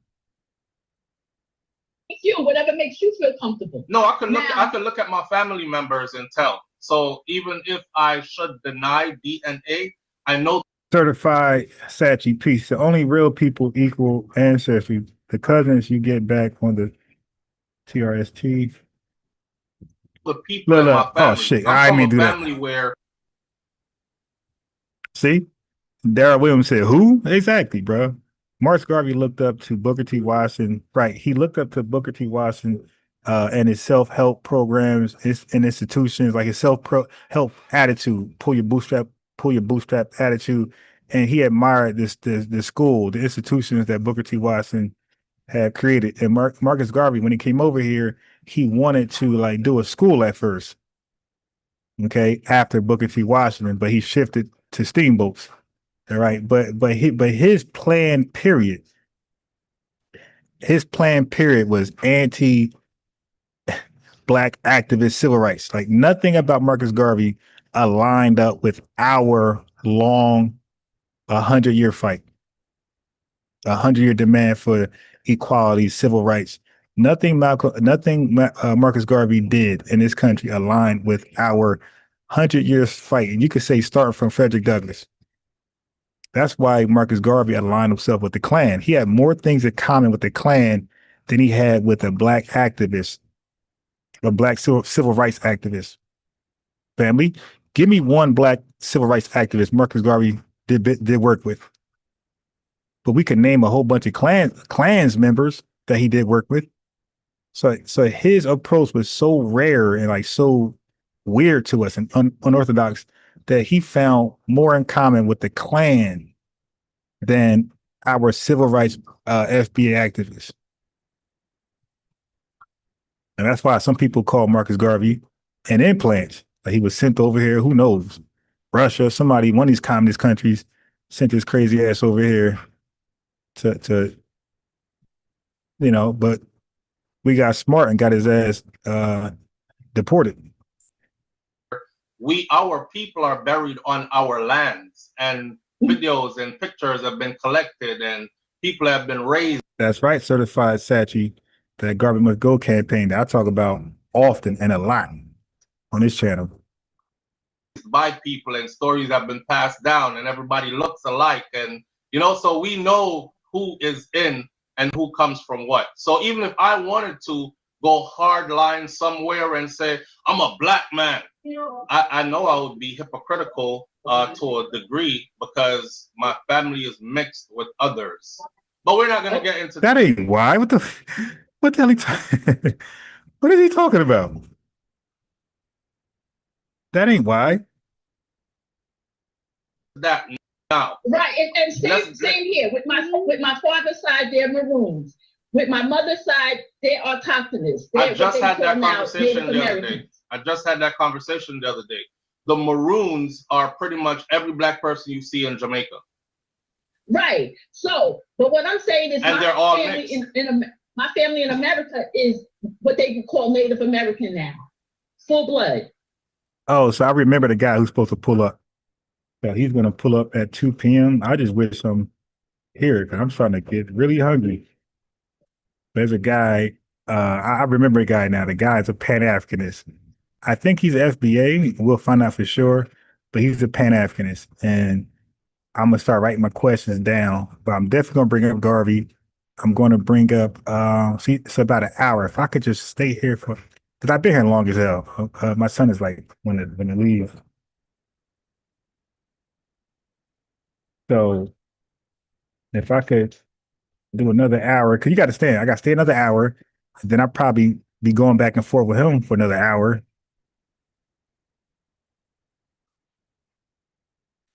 You, whatever makes you feel comfortable. No, I can look at my family members and tell. So even if I should deny DNA, I know. Certified Sachi Peace. The only real people equal ancestry. The cousins you get back on the TRST. The people in my family. Oh shit! I'm I mean, do family that. Where. See, Darrell Williams said, "Who exactly, bro?" Marcus Garvey looked up to Booker T. Washington. Right, he looked up to Booker T. Washington and his self-help programs and institutions, like his self-help attitude, pull your bootstrap attitude, and he admired the school, the institutions that Booker T. Washington had created. And Marcus Garvey, when he came over here, he wanted to do a school at first, okay, after Booker T. Washington, but he shifted to steamboats. All right, but his plan period was anti-Black activist civil rights. Like nothing about Marcus Garvey aligned up with our long 100-year fight, 100-year demand for equality, civil rights. Nothing Marcus Garvey did in this country aligned with our 100 years fight. And you could say start from Frederick Douglass. That's why Marcus Garvey aligned himself with the Klan. He had more things in common with the Klan than he had with a Black activist, a Black civil rights activist. Family, give me one Black civil rights activist Marcus Garvey did work with. But we could name a whole bunch of Klans members that he did work with. So his approach was so rare and so weird to us and unorthodox that he found more in common with the Klan than our civil rights FBA activists. And that's why some people call Marcus Garvey an implant. Like he was sent over here, who knows? Russia, somebody, one of these communist countries sent his crazy ass over here to but we got smart and got his ass deported. Our people are buried on our lands, and videos and pictures have been collected, and people have been raised. That's right, certified Sachi, that Garvey Must Go campaign that I talk about often and a lot on this channel. By people, and stories have been passed down, and everybody looks alike, and so we know who is in and who comes from what. So even if I wanted to go hard line somewhere and say I'm a black man, I know I would be hypocritical to a degree because my family is mixed with others. But we're not gonna get into that. Ain't why. What the hell what is he talking about? That ain't why. That now. Right, and same here. With my father's side, they're Maroons. With my mother's side, they're autochthonous. I just had that conversation the other day. The Maroons are pretty much every black person you see in Jamaica. Right. So, but what I'm saying is, and they're all mixed. My family in America is what they call Native American now, full blood. Oh, so I remember the guy who's supposed to pull up. So he's going to pull up at 2 p.m. I just wish I'm here because I'm starting to get really hungry. There's a guy, I remember a guy now. The guy's a Pan-Africanist. I think he's FBA. We'll find out for sure. But he's a Pan-Africanist. And I'm going to start writing my questions down. But I'm definitely going to bring up Garvey. I'm going to bring up, it's about an hour. If I could just stay here because I've been here long as hell. My son is like, when to leave. So if I could do another hour, because you got to stay. I got to stay another hour. And then I'll probably be going back and forth with him for another hour.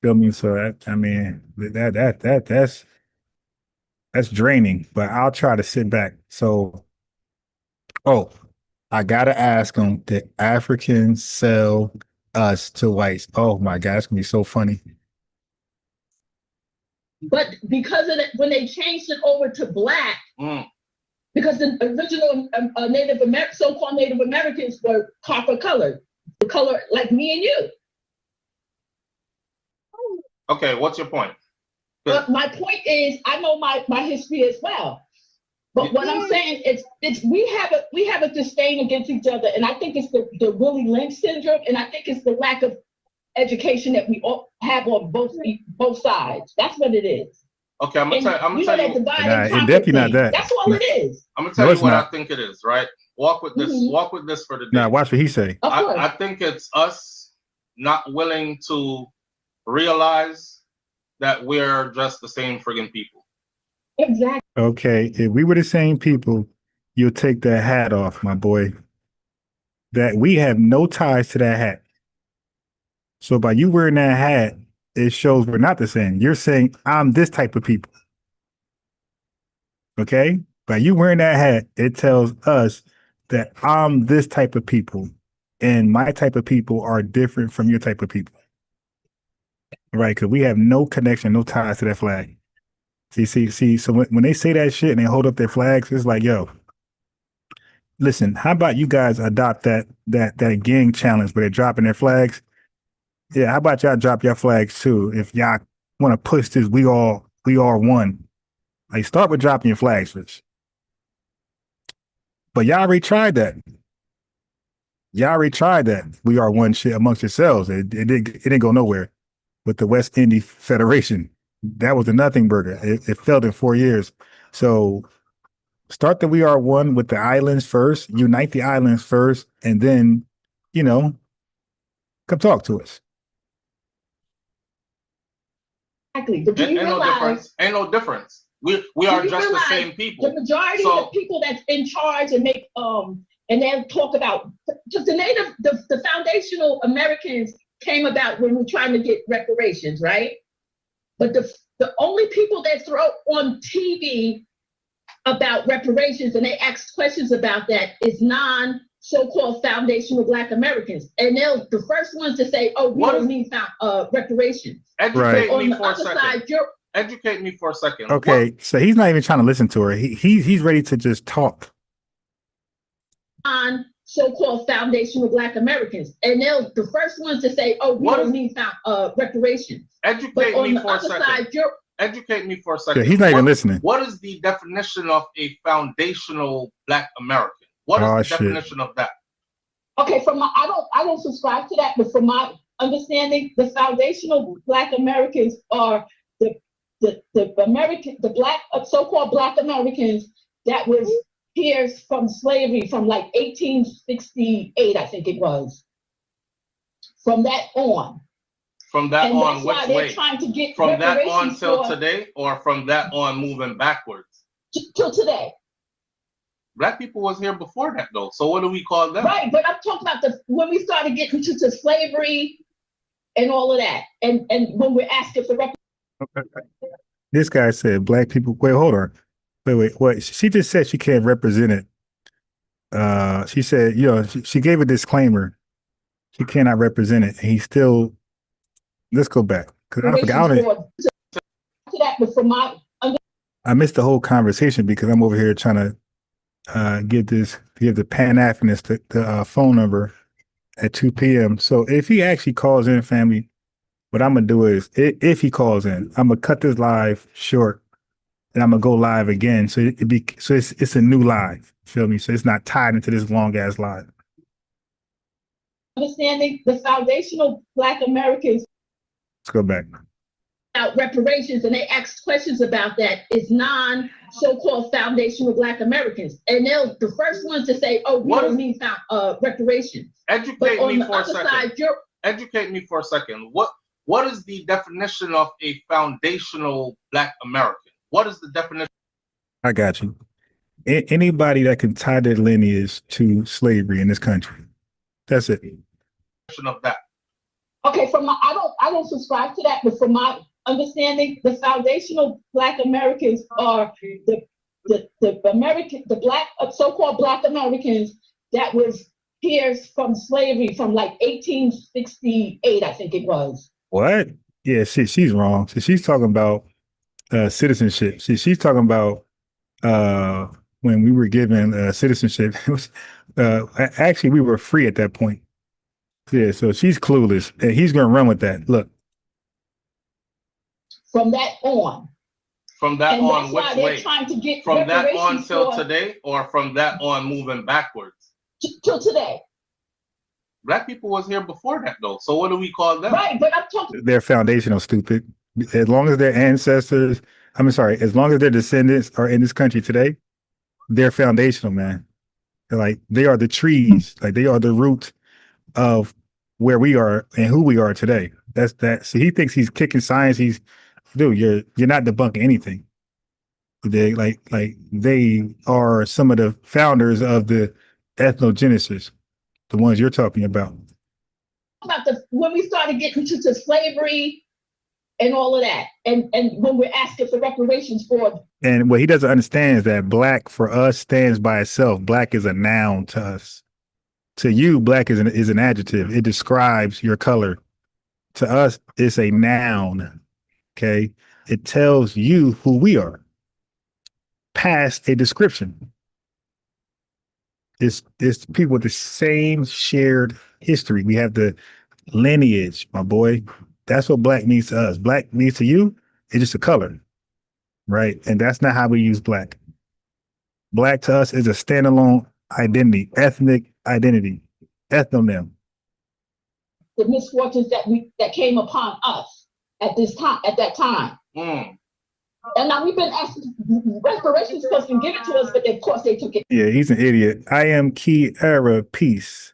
Feel me? So that's draining. But I'll try to sit back. So, I gotta ask him: did Africans sell us to whites? Oh my God, it's gonna be so funny. But because of when they changed it over to black, because the original so-called Native Americans were copper colored, the color like me and you. Okay, what's your point? But my point is, I know my history as well. But what I'm saying is, we have a disdain against each other, and I think it's the Willie Lynch syndrome, and I think it's the lack of education that we all have on both sides. That's what it is. Okay, I'm gonna tell you. It's definitely not that. That's all it is. I'm gonna tell you what I think it is. Right? Walk with this. Walk with this for the day. Now watch what he say. I think it's us not willing to realize that we're just the same friggin' people. Exactly. Okay, if we were the same people, you'll take that hat off, my boy. That we have no ties to that hat. So by you wearing that hat, it shows we're not the same. You're saying I'm this type of people. Okay? By you wearing that hat, it tells us that I'm this type of people. And my type of people are different from your type of people. Right? Because we have no connection, no ties to that flag. See. So when they say that shit and they hold up their flags, it's like, yo, listen, how about you guys adopt that gang challenge where they're dropping their flags? Yeah, how about y'all drop your flags too? If y'all want to push this, we all one. Like, start with dropping your flags first. But y'all already tried that. We are one shit amongst yourselves. It didn't go nowhere with the West Indies Federation. That was a nothing burger. It failed in 4 years. So start the We Are One with the islands first, unite the islands first, and then, come talk to us. Exactly. But Ain't no difference. We are just the same people. The majority of the people that's in charge and make and then talk about just the foundational Americans came about when we're trying to get reparations, right? But the only people that throw on TV about reparations, and they asked questions about that, is so-called foundational Black Americans, and they're the first ones to say, "Oh, we don't need reparations." Educate on me the for a other second. side, you're Educate me for a second. Okay, so he's not even trying to listen to her. He's ready to just talk. on so-called foundational Black Americans, and they're the first ones to say, "Oh, we don't need reparations." Educate on me the for a other second. side, you're Educate me for a second. Yeah, he's not even listening. What is the definition of a foundational Black American? What is the definition of that? okay. I don't subscribe to that, but from my understanding, the foundational Black Americans are the Black so-called Black Americans that was here from slavery from like 1868, I think it was. From that on. From that and on, that's why which they're way? trying to get From that on reparations till for- today, or from that on moving backwards? till today. Black people was here before that though. So what do we call them? Right, but I'm talking about when we started getting to slavery and all of that, and when we're asking for reparations. This guy said black people. Wait, hold on. Wait. What? She just said she can't represent it. She said, she gave a disclaimer. She cannot represent it. And he still. Let's go back because I forgot. I missed the whole conversation because I'm over here trying to give the Pan-Africanist the phone number at 2 p.m. So if he actually calls in, family, what I'm gonna do is if he calls in, I'm gonna cut this live short and I'm gonna go live again. So it's a new live. Feel me? So it's not tied into this long ass live. Understanding the foundational Black Americans. Let's go back. About reparations, and they asked questions about that, is so-called foundational Black Americans, and they're the first ones to say, "Oh, we don't need reparations." Educate me for a second. Educate me for a second. What is the definition of a foundational Black American? What is the definition? I got you. Anybody that can tie their lineage to slavery in this country. That's it. Of that. Okay, I don't subscribe to that, but from my understanding, the foundational Black Americans are the Black so-called Black Americans that was here from slavery from like 1868, I think it was. What? Yeah, she's wrong. So she's talking about citizenship. She's talking about when we were given citizenship. It was, actually, we were free at that point. Yeah, so she's clueless, and he's going to run with that. Look. From that on. From that and on, that's which why way? They're trying to get from that on reparations till for- today, or from that on moving backwards? Till today. Black people was here before that though. So what do we call them? Right, but I'm talking. They're foundational, stupid. As long as their ancestors, as long as their descendants are in this country today, they're foundational, man. They are the trees. They are the root of where we are and who we are today. That's that. So he thinks he's kicking science. Dude, you're not debunking anything. They they are some of the founders of the ethnogenesis, the ones you're talking about. About when we started getting to slavery and all of that, and when we're asking for reparations for. And what he doesn't understand is that black for us stands by itself. Black is a noun to us. To you, black is an adjective. It describes your color. To us, it's a noun. Okay, it tells you who we are. Past a description. It's people with the same shared history. We have the lineage, my boy. That's what black means to us. Black means to you, it's just a color, right? And that's not how we use black. Black to us is a standalone identity, ethnic identity, ethnonym. The misfortunes that came upon us at that time. And now we've been asking reparations supposed to give it to us, but of course they took it. Yeah, he's an idiot. I am Key Era Peace.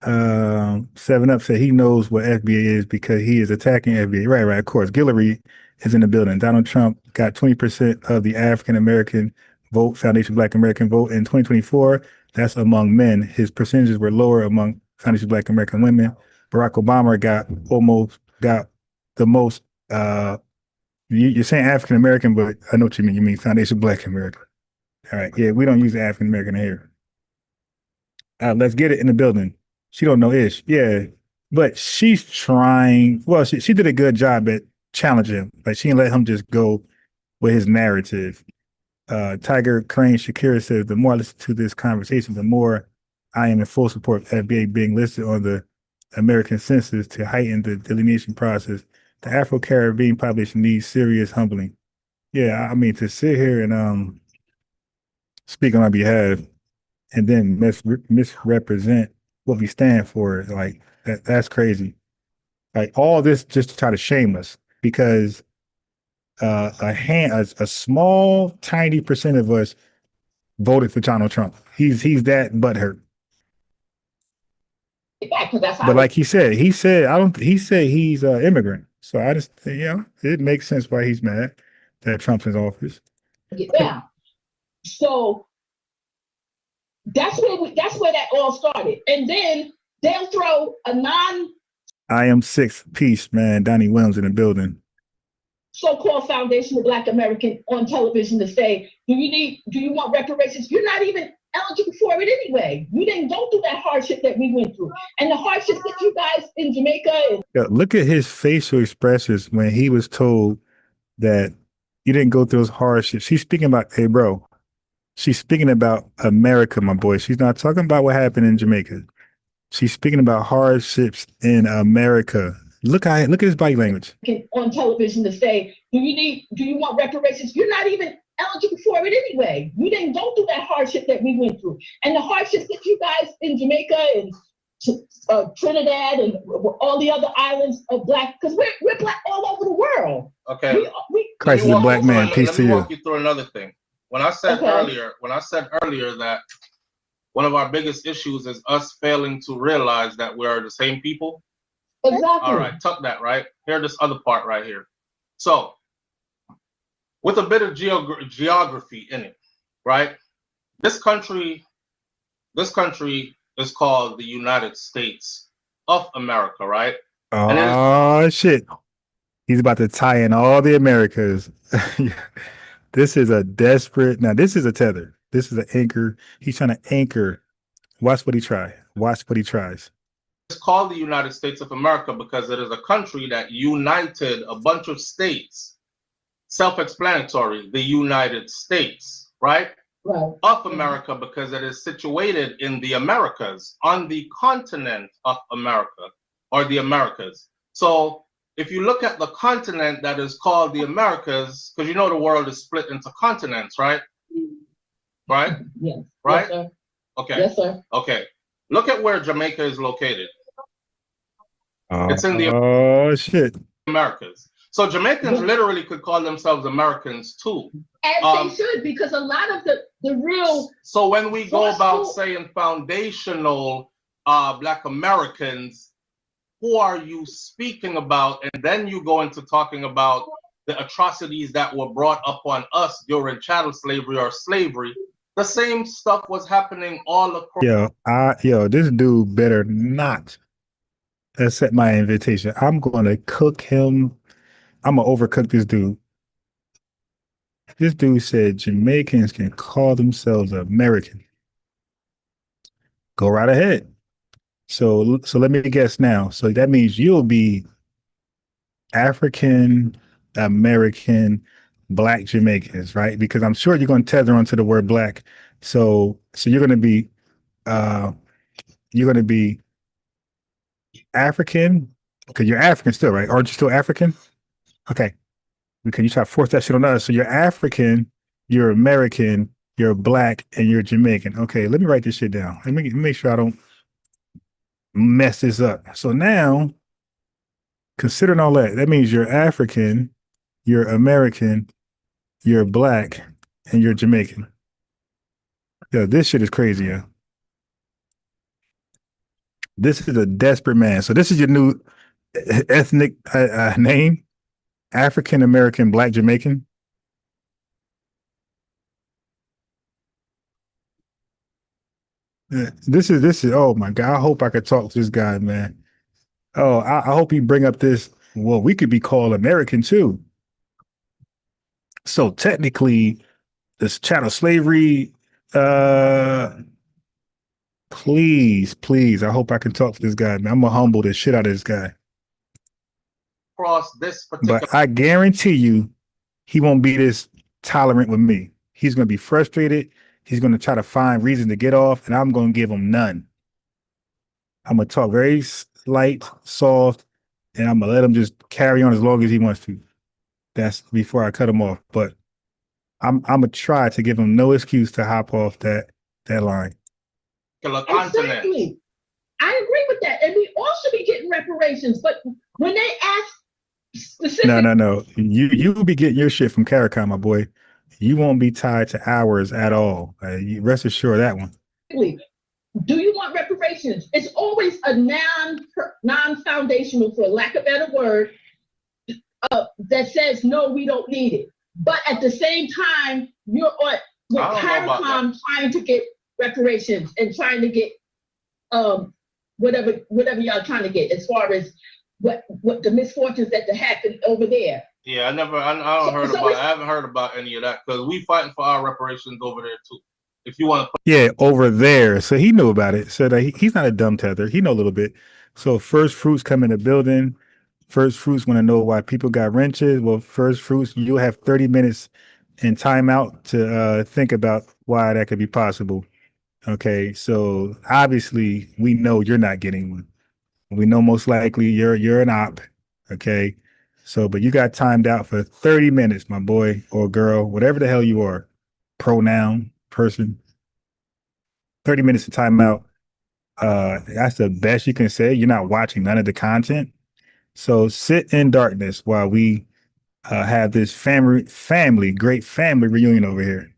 7up said he knows what FBA is because he is attacking FBA. Right, of course. Guillory is in the building. Donald Trump got 20% of the African American vote, Foundation Black American vote in 2024. That's among men. His percentages were lower among Foundation Black American women. Barack Obama got the most. You're saying African American, but I know what you mean. You mean Foundation Black American. All right. Yeah, we don't use African American here. Let's get it in the building. She don't know ish. Yeah. But she's trying. Well, she did a good job at challenging him. Like she didn't let him just go with his narrative. Tiger Crane Shakira says, the more I listen to this conversation, the more I am in full support of FBA being listed on the American census to heighten the delineation process. The Afro-Caribbean population needs serious humbling. Yeah, I mean, to sit here and speak on our behalf and then misrepresent what we stand for, like that's crazy. Like all this just to try to shame us because a small tiny percent of us voted for Donald Trump. He's that butthurt. But like he said he's an immigrant. So I just it makes sense why he's mad that Trump's in office. Yeah. So that's where that all started. And then they'll throw a I am sixth piece, man. Donnie Williams in the building. So-called foundation of Black American on television to say, do you want reparations? You're not even eligible for it anyway. Don't do that hardship that we went through. And the hardships that you guys in Jamaica. Look at his facial expressions when he was told that you didn't go through those hardships. She's speaking about, hey, bro, she's speaking about America, my boy. She's not talking about what happened in Jamaica. She's speaking about hardships in America. Look at his body language. On television to say, do you want reparations? You're not even eligible for it anyway. Don't do that hardship that we went through. And the hardships that you guys in Jamaica and Trinidad and all the other islands of Black, because we're Black all over the world. Okay. Christ is a Black man. Peace to you. Let me walk you through another thing. When I said earlier that one of our biggest issues is us failing to realize that we are the same people. Exactly. All right, tuck that, right? Hear this other part right here. So, with a bit of geography in it, right? This country is called the United States of America, right? Oh, shit. He's about to tie in all the Americas. This is a desperate, now this is a tether. This is an anchor. He's trying to anchor. Watch what he tries. It's called the United States of America because it is a country that united a bunch of states. Self-explanatory, the United States, right? Right. Of America because it is situated in the Americas, on the continent of America, or the Americas. So if you look at the continent that is called the Americas, because the world is split into continents, right? Right? Yes. Right? Yes, sir. Okay. Yes, sir. Okay. Look at where Jamaica is located. It's in the Americas. So Jamaicans literally could call themselves Americans too. And they should, because a lot of the real. So when we go about saying foundational Black Americans, who are you speaking about? And then you go into talking about the atrocities that were brought upon us during chattel slavery or slavery. The same stuff was happening all across. This dude better not accept my invitation. I'm going to cook him. I'm going to overcook this dude. This dude said Jamaicans can call themselves American. Go right ahead. So let me guess now. So that means you'll be African American Black Jamaicans, right? Because I'm sure you're going to tether onto the word Black. So you're going to be African, because you're African still, right? Aren't you still African? Okay. Because you try to force that shit on us. So you're African, you're American, you're Black, and you're Jamaican. Okay, let me write this shit down. Let me make sure I don't mess this up. So now, considering all that means you're African, you're American, you're Black, and you're Jamaican. Yo, this shit is crazy, yeah. This is a desperate man. So this is your new ethnic name, African American Black Jamaican. This is. Oh my God! I hope I could talk to this guy, man. Oh, I hope he bring up this. Well, we could be called American too. So technically, this chattel slavery. Please. I hope I can talk to this guy, man. I'm gonna humble the shit out of this guy. Across this particular. But I guarantee you, he won't be this tolerant with me. He's gonna be frustrated. He's gonna try to find reason to get off, and I'm gonna give him none. I'm gonna talk very light, soft, and I'm gonna let him just carry on as long as he wants to. That's before I cut him off. But I'm gonna try to give him no excuse to hop off that line. Exactly. I agree with that. And we all should be getting reparations. But when they ask specific. No. You will be getting your shit from CARICOM, my boy. You won't be tied to hours at all. You rest assured of that one. Do you want reparations? It's always a non-foundational, for lack of a better word, that says, no, we don't need it. But at the same time, you're on with CARICOM trying to get reparations and trying to get whatever y'all trying to get as far as what the misfortunes that happened over there. Yeah, I haven't heard about any of that, because we fighting for our reparations over there too. If you want to Yeah, over there. So he knew about it. So that he's not a dumb tether. He know a little bit. So first fruits come in the building. First fruits want to know why people got wrenches. Well, first fruits, you'll have 30 minutes in timeout to think about why that could be possible. Okay, so obviously we know you're not getting one. We know most likely you're an op. Okay, so but you got timed out for 30 minutes, my boy or girl, whatever the hell you are, pronoun, person. 30 minutes of timeout. That's the best you can say. You're not watching none of the content. So sit in darkness while we have this great family reunion over here.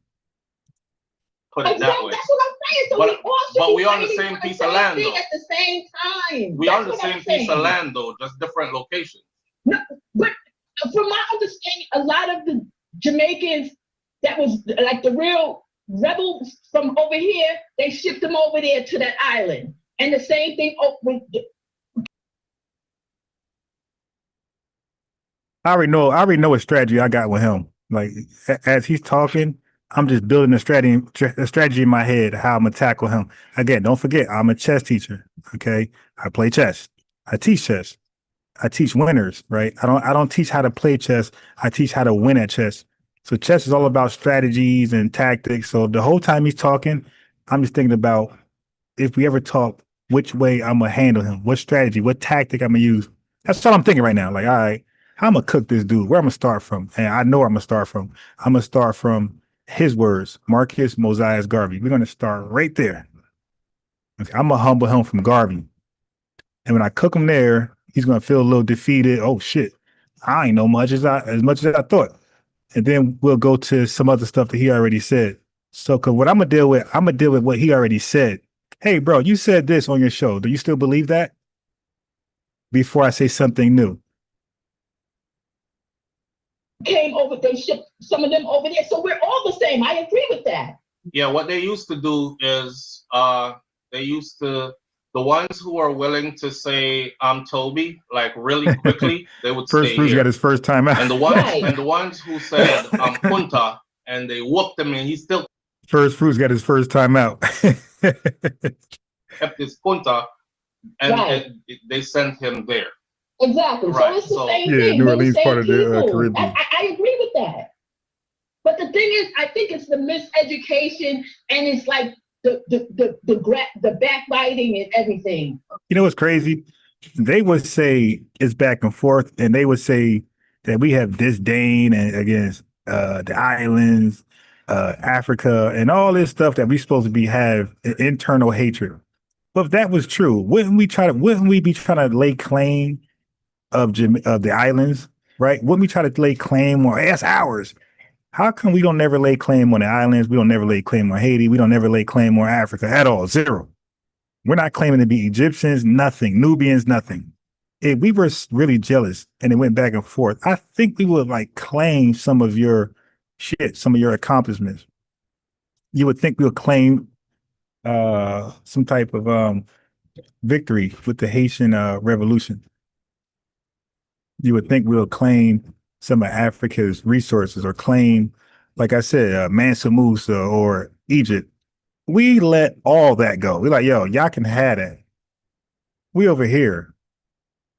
Put it that way. That's what I'm saying. So but we on the same piece of land, though. At the same time. We on the same piece of land, though, just different locations. No, but from my understanding, a lot of the Jamaicans that was like the real rebels from over here, they shipped them over there to that island. And the same thing with I already know what strategy I got with him. Like as he's talking, I'm just building a strategy in my head how I'm gonna tackle him. Again, don't forget, I'm a chess teacher. Okay, I play chess. I teach chess. I teach winners. Right? I don't teach how to play chess. I teach how to win at chess. So chess is all about strategies and tactics. So the whole time he's talking, I'm just thinking about if we ever talk, which way I'm gonna handle him, what strategy, what tactic I'm gonna use. That's all I'm thinking right now. Like, all right, how I'm gonna cook this dude? Where I'm gonna start from? And I know where I'm gonna start from. I'm gonna start from his words, Marcus Mosias Garvey. We're gonna start right there. Okay, I'm gonna humble him from Garvey. And when I cook him there, he's gonna feel a little defeated. Oh shit, I ain't know as much as I thought. And then we'll go to some other stuff that he already said. So, cause what I'm gonna deal with what he already said. Hey, bro, you said this on your show. Do you still believe that? Before I say something new. Came over, they shipped some of them over there. So we're all the same. I agree with that. Yeah, what they used to do is the ones who are willing to say I'm Toby, like really quickly, they would First stay Fruits here. got his first time out. And the ones who said I'm Punta and they whooped him and he still First Fruits got his first time out. kept his Punta and they sent him there. Exactly. Right. So it's the same Yeah, thing. New We're the Orleans same part of the people. Caribbean. I agree with that. But the thing is, I think it's the miseducation and it's like the backbiting and everything. You know what's crazy? They would say it's back and forth, and they would say that we have disdain against the islands, Africa, and all this stuff that we supposed to have internal hatred. But if that was true, wouldn't we be trying to lay claim of the islands, right? Wouldn't we try to lay claim on that's ours? How come we don't never lay claim on the islands? We don't never lay claim on Haiti. We don't never lay claim on Africa at all. Zero. We're not claiming to be Egyptians, nothing. Nubians, nothing. If we were really jealous and it went back and forth, I think we would like claim some of your shit, some of your accomplishments. You would think we would claim some type of victory with the Haitian revolution. You would think we'll claim some of Africa's resources or claim like I said, Mansa Musa or Egypt, we let all that go. We're like, yo, y'all can have that. We over here,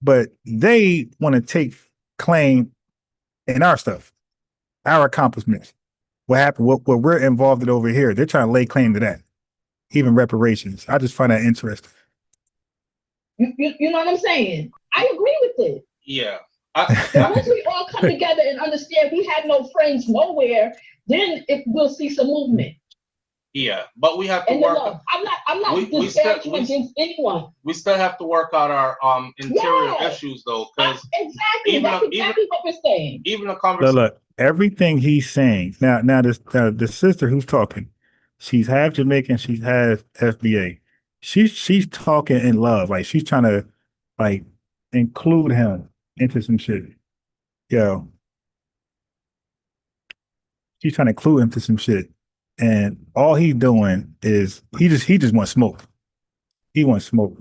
but they want to take claim in our stuff, our accomplishments. What happened? What we're involved in over here? They're trying to lay claim to that. Even reparations. I just find that interesting. You know what I'm saying? I agree with it. Yeah. Once we all come together and understand we had no friends nowhere, then we'll see some movement. Yeah, but we have to and work. Look, I'm not disparaging against anyone. We still have to work out our interior issues though, because exactly that's exactly what we're saying. Even a conversation. Look, everything he's saying now. The sister who's talking, she's half Jamaican. She's half FBA. She's talking in love, like she's trying to like include him into some shit. Yo, she's trying to include him to some shit. And all he's doing is he just wants smoke. He wants smoke.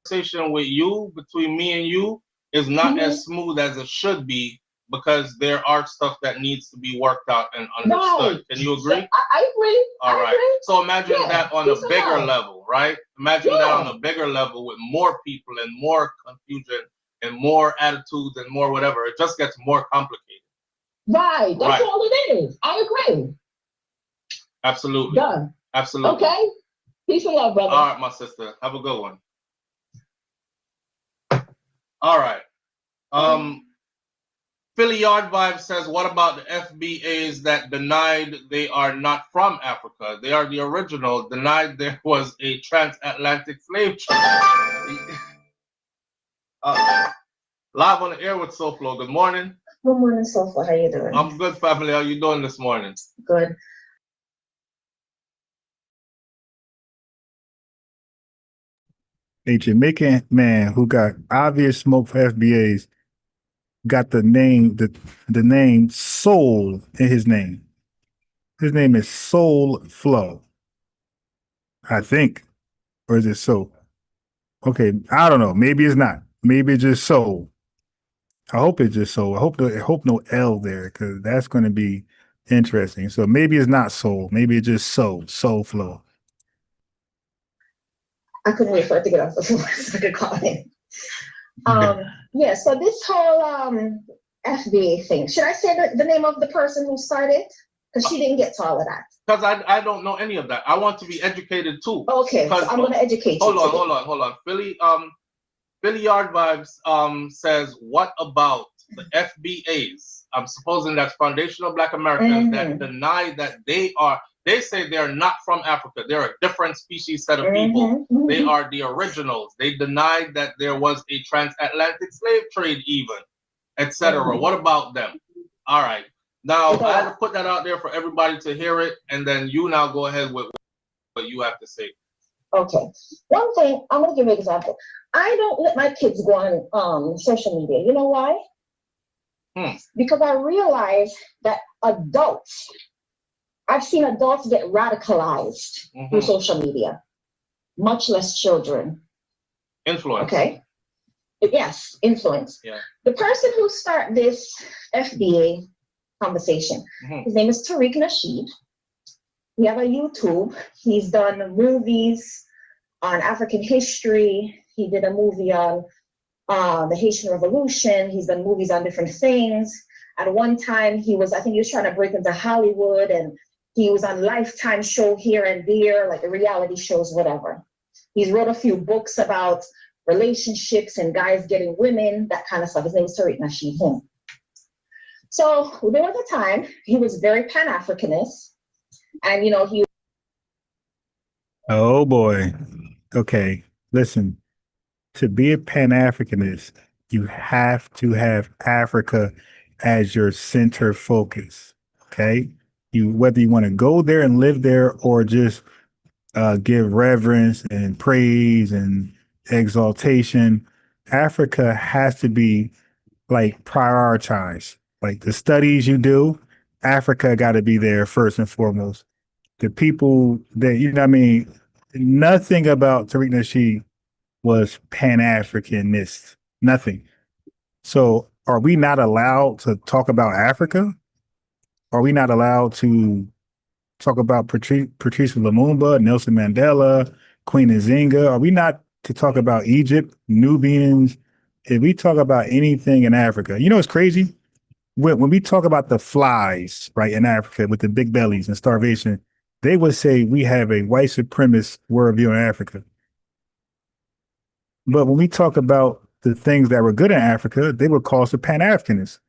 Conversation with you, between me and you, is not as smooth as it should be because there are stuff that needs to be worked out and understood. Right. Can you agree? I agree. All right. Agree. So imagine that on a bigger level, right? Imagine that on a bigger level with more people and more confusion and more attitudes and more whatever. It just gets more complicated. Right. That's all it is. I agree. Absolutely. Done. Absolutely. Okay. Peace and love, brother. All right, my sister. Have a good one. All right. Philly Yard Vibe says, what about the FBAs that denied they are not from Africa? They are the original, denied there was a transatlantic slave trade. Live on the air with SoFlo. Good morning. Good morning, SoFlo. How you doing? I'm good, family. How you doing this morning? Good. A Jamaican man who got obvious smoke for FBAs got the name Soul in his name. His name is Soul Flow, I think. Or is it Soul? Okay, I don't know. Maybe it's not. Maybe it's just Soul. I hope it's just Soul. I hope no L there, because that's going to be interesting. So maybe it's not Soul. Maybe it's just Soul Flow. I couldn't wait for it to get off the floor so I could call in. Yeah, so this whole FBA thing, should I say the name of the person who started? Because she didn't get to all of that. Because I don't know any of that. I want to be educated too. Okay, so I'm going to educate you. Hold on. Philly Yard Vibes says, what about the FBAs? I'm supposing that's Foundational Black Americans that deny that they say they're not from Africa. They're a different species set of people. They are the originals. They denied that there was a transatlantic slave trade even, etc. What about them? All right. Now, I had to put that out there for everybody to hear it, and then you now go ahead with what you have to say. Okay. One thing, I'm going to give you an example. I don't let my kids go on social media. You know why? Because I realize that I've seen adults get radicalized through social media, much less children. Influence. Okay. Yes, influence. Yeah. The person who started this FBA conversation, his name is Tariq Nasheed. We have a YouTube. He's done movies on African history. He did a movie on the Haitian Revolution. He's done movies on different things. At one time, I think he was trying to break into Hollywood, and he was on Lifetime show here and there, like the reality shows, whatever. He's wrote a few books about relationships and guys getting women, that kind of stuff. His name is Tariq Nasheed, him. So there was a time he was very Pan-Africanist, and he. Oh boy. Okay. Listen, to be a Pan-Africanist, you have to have Africa as your center focus. Okay. Whether you want to go there and live there or just give reverence and praise and exaltation, Africa has to be like prioritized. Like the studies you do, Africa got to be there first and foremost. The people that, nothing about Tariq Nasheed was Pan-Africanist. Nothing. So are we not allowed to talk about Africa? are we not allowed to talk about Patrice Lumumba, Nelson Mandela, Queen Nzinga? Are we not to talk about Egypt, Nubians? If we talk about anything in Africa, you know, it's crazy. When we talk about the flies, right, in Africa with the big bellies and starvation, they would say we have a white supremacist worldview in Africa. But when we talk about the things that were good in Africa, they would call us a Pan-Africanists.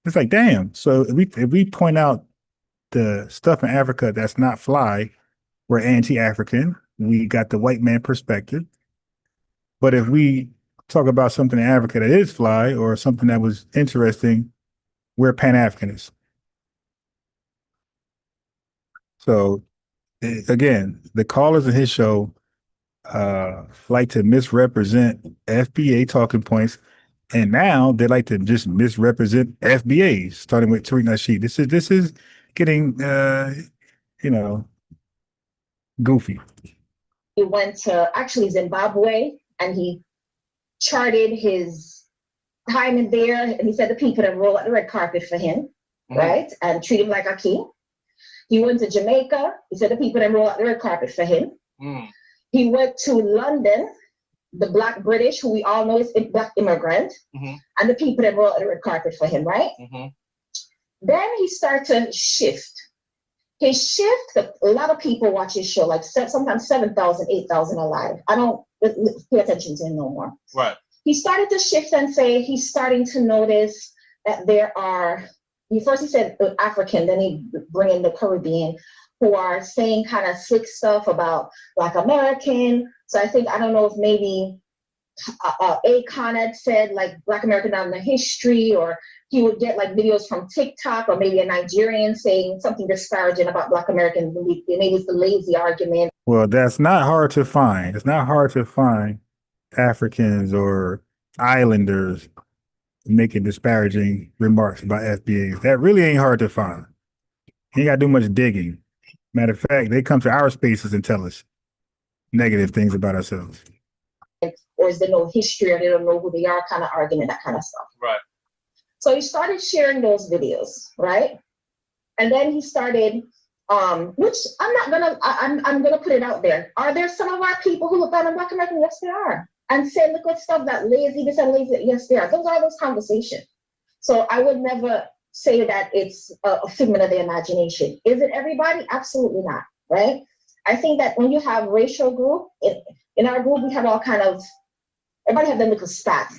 It's like, damn. So if we point out the stuff in Africa that's not fly, we're anti-African. We got the white man perspective. But if we talk about something in Africa that is fly or something that was interesting, we're Pan-Africanists. So again, the callers in his show like to misrepresent FBA talking points, and now they like to just misrepresent FBAs, starting with Tariq Nasheed. This is getting you know, goofy. He went to actually Zimbabwe and he charted his time in there, and he said the people that roll out the red carpet for him, right, and treat him like a king. He went to Jamaica. He said the people that roll out the red carpet for him. He went to London, the Black British, who we all know is a Black immigrant, and the people that roll out the red carpet for him, right? Then he started to shift. His shift, a lot of people watch his show, like sometimes 7,000, 8,000 alive. I don't pay attention to him no more. Right. He started to shift and say he's starting to notice that there are, he said African, then he bring in the Caribbean, who are saying kind of slick stuff about Black American. So I don't know if maybe Akon had said like Black American not in the history, or he would get like videos from TikTok, or maybe a Nigerian saying something disparaging about Black Americans. Maybe it's the lazy argument. Well, that's not hard to find. It's not hard to find Africans or islanders making disparaging remarks about FBAs. That really ain't hard to find. You ain't got to do much digging. Matter of fact, they come to our spaces and tell us negative things about ourselves. Or is there no history, or they don't know who they are, kind of argument, that kind of stuff. Right. So he started sharing those videos, right? And then he started, which I'm gonna put it out there. Are there some of our people who look down on Black Americans? Yes, there are. And say, look at stuff that lazy, this and lazy. Yes, there are. Those are those conversations. So I would never say that it's a figment of the imagination. Is it everybody? Absolutely not, right? I think that when you have racial group, in our group, we have all kind of, everybody have their little stats.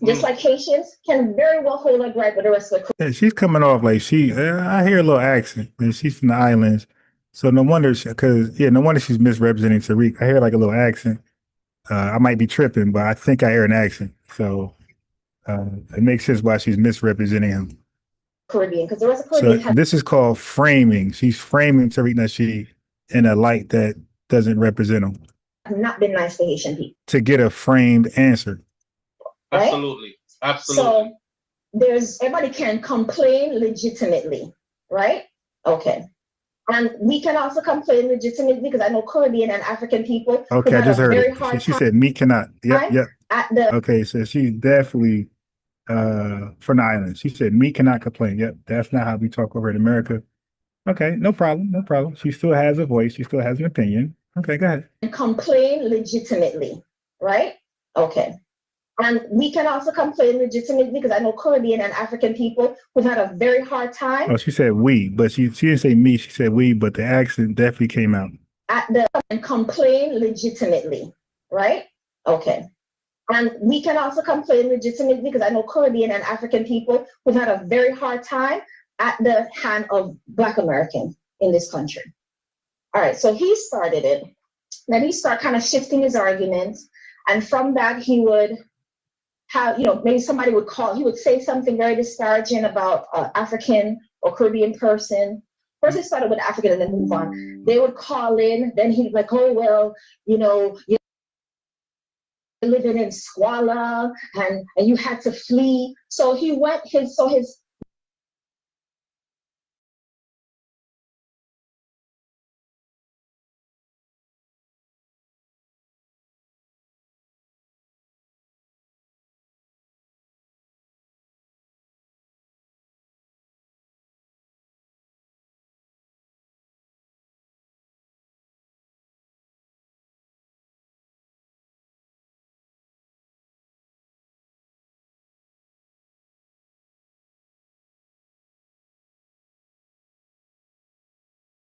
Just like Haitians can very well hold a gripe with the rest of the. Yeah, she's coming off like I hear a little accent, and she's from the islands. So no wonder, no wonder she's misrepresenting Tariq. I hear like a little accent. I might be tripping, but I think I hear an accent. So it makes sense why she's misrepresenting him. Caribbean, because the rest of Caribbean So this is called framing. She's framing Tariq Nasheed in a light that doesn't represent him. have not been nice to Haitian people. To get a framed answer. Right? Absolutely. Absolutely. So everybody can complain legitimately, right? Okay. And we can also complain legitimately, because I know Caribbean and African people. Okay, I just heard it. She said me cannot. Yep. Okay, so she's definitely from the island. She said me cannot complain. Yep, that's not how we talk over in America. Okay, no problem. She still has a voice. She still has an opinion. Okay, go ahead. And complain legitimately, right? Okay. And we can also complain legitimately, because I know Caribbean and African people who've had a very hard time. Oh, she said we, but she didn't say me. She said we, but the accent definitely came out. And complain legitimately, right? Okay. And we can also complain legitimately, because I know Caribbean and African people who've had a very hard time at the hand of Black Americans in this country. All right, so he started it. Then he started kind of shifting his arguments. And from that, he would have, maybe somebody would call, he would say something very disparaging about African or Caribbean person. First, he started with African and then move on. They would call in, then he'd be like, oh, well, you're living in squalor and you had to flee. So he went, his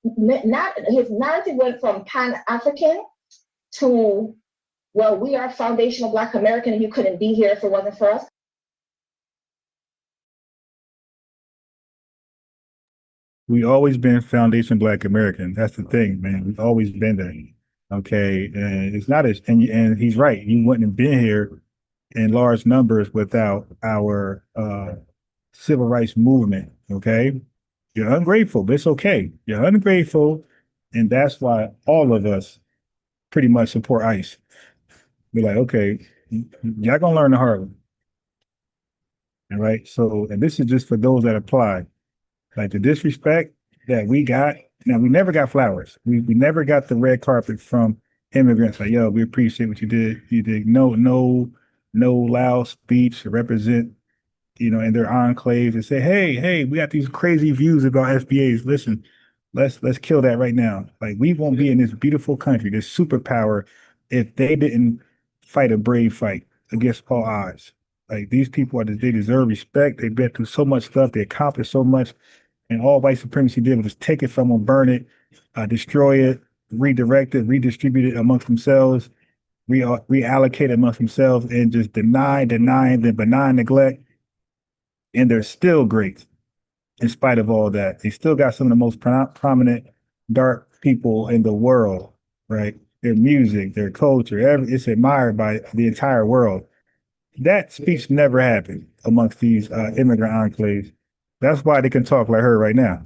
not his narrative went from Pan-African to, well, we are foundational Black American and you couldn't be here if it wasn't for us. We always been foundation Black American. That's the thing, man. We've always been there. Okay. And it's not as, and he's right. You wouldn't have been here in large numbers without our civil rights movement. Okay. You're ungrateful, but it's okay. You're ungrateful. And that's why all of us pretty much support ICE. We're like, okay, y'all gonna learn the hard way. All right. So, and this is just for those that apply. Like the disrespect that we got. Now, we never got flowers. We never got the red carpet from immigrants. Like, yo, we appreciate what you did. You did no loud speech to represent, in their enclaves and say, hey, we got these crazy views about FBAs. Listen, let's kill that right now. Like, we won't be in this beautiful country, this superpower, if they didn't fight a brave fight against all odds. Like, these people they deserve respect. They've been through so much stuff. They accomplished so much. And all white supremacy did was take it from them, burn it, destroy it, redirect it, redistribute it amongst themselves, reallocate it amongst themselves, and just deny, then benign neglect. And they're still great in spite of all that. They still got some of the most prominent dark people in the world, right? Their music, their culture, it's admired by the entire world. That speech never happened amongst these immigrant enclaves. That's why they can talk like her right now.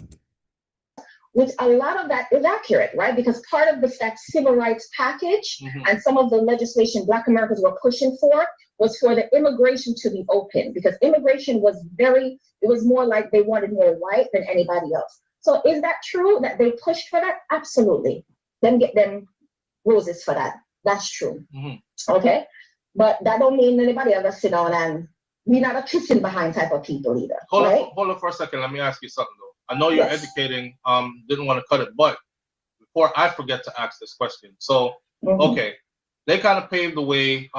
Which a lot of that is accurate, right? Because part of that civil rights package and some of the legislation Black Americans were pushing for was for the immigration to be open, because immigration was it was more like they wanted more white than anybody else. So is that true that they pushed for that? Absolutely. Then get them roses for that. That's true. Okay. But that don't mean anybody ever sit down and we're not a kissing behind type of people either. Hold on for a second. Let me ask you something though. I know you're educating, didn't want to cut it, but before I forget to ask this question. So, okay, they kind of paved the way,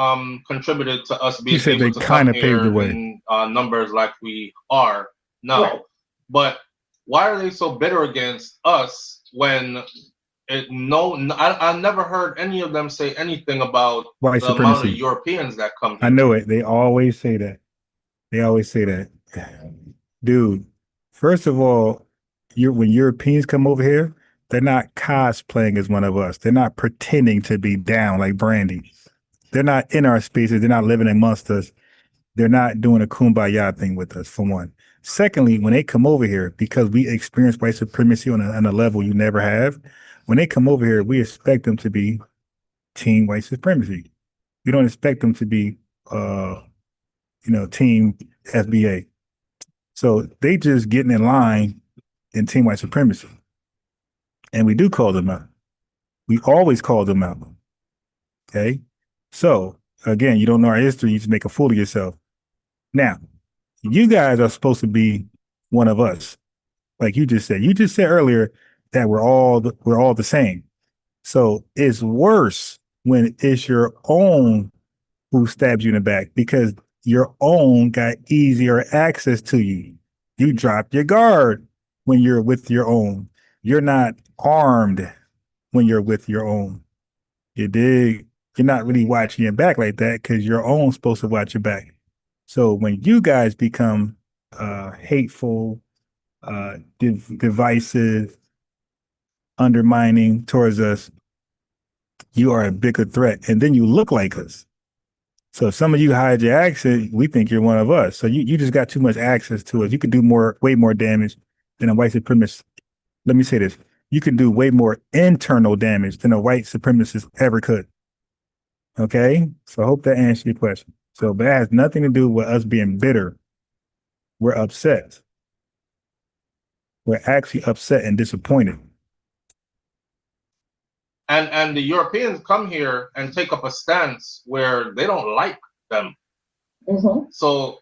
contributed to us being able to come here in numbers like we are now. But why are they so bitter against us when I never heard any of them say anything about white the supremacy. Amount of Europeans that come here. I know it. They always say that. Dude, first of all, when Europeans come over here, they're not cosplaying as one of us. They're not pretending to be down like Brandy. They're not in our spaces. They're not living amongst us. They're not doing a kumbaya thing with us, for one. Secondly, when they come over here, because we experience white supremacy on a level you never have, when they come over here, we expect them to be team white supremacy. We don't expect them to be, team FBA. So they just getting in line in team white supremacy. And we do call them out. We always call them out. Okay. So again, you don't know our history. You just make a fool of yourself. Now, you guys are supposed to be one of us. Like you just said. You just said earlier that we're all the same. So it's worse when it's your own who stabs you in the back, because your own got easier access to you. You drop your guard when you're with your own. You're not armed when you're with your own. You dig? You're not really watching your back like that because your own's supposed to watch your back. So when you guys become hateful, divisive, undermining towards us, you are a bigger threat. And then you look like us. So if some of you hide your accent, we think you're one of us. So you just got too much access to us. You could do way more damage than a white supremacist. Let me say this. You can do way more internal damage than a white supremacist ever could. Okay? So I hope that answers your question. So but that has nothing to do with us being bitter. We're upset. We're actually upset and disappointed. And the Europeans come here and take up a stance where they don't like them. So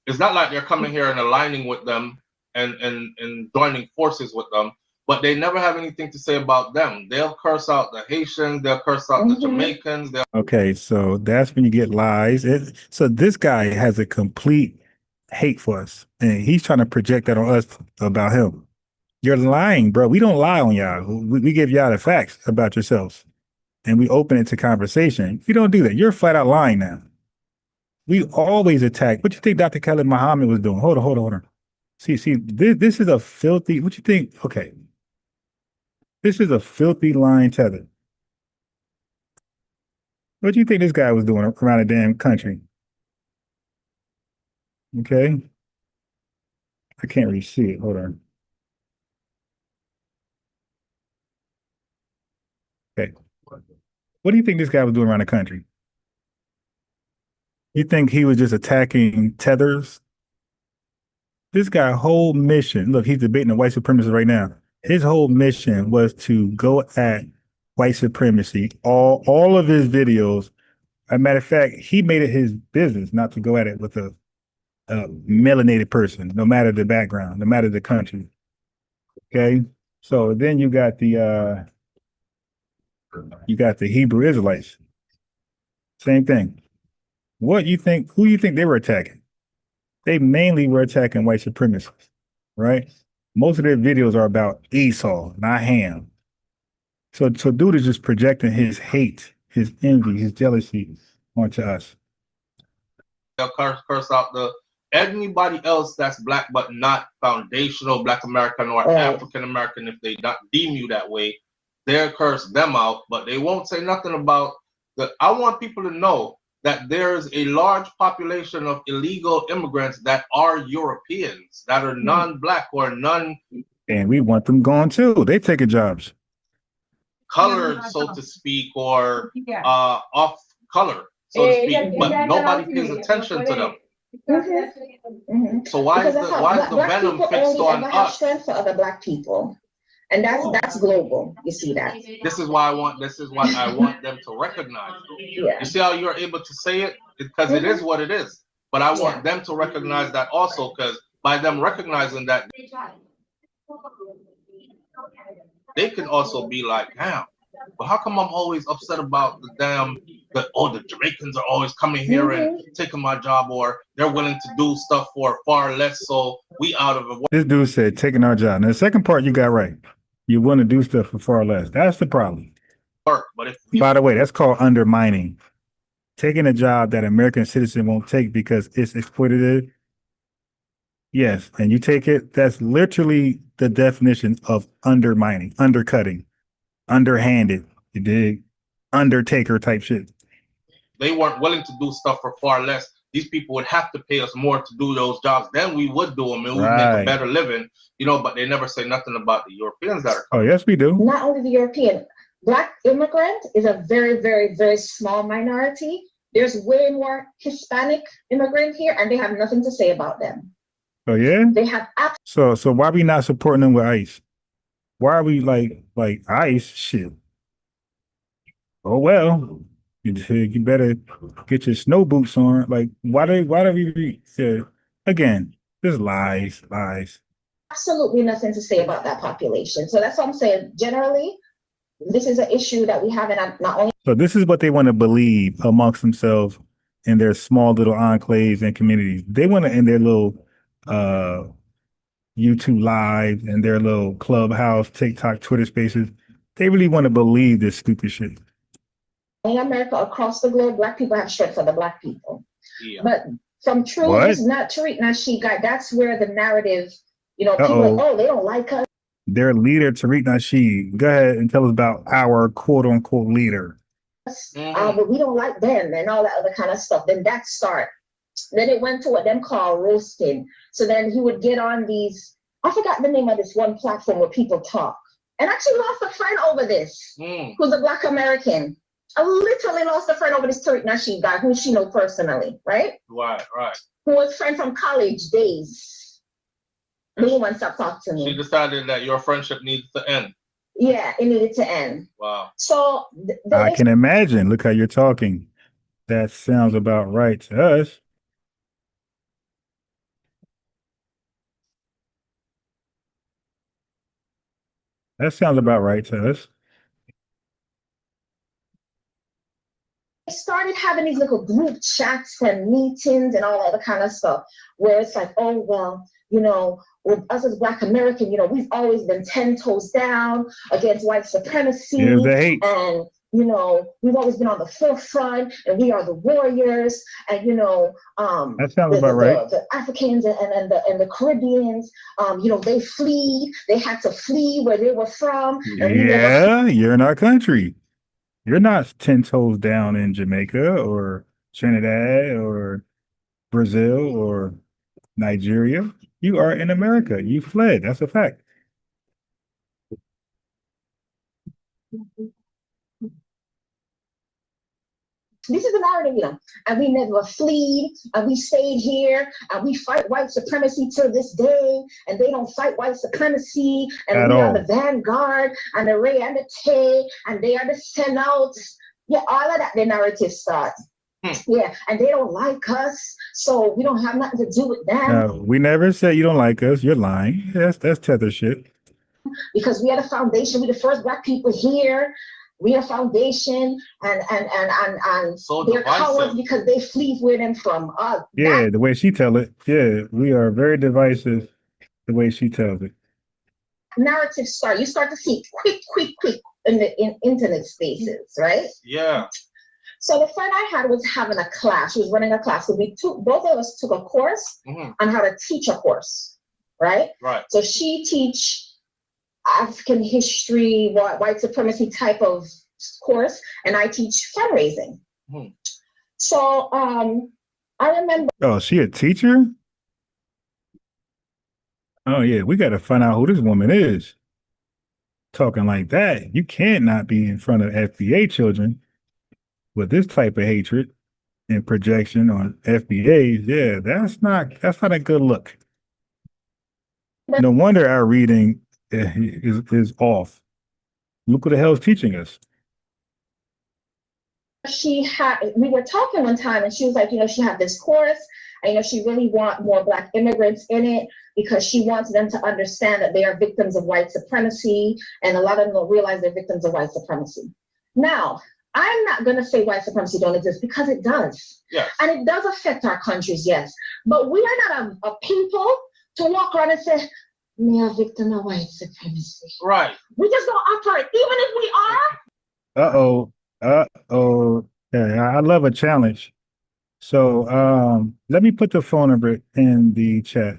it's not like they're coming here and aligning with them and joining forces with them, but they never have anything to say about them. They'll curse out the Haitians, they'll curse out the Jamaicans. Okay, so that's when you get lies. So this guy has a complete hate for us, and he's trying to project that on us about him. You're lying, bro. We don't lie on y'all. We give y'all the facts about yourselves, and we open it to conversation. We don't do that. You're flat out lying now. We always attack. What you think Dr. Khalid Muhammad was doing? Hold on. See, this is a filthy. What you think? Okay, this is a filthy lying tether. What do you think this guy was doing around the damn country? Okay, I can't really see it. Hold on. Okay, what do you think this guy was doing around the country? You think he was just attacking tethers? This guy's whole mission, look, he's debating the white supremacists right now. His whole mission was to go at white supremacy. All of his videos, as a matter of fact, he made it his business not to go at it with a melanated person, no matter the background, no matter the country. Okay. So then you got the Hebrew Israelites. Same thing. Who you think they were attacking? They mainly were attacking white supremacists, right? Most of their videos are about Esau, not Ham. So dude is just projecting his hate, his envy, his jealousy onto us. They'll curse out anybody else that's black but not foundational Black American or African American. If they not deem you that way, they'll curse them out, but they won't say nothing about I want people to know that there's a large population of illegal immigrants that are Europeans, that are non-black or and we want them gone too. They taking jobs. Colored, so to speak, or off color, so to speak, but nobody pays attention to them. So why is the venom fixed on us? Strength for other black people, and that's global. You see that? This is why I want them to recognize. You see how you're able to say it because it is what it is. But I want them to recognize that also, because by them recognizing that, they can also be like, damn, but how come I'm always upset about the Jamaicans are always coming here and taking my job, or they're willing to do stuff for far less, so we out of it. This dude said taking our job. Now the second part you got right. You want to do stuff for far less. That's the problem. But by the way, that's called undermining. Taking a job that American citizen won't take because it's exploitative. Yes, and you take it, that's literally the definition of undermining, undercutting, underhanded, you dig? Undertaker type shit. They weren't willing to do stuff for far less. These people would have to pay us more to do those jobs. Then we would do them and we'd make a better living, but they never say nothing about the Europeans that are coming. Oh, yes, we do. Not only the European, Black immigrant is a very, very, very small minority. There's way more Hispanic immigrant here, and they have nothing to say about them. Oh yeah. They have So why we not supporting them with ICE? Why are we like ICE? Shit. Oh well, you better get your snow boots on. Like why do we? Again, this lies. absolutely nothing to say about that population. So that's what I'm saying. Generally, this is an issue that we have, and not only. So this is what they want to believe amongst themselves in their small little enclaves and communities. They want to, in their little YouTube live and their little Clubhouse, TikTok, Twitter spaces, they really want to believe this stupid shit. In America, across the globe, Black people have strength for the Black people. Yeah. But from Truth Not Tariq Nasheed guy, that's where the narrative, people, they don't like us. Their leader, Tariq Nasheed, go ahead and tell us about our quote unquote leader. But we don't like them and all that other kind of stuff. Then that start. Then it went to what them call roasting. So then he would get on these, I forgot the name of this one platform where people talk. And actually lost a friend over this, who's a Black American. I literally lost a friend over this Tariq Nasheed guy, who she know personally, right? Right. Who was a friend from college days. No one stopped talking to me. She decided that your friendship needed to end. Yeah, it needed to end. Wow. So I can imagine. Look how you're talking. That sounds about right to us. That sounds about right to us. It started having these little group chats and meetings and all that other kind of stuff where it's like, oh, well, you know, with us as Black American, you know, we've always been 10 toes down against white supremacy. Here's the hate. And, you know, we've always been on the forefront and we are the warriors. And, you know, that sounds about right. The Africans and the Caribbeans, you know, they had to flee where they were from. And Yeah, you're in our country. You're not 10 toes down in Jamaica or Trinidad or Brazil or Nigeria. You are in America. You fled. That's a fact. This is the narrative, you know, and we never fled, and we stayed here, and we fight white supremacy to this day, and they don't fight white supremacy, and At we all. are the vanguard, and the Ray and the Tay, and they are the sellouts. Yeah, all of that, the narrative starts. Yeah, and they don't like us, so we don't have nothing to do with them. No, we never said you don't like us. You're lying. That's tether shit. Because we are the foundation. We're the first Black people here. We are foundation, and So they're divisive. cowards because they flee where them from. Yeah, the way she tell it. Yeah, we are very divisive the way she tells it. Narrative start. You start to see quick in the internet spaces, right? Yeah. So the friend I had was having a class. She was running a class. So both of us took a course on how to teach a course, right? Right. So she teach African history, white supremacy type of course, and I teach fundraising. So I remember. Oh, she a teacher? Oh yeah, we got to find out who this woman is. Talking like that, you can't not be in front of FBA children with this type of hatred and projection on FBAs. Yeah, that's not a good look. No wonder our reading is off. Look what the hell is teaching us. We were talking one time and she was like, you know, she had this course and, you know, she really want more Black immigrants in it because she wants them to understand that they are victims of white supremacy, and a lot of them don't realize they're victims of white supremacy. Now, I'm not going to say white supremacy don't exist, because it does. Yes. And it does affect our countries, yes. But we are not a people to walk around and say, me a victim of white supremacy. Right. We just don't operate, even if we are. Yeah, I love a challenge. So let me put the phone number in the chat.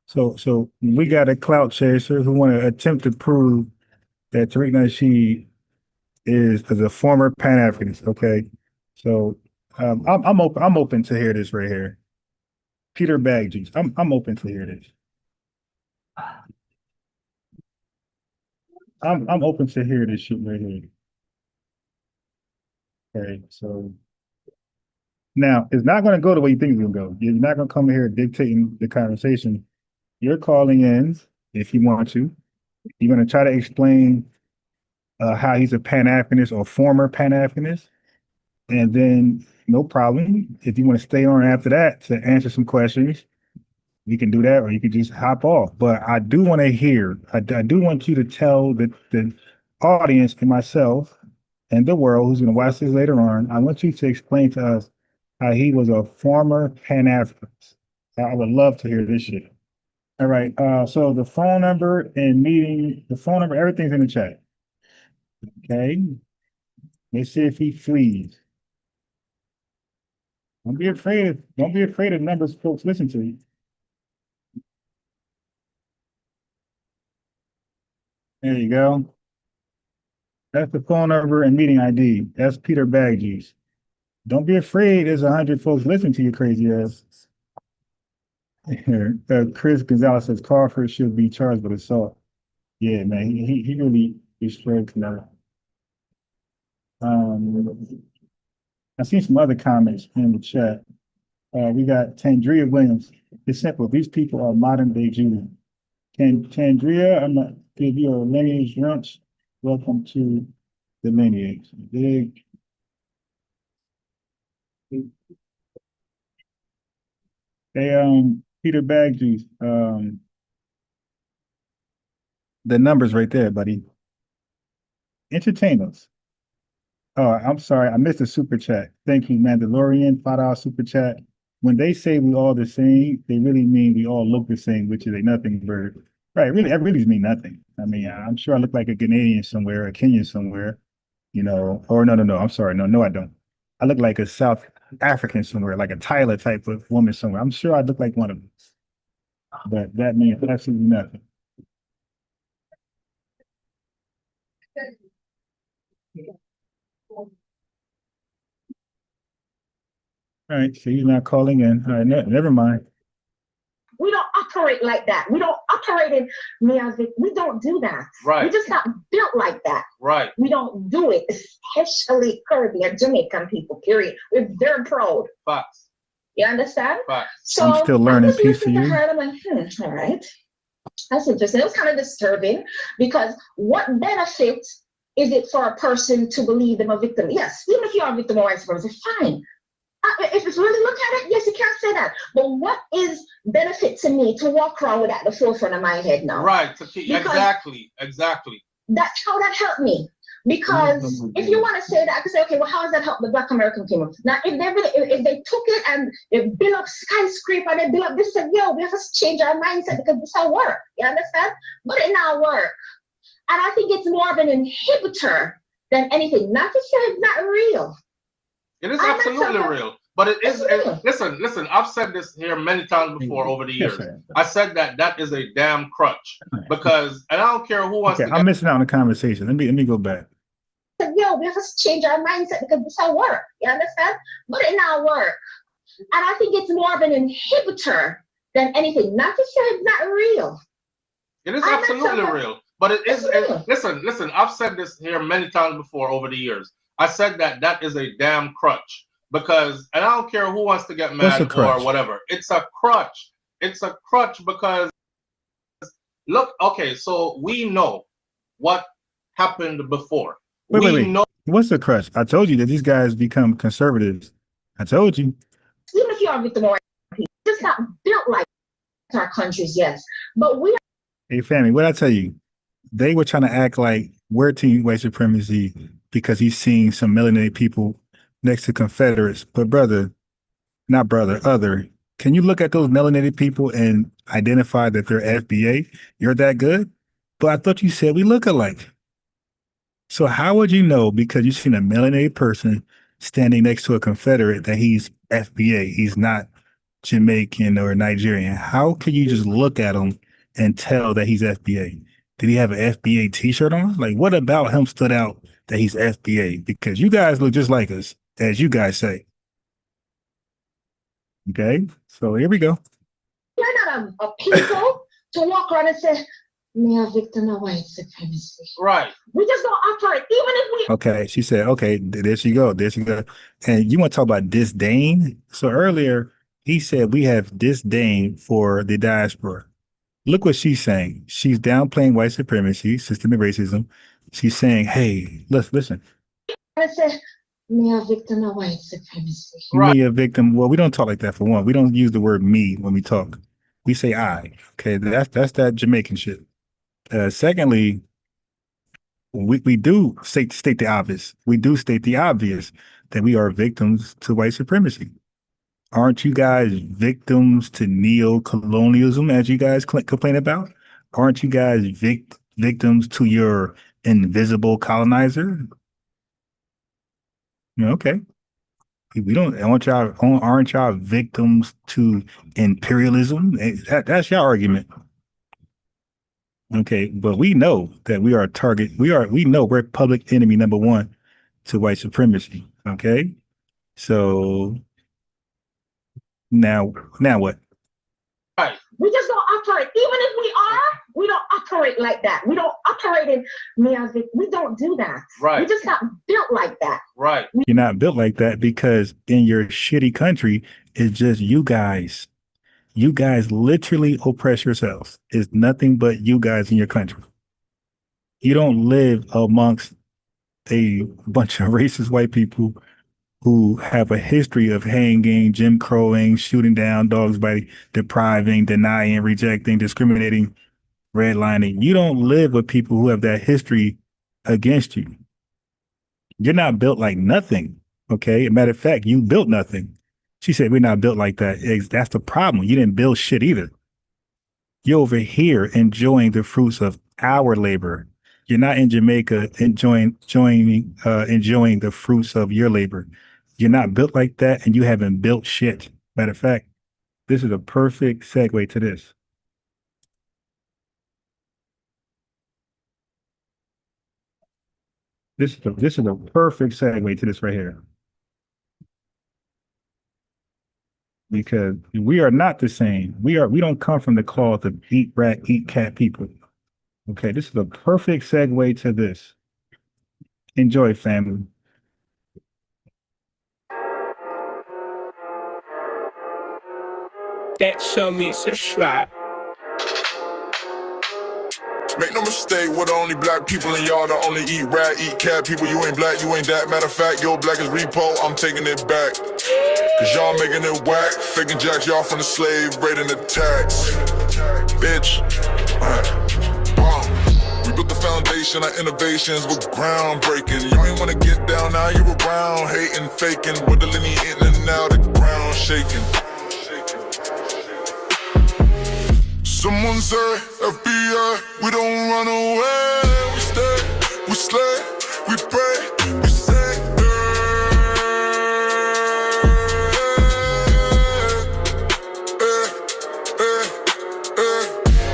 So we got a clout chaser who want to attempt to prove that Tariq Nasheed is a former Pan-Africanist. Okay, so I'm open to hear this right here. Peter Baggies, I'm open to hear this. I'm open to hear this shit right here. Okay, so now it's not going to go the way you think it's going to go. You're not going to come here dictating the conversation. You're calling in if you want to. You're going to try to explain how he's a Pan-Africanist or former Pan-Africanist, and then no problem. If you want to stay on after that to answer some questions, you can do that, or you can just hop off. But I do want to hear. I do want you to tell the audience and myself and the world who's going to watch this later on. I want you to explain to us how he was a former Pan-Africanist. I would love to hear this shit. All right. So the phone number and meeting, everything's in the chat. Okay. Let's see if he flees. Don't be afraid of numbers folks listen to you. There you go. That's the phone number and meeting ID. That's Peter Baggies. Don't be afraid. There's 100 folks listening to you, crazy ass. Here, Chris Gonzalez says Crawford should be charged with assault. Yeah, man, he really destroyed tonight. I see some other comments in the chat. We got Tandria Williams. It's simple. These people are modern day Jews. Tandria, I'm not give you a lineage lunch. Welcome to the lineage. Big. Hey, Peter Baggies, the numbers right there, buddy. Entertain us. Oh, I'm sorry. I missed the super chat. Thank you, Mandalorian. $5 super chat. When they say we all the same, they really mean we all look the same, which is a nothing bird. Right. Really, that really mean nothing. I mean, I'm sure I look like a Ghanaian somewhere, a Kenyan somewhere, or no. I'm sorry. No, I don't. I look like a South African somewhere, like a Tyler type of woman somewhere. I'm sure I look like one of them. But that means absolutely nothing. All right, so he's not calling in. All right, never mind. We don't operate like that. We don't operate in music. We don't do that. Right. We're just not built like that. Right. We don't do it, especially Caribbean, Jamaican people, period. We're very proud. Facts. You understand? Facts. So I'm still learning I was listening to PCU. her, and I'm like, all right. That's interesting. It was kind of disturbing because what benefit is it for a person to believe them a victim? Yes, even if you are a victim of white supremacy, fine. If it's really look at it, yes, you can't say that. But what is benefit to me to walk around with that at the forefront of my head now? Right. Exactly. That's how that helped me. Because if you want to say that, I could say, okay, well, how does that help the Black American community? Now, if they took it and they build up skyscraper and they build up this, and we have to change our mindset because this will work. You understand? But it now work. And I think it's more of an inhibitor than anything. Not to say it's not real. It is absolutely real. But it is, listen, I've said this here many times before over the years. I said that is a damn crutch. Because, and I don't care who wants to I'm missing out on the conversation. Let me go back. We have to change our mindset because this will work. You understand? But it now work. And I think it's more of an inhibitor than anything. Not to say it's not real. It is absolutely real. But it is, listen, I've said this here many times before over the years. I said that is a damn crutch. Because, and I don't care who wants to get mad or whatever. It's a crutch. It's a crutch because, look, okay, so we know what happened before. Wait. What's the crutch? I told you that these guys become conservatives. I told you. Even if you are victim of white people, it's not built like our countries, yes. But we are. Hey, family, what I tell you? They were trying to act like we're team white supremacy because he's seeing some melanated people next to Confederates. But other, can you look at those melanated people and identify that they're FBA? You're that good? But I thought you said we look alike. So how would you know because you've seen a melanated person standing next to a Confederate that he's FBA? He's not Jamaican or Nigerian. How can you just look at him and tell that he's FBA? Did he have an FBA t-shirt on? Like, what about him stood out that he's FBA? Because you guys look just like us, as you guys say. Okay, so here we go. We're not a people to walk around and say, me a victim of white supremacy. Right. We just don't operate, even if we. Okay, she said, okay, there she go. And you want to talk about disdain? So earlier, he said we have disdain for the diaspora. Look what she's saying. She's downplaying white supremacy, systemic racism. She's saying, hey, listen. I said, me a victim of white supremacy. Me a victim. Well, we don't talk like that for one. We don't use the word me when we talk. We say I. Okay, that's that Jamaican shit. Secondly, we do state the obvious. We do state the obvious that we are victims to white supremacy. Aren't you guys victims to neo-colonialism, as you guys complain about? Aren't you guys victims to your invisible colonizer? Okay. We don't. Aren't y'all victims to imperialism? That's your argument. Okay, but we know that we are a target. We know we're public enemy number one to white supremacy. Okay, so now what? Right. We just don't operate. Even if we are, we don't operate like that. We don't operate in music. We don't do that. Right. We're just not built like that. Right. You're not built like that because in your shitty country, it's just you guys. You guys literally oppress yourselves. It's nothing but you guys in your country. You don't live amongst a bunch of racist white people who have a history of hanging, Jim Crowing, shooting down dogs by depriving, denying, rejecting, discriminating, redlining. You don't live with people who have that history against you. You're not built like nothing. Okay. Matter of fact, you built nothing. She said, we're not built like that. That's the problem. You didn't build shit either. You're over here enjoying the fruits of our labor. You're not in Jamaica enjoying the fruits of your labor. You're not built like that, and you haven't built shit. Matter of fact, this is a perfect segue to this. This is a perfect segue to this right here. Because we are not the same. We don't come from the cloth of eat rat, eat cat people. Okay, this is a perfect segue to this. Enjoy, family. That show me subscribe. Make no mistake, we're the only black people in y'all that only eat rat, eat cat people. You ain't black, you ain't that. Matter of fact, your black is repo, I'm taking it back. Cause y'all making it whack, faking jacks y'all from the slave, raiding the tax. Bitch. We built the foundation, our innovations were groundbreaking. You ain't wanna get down, now you around, hating, faking, with the linear in and out, the ground shaking. Someone say, FBI, we don't run away. We stay, we slay, we pray, we say.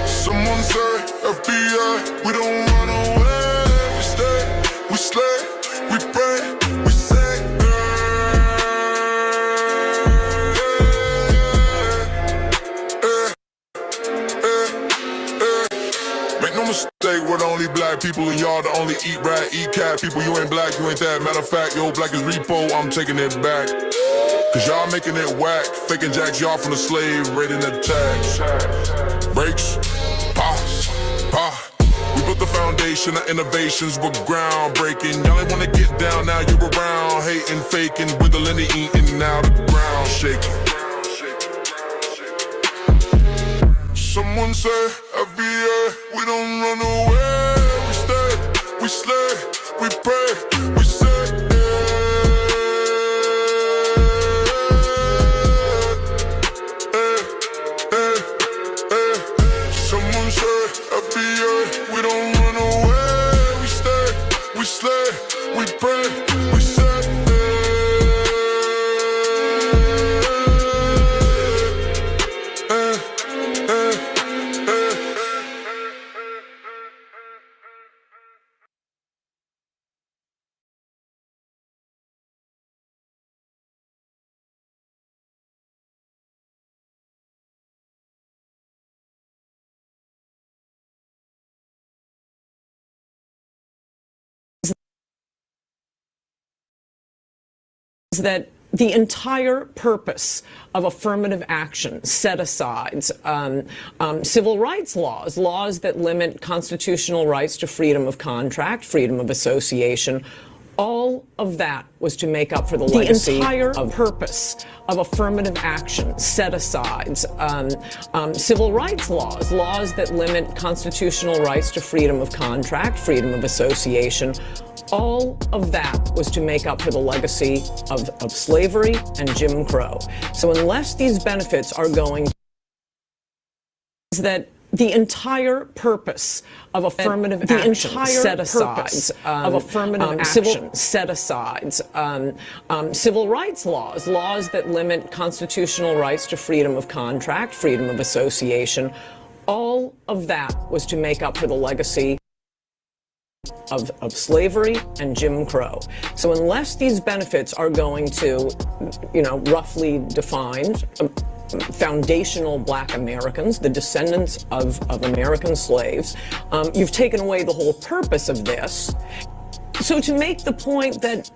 Someone say, FBI, we don't run away. We stay, we slay, we pray, we say. Mistake, we're the only black people and y'all the only eat rat, eat cat people. You ain't black, you ain't that. Matter of fact, your black is repo, I'm taking it back. Cause y'all making it whack, faking jacks y'all from the slave, raiding the tax. Breaks, pause, pause. We built the foundation, our innovations were groundbreaking. Y'all ain't wanna get down, now you're around, hating, faking, wiggling and eating, now the ground shaking. Someone say, FBA, we don't run away. We stay, we slay, we pray, we say. Someone say, FBA, we don't run away. We stay, we slay, we pray, we say. That the entire purpose of affirmative action set asides civil rights laws that limit constitutional rights to freedom of contract, freedom of association. All of that was to make up for the legacy. The entire purpose of affirmative action set asides civil rights laws that limit constitutional rights to freedom of contract, freedom of association. All of that was to make up for the legacy of slavery and Jim Crow. So unless these benefits are going, that the entire purpose of affirmative action set asides civil rights laws that limit constitutional rights to freedom of contract, freedom of association. All of that was to make up for the legacy of slavery and Jim Crow. So unless these benefits are going to, roughly defined, foundational black Americans, the descendants of American slaves, you've taken away the whole purpose of this. So to make the point that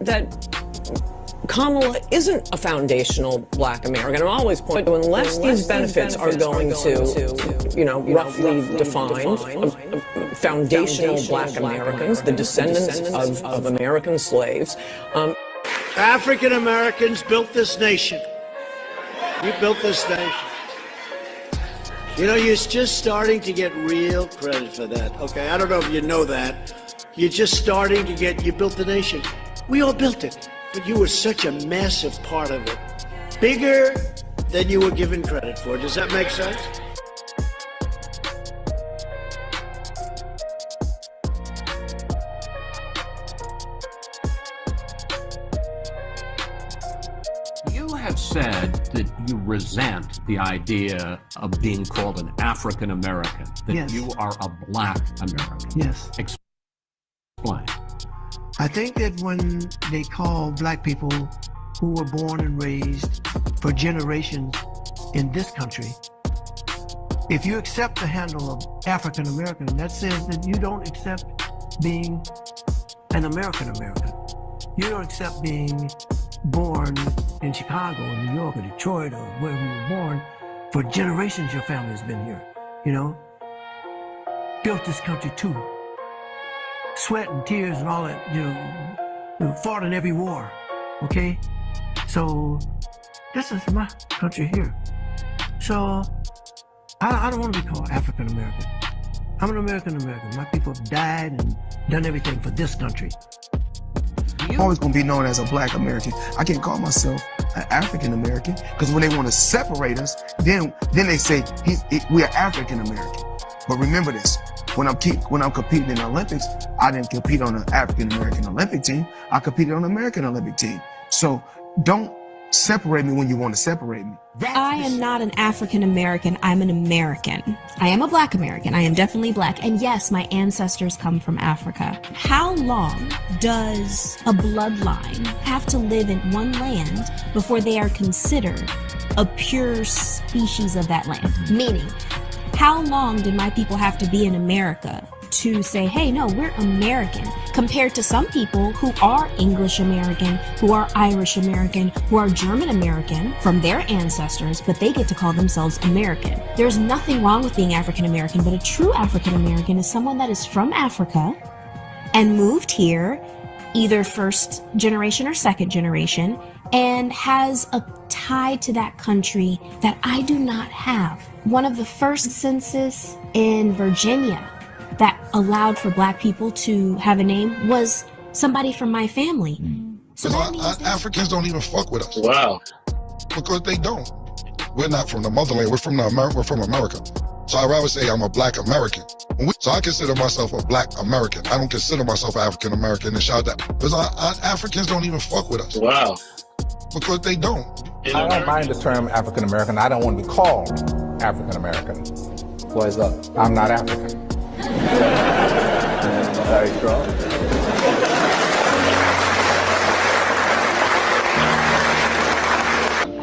Kamala isn't a foundational black American, I'm always pointing, unless these benefits are going to, roughly defined, foundational black Americans, the descendants of American slaves. African Americans built this nation. You built this nation. You're just starting to get real credit for that, okay? I don't know if you know that. You're just starting to you built the nation. We all built it, but you were such a massive part of it. Bigger than you were given credit for. Does that make sense? You have said that you resent the idea of being called an African American, that Yes. you are a Black American. Yes. Explain. I think that when they call Black people who were born and raised for generations in this country, if you accept the handle of African American, that says that you don't accept being an American American. You don't accept being born in Chicago or New York or Detroit or wherever you were born. For generations, your family has been here, you know? Built this country too. Sweat and tears and all that, you know, fought in every war, okay? So this is my country here. So I don't want to be called African American. I'm an American American. My people have died and done everything for this country. I'm always gonna be known as a Black American. I can't call myself an African American because when they want to separate us, then they say we are African American. But remember this: when I'm competing in the Olympics, I didn't compete on an African American Olympic team. I competed on an American Olympic team. So don't separate me when you want to separate me. I am not an African American, I'm an American. I am a Black American, I am definitely Black, and yes, my ancestors come from Africa. How long does a bloodline have to live in one land before they are considered a pure species of that land? Meaning, how long did my people have to be in America to say, hey, no, we're American, compared to some people who are English American, who are Irish American, who are German American from their ancestors, but they get to call themselves American. There's nothing wrong with being African American, but a true African American is someone that is from Africa and moved here, either first generation or second generation, and has a tie to that country that I do not have. One of the first census in Virginia that allowed for Black people to have a name was somebody from my family. So that means that Africans don't even fuck with us. Wow. Because they don't. We're not from the motherland. We're from America. So I'd rather say I'm a Black American. So I consider myself a Black American. I don't consider myself African American and shout that. Because Africans don't even fuck with us. Wow. Because they don't. I don't mind the term African American. I don't want to be called African American. What's up? I'm not African. Very strong.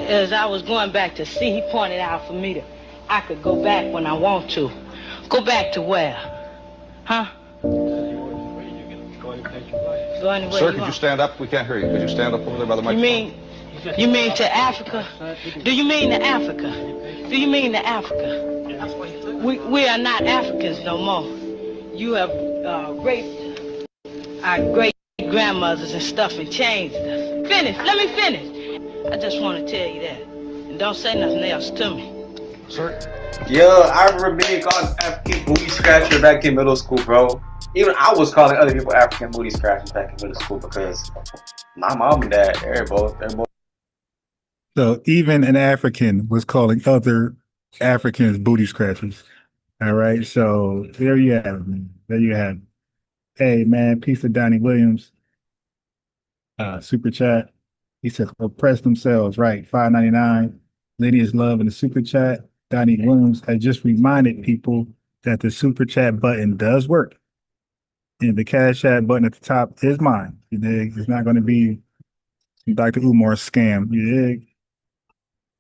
As I was going back to see, he pointed out for me that I could go back when I want to. Go back to where? Huh? Go anywhere. Sir, could you stand up? We can't hear you. Could you stand up over there by the microphone? You mean to Africa? Do you mean to Africa? Do you mean to Africa? We are not Africans no more. You have raped our great-grandmothers and stuff and changed us. Finish. Let me finish. I just want to tell you that. And don't say nothing else to me. Sir? Yo, I remember being called African booty scratcher back in middle school, bro. Even I was calling other people African booty scratchers back in middle school because my mom and dad, they're both. So even an African was calling other Africans booty scratchers. All right. So there you have it, man. There you have it. Hey, man, peace to Donnie Williams. Super chat. He said, oppress themselves, right? $5.99. Lady is love in the super chat. Donnie Williams has just reminded people that the super chat button does work. And the Cash App button at the top is mine. You dig? It's not going to be Dr. Umar scam. You dig?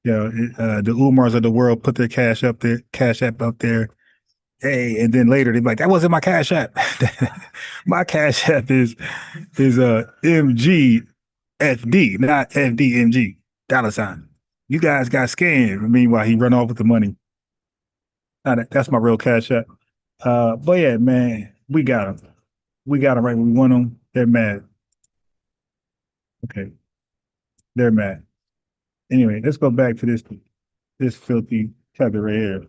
Yo, the Umars of the world put their Cash App up there. Hey, and then later they're like, that wasn't my Cash App. My Cash App is MGFD, not FDMG, $. You guys got scammed. Meanwhile, he run off with the money. That's my real Cash App. But yeah, man, we got them. We got them right when we want them. They're mad. Okay. They're mad. Anyway, let's go back to this filthy tether right here.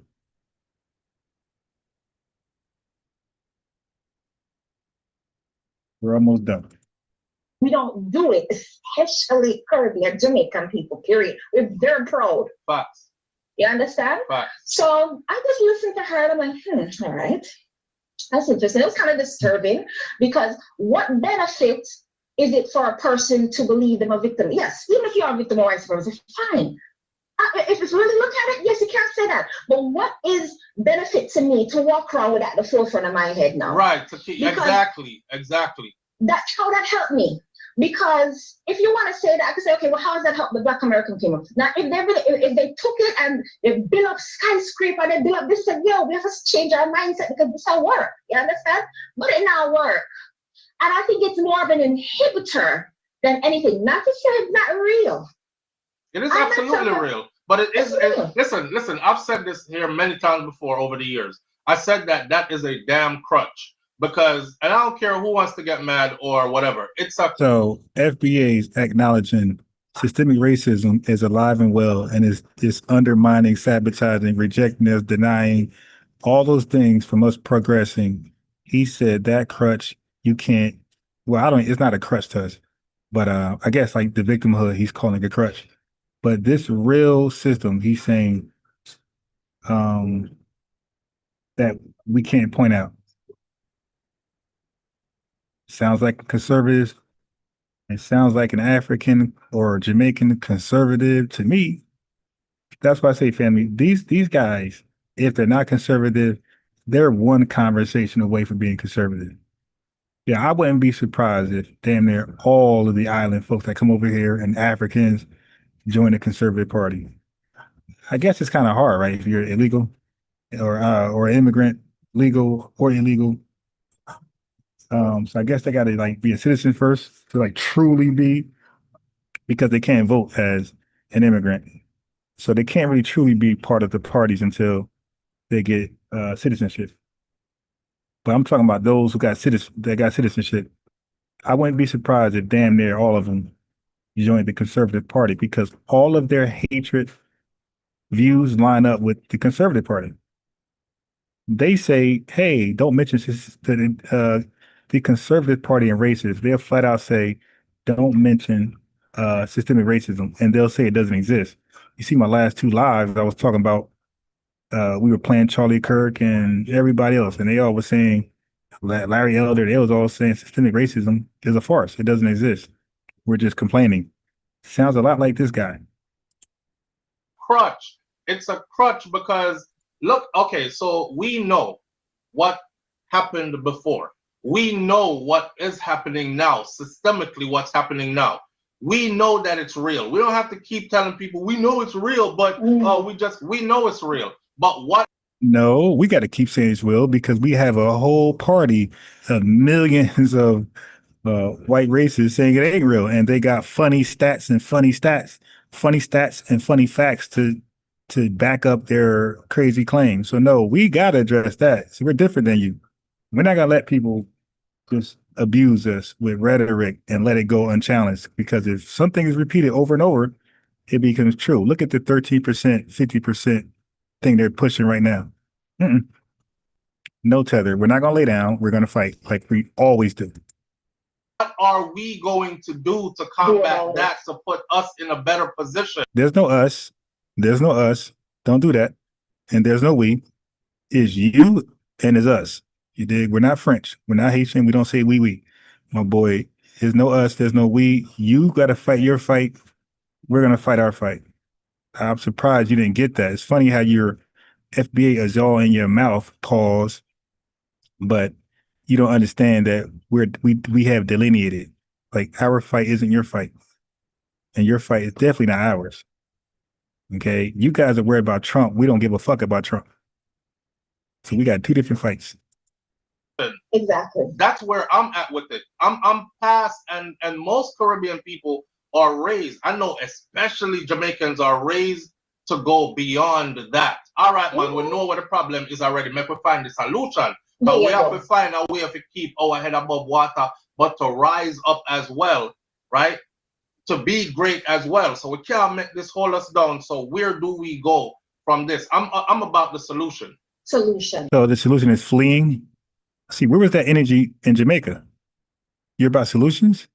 We're almost done. We don't do it, especially Caribbean, Jamaican people, period. We're very proud. Facts. You understand? Facts. So I just listened to her and I'm like, all right. That's interesting. It was kind of disturbing because what benefit is it for a person to believe them a victim? Yes, even if you are a victim or vice versa, fine. If it's really look at it, yes, you can't say that. But what is benefit to me to walk around with that at the forefront of my head now? Right. Exactly. That's how that helped me. Because if you want to say that, I could say, okay, well, how does that help the Black American community? Now, if they took it and they build up skyscraper, they build up this, and we have to change our mindset because this will work. You understand? But it now work. And I think it's more of an inhibitor than anything. Not to say it's not real. It is absolutely real. But it is, listen, I've said this here many times before over the years. I said that is a damn crutch. Because, and I don't care who wants to get mad or whatever. So FBA's acknowledging systemic racism is alive and well and is undermining, sabotaging, rejecting us, denying all those things from us progressing. He said that crutch, you can't, well, it's not a crutch to us, but I guess like the victimhood, he's calling it a crutch. But this real system, he's saying that we can't point out. Sounds like a conservative. It sounds like an African or Jamaican conservative to me. That's why I say, family, these guys, if they're not conservative, they're one conversation away from being conservative. Yeah, I wouldn't be surprised if damn near all of the island folks that come over here and Africans join the Conservative Party. I guess it's kind of hard, right? If you're illegal or immigrant, legal or illegal. So I guess they got to like be a citizen first to like truly be, because they can't vote as an immigrant. So they can't really truly be part of the parties until they get citizenship. But I'm talking about those who got citizenship. I wouldn't be surprised if damn near all of them joined the Conservative Party because all of their hatred views line up with the Conservative Party. They say, hey, don't mention the Conservative Party and racists. They'll flat out say, don't mention systemic racism, and they'll say it doesn't exist. You see my last two lives, I was talking about, we were playing Charlie Kirk and everybody else, and they all were saying, Larry Elder, they was all saying systemic racism is a farce. It doesn't exist. We're just complaining. Sounds a lot like this guy. Crutch. It's a crutch because, look, okay, so we know what happened before. We know what is happening now, systemically what's happening now. We know that it's real. We don't have to keep telling people we know it's real, but we know it's real. But what? No, we got to keep saying it's real because we have a whole party of millions of white racists saying it ain't real, and they got funny stats and funny facts to back up their crazy claims. So no, we got to address that. So we're different than you. We're not gonna let people just abuse us with rhetoric and let it go unchallenged, because if something is repeated over and over, it becomes true. Look at the 13%, 50% thing they're pushing right now. No tether. We're not gonna lay down. We're gonna fight like we always do. What are we going to do to combat that to put us in a better position? There's no us. There's no us. Don't do that. And there's no we. It's you and it's us. You dig? We're not French. We're not Haitian. We don't say we. My boy, there's no us. There's no we. You got to fight your fight. We're going to fight our fight. I'm surprised you didn't get that. It's funny how your FBA is all in your mouth, pause, but you don't understand that we have delineated. Like, our fight isn't your fight. And your fight is definitely not ours. Okay? You guys are worried about Trump. We don't give a fuck about Trump. So we got two different fights. Exactly. That's where I'm at with it. I'm past, and most Caribbean people are raised. I know especially Jamaicans are raised to go beyond that. All right, man, we know what the problem is already. Make we find the solution. But we have to find a way to keep our head above water, but to rise up as well, right? To be great as well. So we can't make this hold us down. So where do we go from this? I'm about the solution. So the solution is fleeing. See, where was that energy in Jamaica? You're about solutions?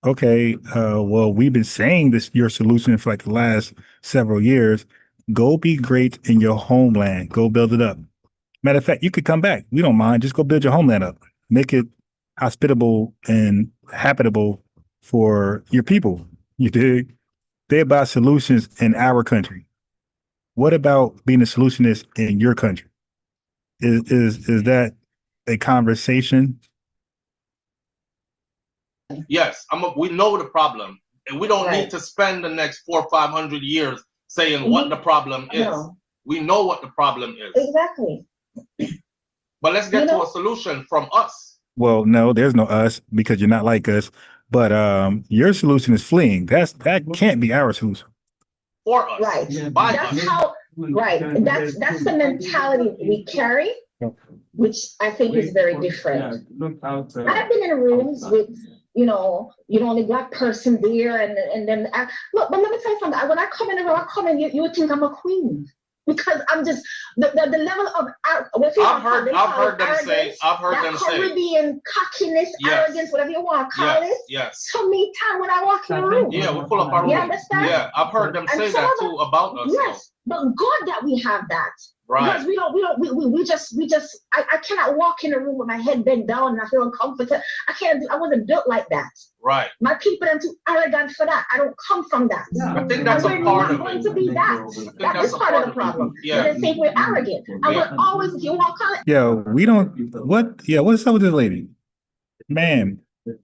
Okay, well, we've been saying this your solution for like the last several years. Go be great in your homeland. Go build it up. Matter of fact, you could come back. We don't mind. Just go build your homeland up. Make it hospitable and habitable for your people. You dig? They're about solutions in our country. What about being a solutionist in your country? Is that a conversation? Yes, we know the problem, and we don't Right. need to spend the next 400 or 500 years saying what the problem is. No. We know what the problem is. Exactly. But let's get You to know- a solution from us. Well, no, there's no us because you're not like us. But your solution is fleeing. That can't be our solution. For us. Right. By That's us. how. Right. That's the mentality we carry, which I think is very different. I've been in rooms with, you're the only black person there, and then look. But let me tell you something. When I come in the room, you would think I'm a queen. Because I'm just the level of I've heard them say Caribbean cockiness, Yes. arrogance, whatever you want to call it. Yes. To me, time when I walk in the room. Yeah, we pull up our room. You understand? Yeah, I've heard them And say some that of too about us. Yes, but good that we have that. Right. Because we just I cannot walk in a room with my head bent down and I feel uncomfortable. I wasn't built like that. Right. My people are too arrogant for that. I don't come from that. I think that's And a we're part not of going it. to be that. That is part of the problem. Yeah. They think we're arrogant. And we're always, if you want to call it, Yeah, we don't. What's up with this lady? Man,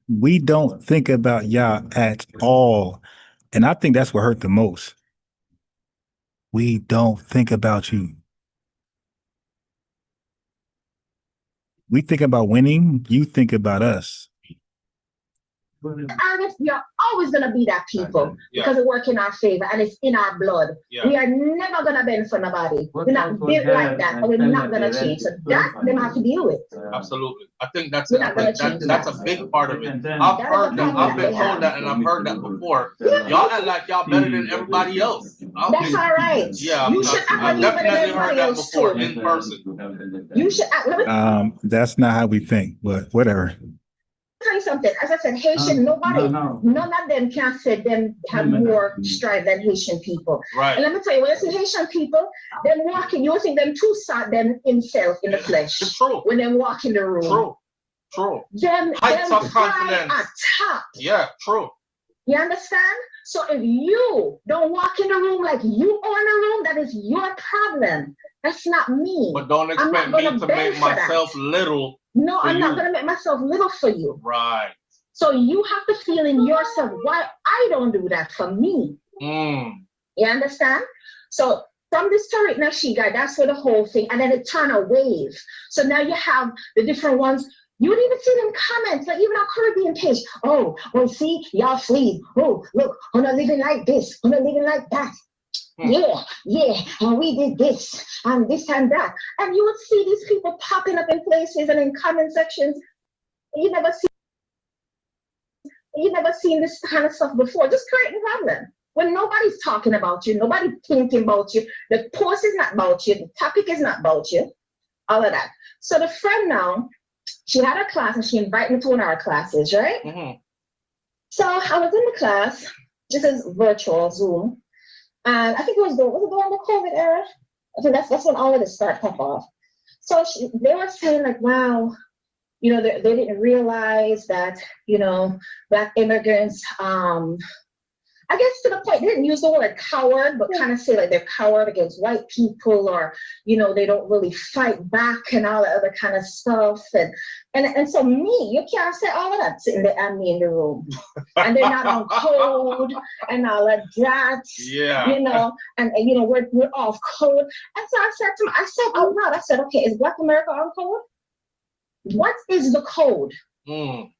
we don't think about y'all at all. And I think that's what hurt the most. We don't think about you. We think about winning. You think about us. arrogant, we are always going to be that people Yeah. because it works in our favor and it's in our blood. Yeah. We are never going to bend for nobody. We're not built like that, and we're not going to change. So that them have to deal with. Absolutely. I think that's We're not gonna change that's that. a big part of it. I've That is heard the them. problem I've been that they told have. that, and I've heard that before. Y'all act like y'all better than everybody else. That's all right. Yeah, You should act like I've you better than definitely heard everybody that else before too. in person. You should act. Let me That's not how we think, but whatever. tell you something. As I said, Haitian, nobody, none of them can say them have more strive than Haitian people. Right. And let me tell you, when you see Haitian people, them walking, you will think them too sad them himself in the flesh. It's true. When they walk in the room. True. True. Them Heights of pride confidence. at top. Yeah, true. You understand? So if you don't walk in the room like you own the room, that is your problem. That's not me. But don't I'm not expect me gonna to beg make for that. myself little. No, for I'm not you. going to make myself little for you. Right. So you have to feel in yourself why I don't do that for me. Mm. You understand? So from this Tariq Nasheed guy, that's where the whole thing, and then it turned a wave. So now you have the different ones. You would even see them comments, like even on Caribbean page. Oh, well, see, y'all flee. Oh, look, we're not living like this. We're not living like that. Yeah, and we did this and this and that. And you would see these people popping up in places and in comment sections. You never seen this kind of stuff before. Just creating problem. When nobody's talking about you, nobody thinking about you, the post is not about you, the topic is not about you, all of that. So the friend now, she had a class and she invited me to one of our classes, right? Mm-hmm. So I was in the class, this is virtual Zoom, and I think it was during the COVID era. I think that's when all of this started pop off. So they were saying like, wow, you know, they didn't realize that, you know, Black immigrants, I guess to the point, they didn't use the word coward, but kind of say like they're coward against white people, or, you know, they don't really fight back and all the other kind of stuff. And so me, you can't say all of that sitting there and me in the room. And they're not on code and all of that. Yeah. You know, and you know, we're off code. And so I said out loud, okay, is Black America on code? What is the code? Mm.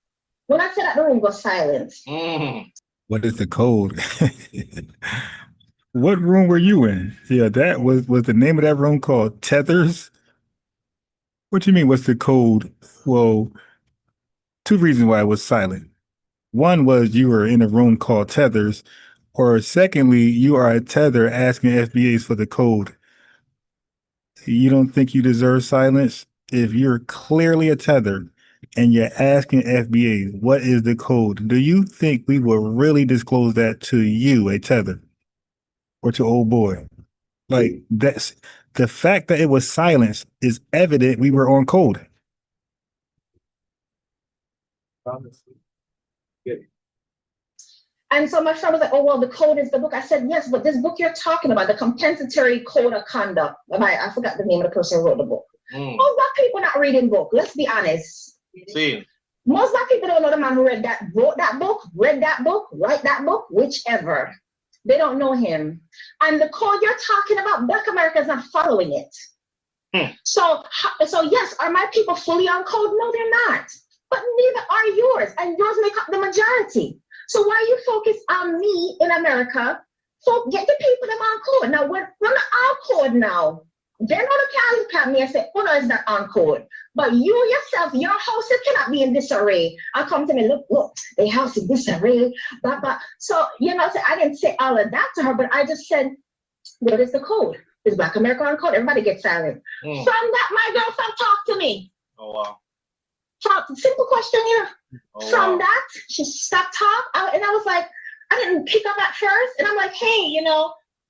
When I said that, the room goes silent. Mm. What is the code? What room were you in? Yeah, that was the name of that room called Tethers? What you mean, what's the code? Well, two reasons why it was silent. One was you were in a room called Tethers, or secondly, you are a tether asking FBAs for the code. You don't think you deserve silence? If you're clearly a tether and you're asking FBA, what is the code? Do you think we will really disclose that to you, a tether, or to old boy? Like, that's the fact that it was silenced is evident we were on code. And so my friend was like, oh, well, the code is the book. I said, yes, but this book you're talking about, the compensatory code of conduct. I forgot the name of the person who wrote the book. Most black people not reading book. Let's be honest. See. Most black people don't know the man who wrote that book, write that book, whichever. They don't know him. And the code you're talking about, Black America is not following it. So yes, are my people fully on code? No, they're not. But neither are yours, and yours make up the majority. So why you focus on me in America? So get the people them on code. Now we're not on code now. They're not a can me and say, oh no, it's not on code. But you yourself, your house cannot be in disarray. I come to me, look, the house in disarray. Blah, blah. So, I didn't say all of that to her, but I just said, what is the code? Is Black America on code? Everybody gets silent. From that, my girl talk to me. Oh, wow. Simple question here. Oh, From wow. that, she stopped talk, and I was like, I didn't pick up at first, and I'm like, hey,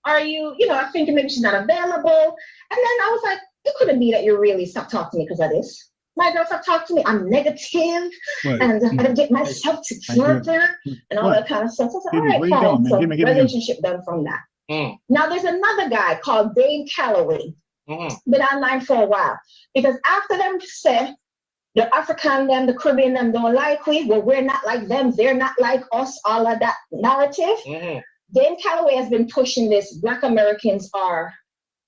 are you, I'm thinking maybe she's not available, and then I was like, it couldn't be that you really stopped talking to me because of this. My girl stopped talking to me. I'm negative, and I don't get myself together, and all that kind of stuff. So I was like, all right, fine. So relationship done from that. Now there's another guy called Dave Calloway. Been online for a while because after them said. The African them, the Caribbean them don't like we're not like them, they're not like us, all of that narrative. Dane Calloway has been pushing this Black Americans are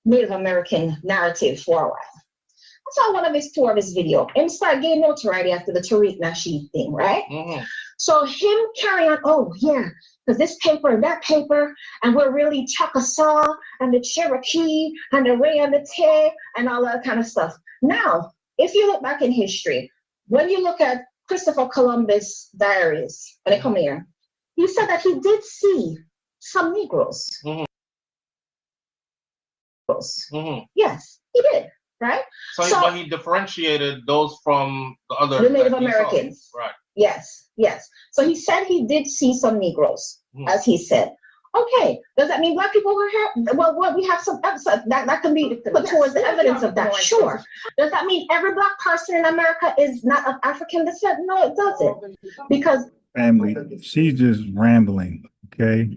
Native American narrative for a while. I saw one of his tour of his video and started getting notoriety after the Tariq Nasheed thing, right? So him carry on, oh yeah, because this paper and that paper, and we're really Chickasaw and the Cherokee and the Ray and the Tay and all that kind of stuff. Now, if you look back in history, when you look at Christopher Columbus' diaries, when they come here, he said that he did see some Negroes. Yes, he did, right? But he differentiated those from the other. The Native Americans. Right. Yes. So he said he did see some Negroes, as he said. Okay, does that mean Black people were here? Well, we have some episodes that can be put towards the evidence of that. Sure. Does that mean every Black person in America is not of African descent? No, it doesn't. Because family, she's just rambling. Okay,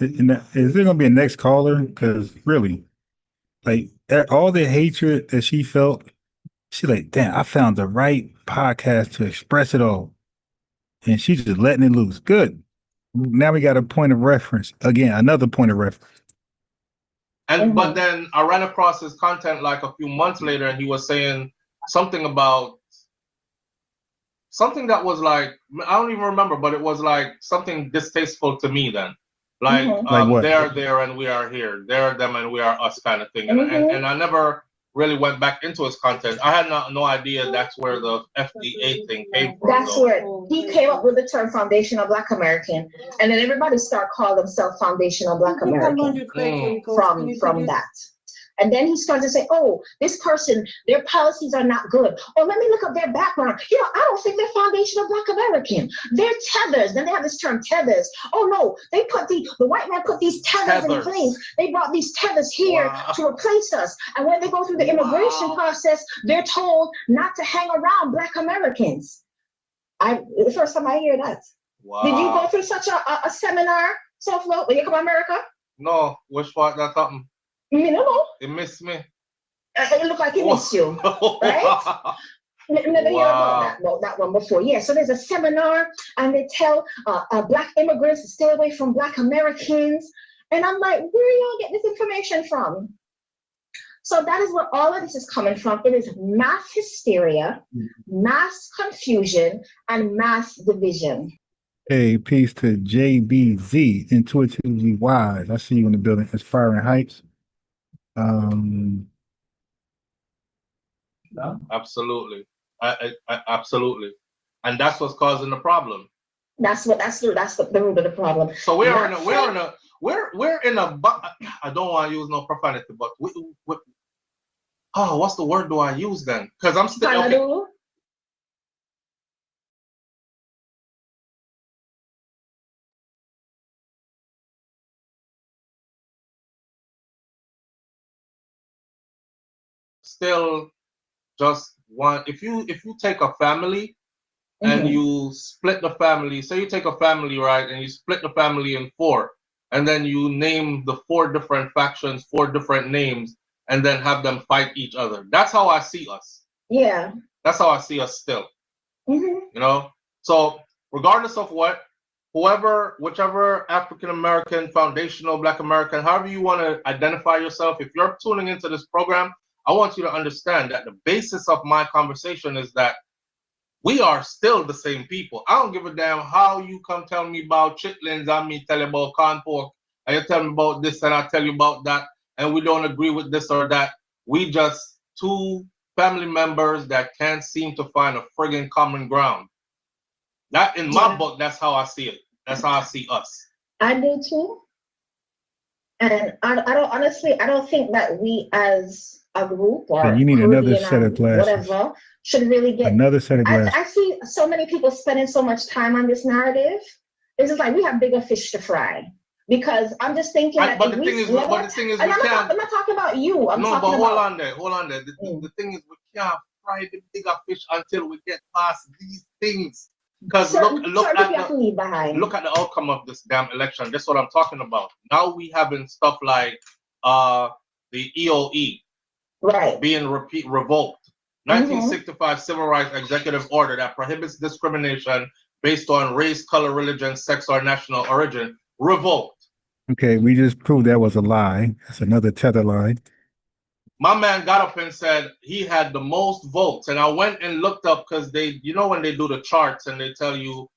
is there gonna be a next caller? Because really, like all the hatred that she felt, she like, damn, I found the right podcast to express it all, and she's just letting it loose. Good. Now we got a point of reference. Again, another point of reference. And but then I ran across his content like a few months later, and he was saying something about something that was like, I don't even remember, but it was like something distasteful to me then. Like, what? They're there and we are here. They're them and we are us kind of thing. And I never really went back into his content. I had no idea that's where the FBA thing came from. That's where he came up with the term foundational Black American, and then everybody started calling themselves foundational Black American from that. And then he started to say, oh, this person, their policies are not good. Oh, let me look up their background. I don't think they're foundational Black American. They're tethers. Then they have this term tethers. Oh no, they put the white man put these tethers in place. They brought these tethers here to replace us. And when they go through the immigration process, they're told not to hang around Black Americans. The first time I hear that. Did you go through such a seminar, Soflo, when you come to America? No, which part that happened? No. It missed me. It looked like it missed you, right? Never hear about that one before. Yeah, so there's a seminar, and they tell Black immigrants to stay away from Black Americans. And I'm like, where y'all get this information from? So that is where all of this is coming from. It is mass hysteria, mass confusion, and mass division. Hey, peace to JBZ, intuitively wise. I see you in the building. Aspiring Heights. Absolutely. I absolutely. And that's what's causing the problem. That's the root of the problem. So we're in a I don't want to use no profanity, but what's the word do I use then? Because I'm still okay. still just want, if you take a family and you split the family, say you take a family, right, and you split the family in 4, and then you name the 4 different factions, 4 different names, and then have them fight each other. That's how I see us. Yeah. That's how I see us still. You know? So regardless of what, whichever African American, foundational Black American, however you want to identify yourself, if you're tuning into this program, I want you to understand that the basis of my conversation is that we are still the same people. I don't give a damn how you come tell me about chitlins and me tell you about corn pork, and you tell me about this and I tell you about that, and we don't agree with this or that. We just 2 family members that can't seem to find a friggin' common ground. That, in my book, that's how I see it. That's how I see us. I do too. And I don't think that we as a group or you need another Caribbean set of glasses. whatever should really get Another set of glasses. I see so many people spending so much time on this narrative. It's just like we have bigger fish to fry. Because I'm just thinking that but the thing is, we can't. I'm not talking about you. I'm talking about. Hold on there. The thing is, we can't fry the bigger fish until we get past these things. Because look at the outcome of this damn election. That's what I'm talking about. Now we having stuff like the EOE being revoked. 1965 Civil Rights Executive Order that prohibits discrimination based on race, color, religion, sex, or national origin. Revoked. Okay, we just proved that was a lie. That's another tether lie. My man got up and said he had the most votes, and I went and looked up because they, you know, when they do the charts and they tell you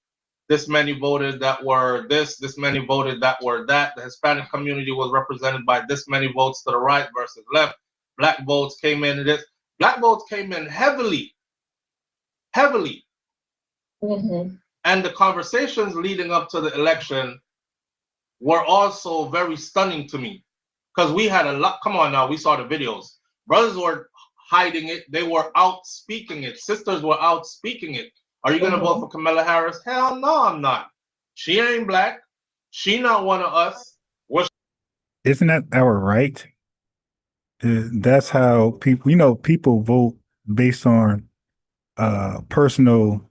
this many voted that were this many voted that were that. The Hispanic community was represented by this many votes to the right versus left. Black votes came in this. Black votes came in heavily. And the conversations leading up to the election were also very stunning to me. Because we had a lot, come on now, we saw the videos. Brothers were hiding it. They were out speaking it. Sisters were out speaking it. Are you going to vote for Kamala Harris? Hell no, I'm not. She ain't Black. She not one of us. Isn't that our right? That's how people, people vote based on personal,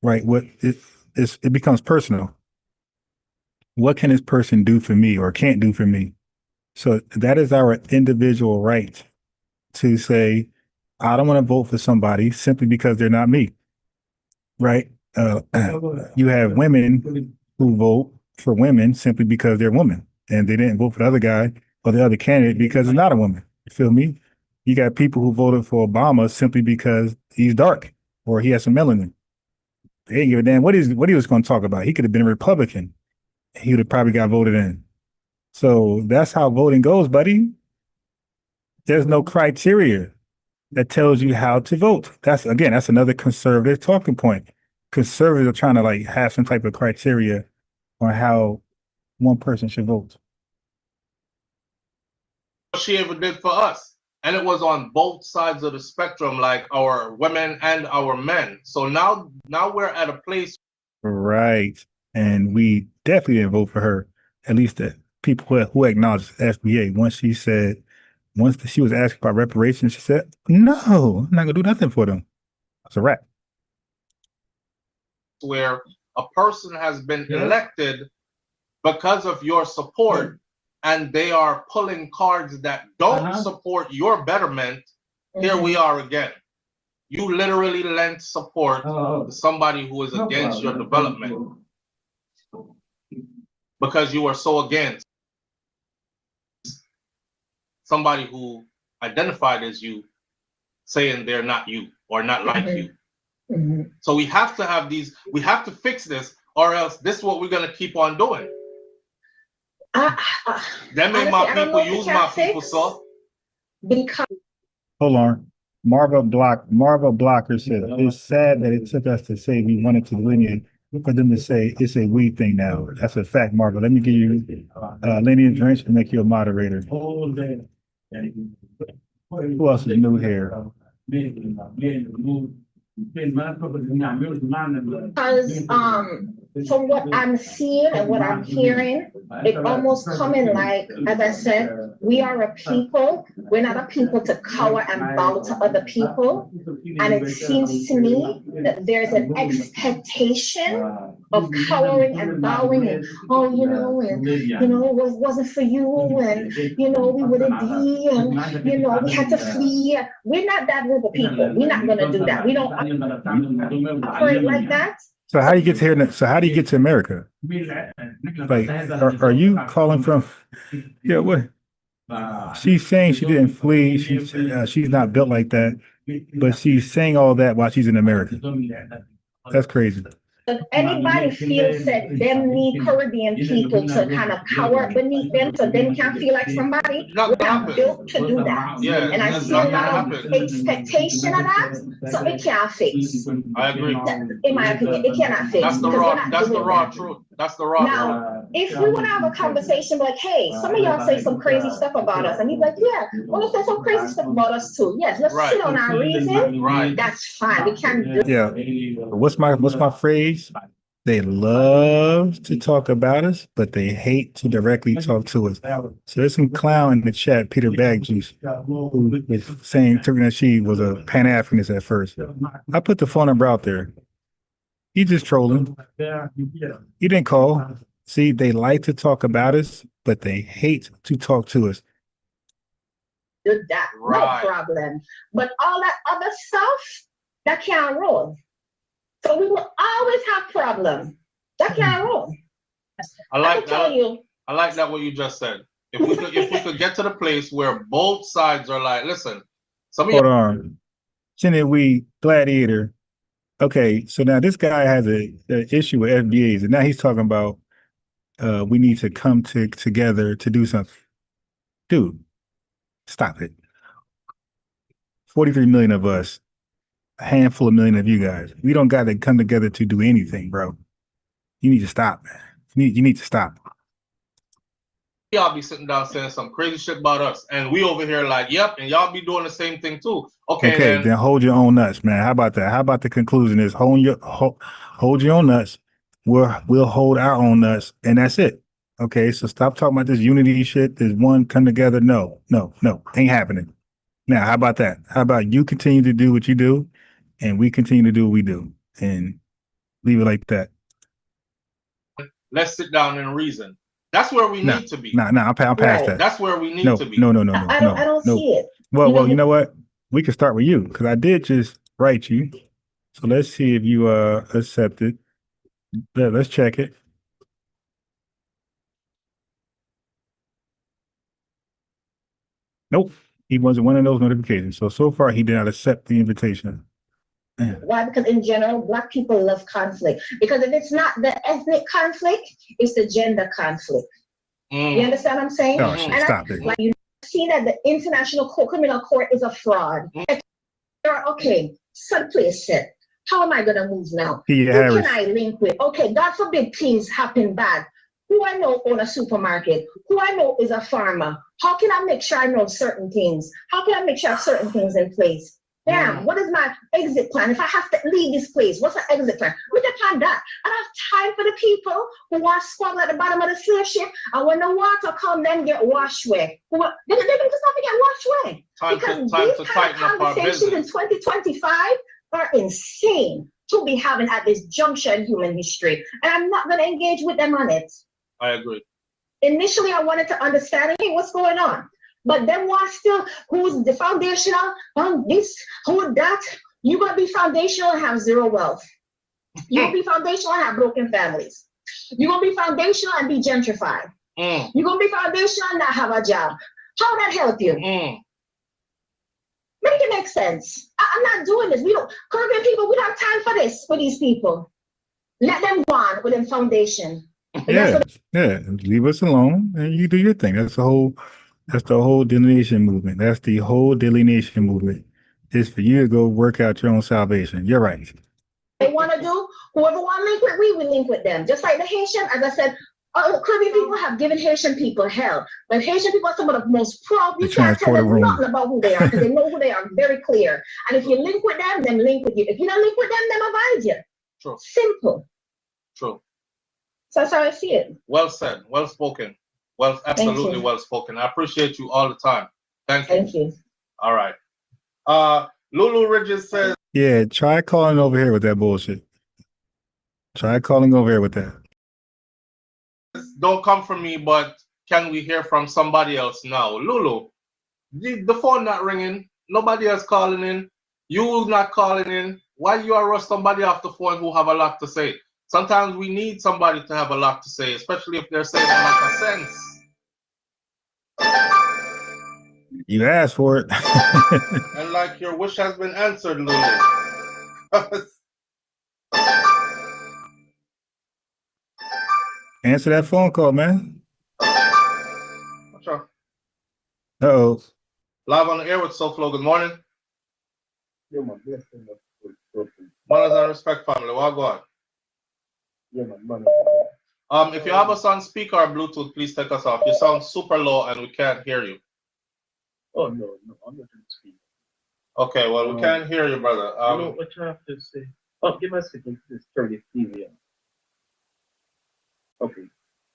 right? It becomes personal. What can this person do for me or can't do for me? So that is our individual right to say, I don't want to vote for somebody simply because they're not me, right? You have women who vote for women simply because they're women, and they didn't vote for the other guy or the other candidate because it's not a woman. You feel me? You got people who voted for Obama simply because he's dark or he has some melanin. They didn't give a damn what he was going to talk about. He could have been a Republican. He would have probably got voted in. So that's how voting goes, buddy. There's no criteria that tells you how to vote. That's another conservative talking point. Conservatives are trying to have some type of criteria on how one person should vote. What she ever did for us. And it was on both sides of the spectrum, like our women and our men. So now we're at a place. Right. And we definitely didn't vote for her. At least the people who acknowledged FBA. Once she was asked about reparations, she said, no, I'm not going to do nothing for them. That's a wrap. Where a person has been elected because of your support, and they are pulling cards that don't support your betterment. Here we are again. You literally lent support to somebody who is against your development because you are so against somebody who identified as you, saying they're not you or not like you. So we have to have we have to fix this, or else this is what we're going to keep on doing. Them ain't my people, use my people, so. Hold on. Marva Blocker said, it's sad that it took us to say we wanted to lineage for them to say it's a we thing now. That's a fact, Marva. Let me give you lineage drinks and make you a moderator. Who else is new here? Because from what I'm seeing and what I'm hearing, it almost coming like, as I said, we are a people. We're not a people to cower and bow to other people. And it seems to me that there's an expectation of cowering and bowing and, oh, it wasn't for you, and, we wouldn't be, and, we had to flee. We're not that group of people. We're not going to do that. We don't operate like that. So how do you get to here? So how do you get to America? Like, are you calling from? Yeah, what? She's saying she didn't flee. She's not built like that, but she's saying all that while she's in America. That's crazy. If anybody feels that them need Caribbean people to kind of cower beneath them so them can feel like somebody, we're not built to do that. Yeah, and I see a lot of expectation of that, so it can't fix. I agree. In my opinion, it cannot fix. That's the raw truth. That's the raw truth. Now, if we want to have a conversation like, hey, some of y'all say some crazy stuff about us, and you're like, yeah, want to say some crazy stuff about us too. Yes, let's sit on our reason. Right. That's fine. We can do. Yeah. What's my phrase? They love to talk about us, but they hate to directly talk to us. So there's some clown in the chat, Peter Bagjuice, who was saying Turkey was a Pan-Africanist at first. I put the phone number out there. He just trolling. He didn't call. See, they like to talk about us, but they hate to talk to us. Do that, no problem. But all that other stuff, that can't roll. So we will always have problems. That can't roll. I like that what you just said. If we could get to the place where both sides are like, listen, hold on. Chinnewe Gladiator. Okay, so now this guy has an issue with FBAs, and now he's talking about we need to come together to do something. Dude, stop it. 43 million of us. A handful of million of you guys. We don't got to come together to do anything, bro. You need to stop, man. You need to stop. Y'all be sitting down saying some crazy shit about us, and we over here like, yep, and y'all be doing the same thing too. Okay, then hold your own nuts, man. How about that? How about the conclusion is hold your own nuts. We'll hold our own nuts, and that's it. Okay, so stop talking about this unity shit. There's one come together. No, ain't happening. Now, how about that? How about you continue to do what you do, and we continue to do what we do, and leave it like that. Let's sit down and reason. That's where we need to be. I'm past that. That's where we need to be. No. I don't see it. Well, you know what? We can start with you, because I did just write you. So let's see if you accept it. Let's check it. Nope. He wasn't one of those notifications. So far, he did not accept the invitation. Why? Because in general, Black people love conflict. Because if it's not the ethnic conflict, it's the gender conflict. You understand what I'm saying? Oh, stop it. Like, you see that the International Criminal Court is a fraud. Okay, someplace set. How am I going to move now? Who can I link with? Okay, God forbid things happen bad. Who I know own a supermarket? Who I know is a farmer? How can I make sure I know certain things? How can I make sure I have certain things in place? Damn, what is my exit plan? If I have to leave this place, what's the exit plan? We can plan that. I don't have time for the people who want to squabble at the bottom of the slave ship, and when the water comes, then get washed away. They can just have to get washed away. Because these kind of conversations in 2025 are insane to be having at this juncture in human history. And I'm not going to engage with them on it. I agree. Initially, I wanted to understand, hey, what's going on? But then what still, who's the foundational, this, who that? You're going to be foundational and have zero wealth. You're going to be foundational and have broken families. You're going to be foundational and be gentrified. You're going to be foundational and not have a job. How would that help you? Make it make sense. I'm not doing this. Caribbean people, we don't have time for this, for these people. Let them go on with them foundation. Yeah. Leave us alone and you do your thing. That's the whole delineation movement. That's the whole delineation movement. Is for you to go work out your own salvation. You're right. They want to do, whoever want to link with, we will link with them. Just like the Haitian, as I said, Caribbean people have given Haitian people hell. But Haitian people are some of the most proud. You can't tell them nothing about who they are because they know who they are very clear. And if you link with them, then link with you. If you don't link with them, then avoid you. True. Simple. True. So that's how I see it. Well said. Well spoken. Well, absolutely well spoken. I appreciate you all the time. Thank you. Thank you. All right. Lulu Ridges says, Yeah, try calling over here with that bullshit. Try calling over here with that. don't come from me, but can we hear from somebody else now? Lulu, the phone not ringing. Nobody else calling in. You not calling in. Why you are rush somebody off the phone who have a lot to say? Sometimes we need somebody to have a lot to say, especially if they're saying a lot of sense. You asked for it. And like your wish has been answered, Lulu. Answer that phone call, man. Sure. Uh-oh. Live on the air with SoFlo. Good morning. Manners and respect, family. What go on? If you have us on speaker or Bluetooth, please take us off. You sound super low and we can't hear you. Oh, no, I'm not going to speak. Okay, well, we can't hear you, brother. You know what you have to say? Oh, give me a second to turn the TV on. Okay.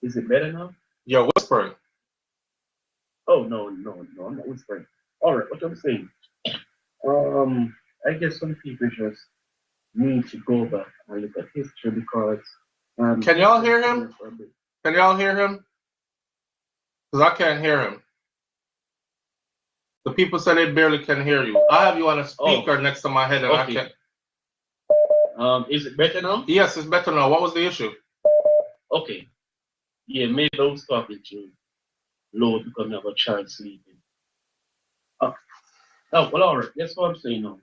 Is it better now? You're whispering. Oh, no, I'm not whispering. All right, what I'm saying. I guess some people just need to go back and look at history because... Can y'all hear him? Can y'all hear him? Because I can't hear him. The people say they barely can hear you. I have you on a speaker next to my head and okay. I can't. Is it better now? Yes, it's better now. What was the issue? Okay. Yeah, maybe I was talking to Lord because I have a child sleeping. Oh, well, all right. That's what I'm saying now.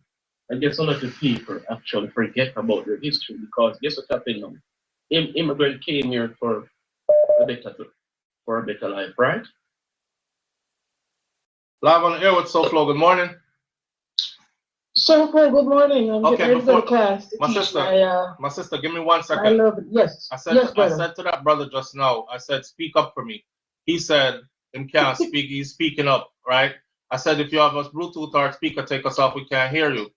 I guess a lot of people actually forget about their history because guess what happened now? Immigrant came here for a better life, right? Live on the air with SoFlo. Good morning. SoFlo, good morning. I'm Okay, getting ready to go to class. My sister, give me 1 second. I love it. Yes. I said to that brother just now, I said, speak up for me. He said, him can't speak, he's speaking up, right? I said, if you have a Bluetooth or speaker, take us off, we can't hear you.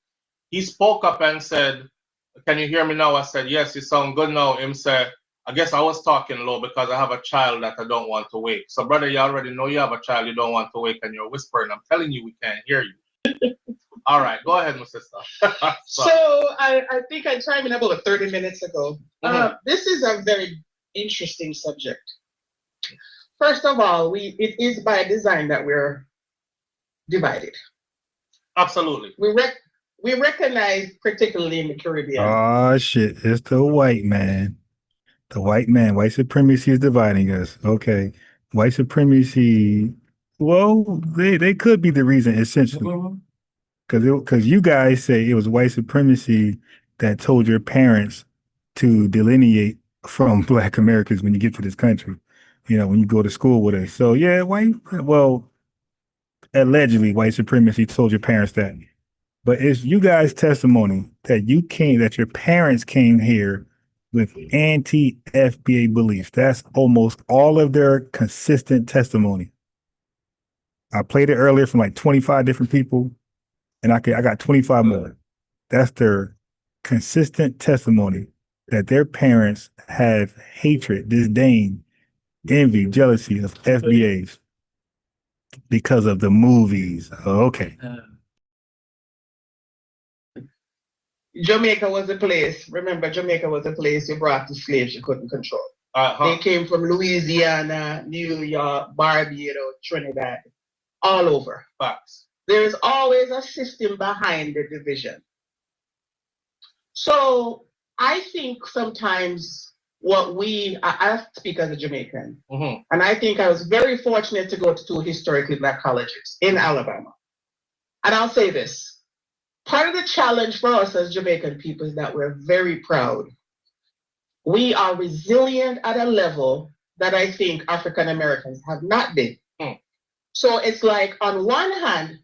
He spoke up and said, can you hear me now? I said, yes, you sound good now. Him said, I guess I was talking low because I have a child that I don't want to wake. So, brother, you already know you have a child you don't want to wake and you're whispering. I'm telling you, we can't hear you. All right, go ahead, my sister. So I think I chimed in about 30 minutes ago. This is a very interesting subject. First of all, it is by design that we're divided. Absolutely. We recognize, particularly in the Caribbean. Oh, shit. It's the white man. The white man. White supremacy is dividing us. Okay. White supremacy, well, they could be the reason, essentially. Because you guys say it was white supremacy that told your parents to delineate from Black Americans when you get to this country, you know, when you go to school with us. So, yeah, allegedly, white supremacy told your parents that. But it's you guys' testimony that that your parents came here with anti-FBA beliefs. That's almost all of their consistent testimony. I played it earlier from like 25 different people, and I got 25 more. That's their consistent testimony that their parents have hatred, disdain, envy, jealousy of FBAs because of the movies. Okay. Jamaica was a place. Remember, Jamaica was a place you brought the slaves you couldn't control. They came from Louisiana, New York, Barbados, Trinidad, all over. Facts. There is always a system behind the division. So I think sometimes I speak as a Jamaican, and I think I was very fortunate to go to 2 historically Black colleges in Alabama. And I'll say this. Part of the challenge for us as Jamaican people is that we're very proud. We are resilient at a level that I think African Americans have not been. So it's like, on one hand,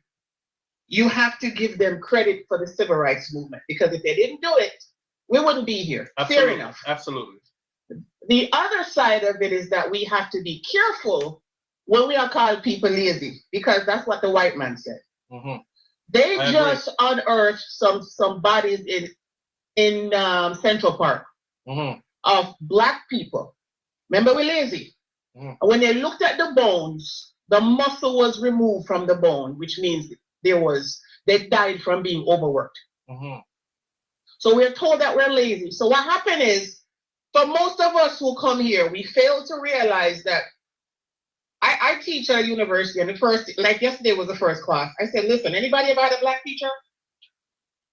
you have to give them credit for the civil rights movement, because if they didn't do it, we wouldn't be here. Absolutely. Fair enough. Absolutely. The other side of it is that we have to be careful when we are called people lazy, because that's what the white man said. They just unearthed some bodies in Central Park of Black people Remember, we're lazy. When they looked at the bones, the muscle was removed from the bone, which means they died from being overworked. So we're told that we're lazy. So what happened is, for most of us who come here, we fail to realize that I teach at a university, and the first, like yesterday was the first class. I said, listen, anybody ever had a black teacher?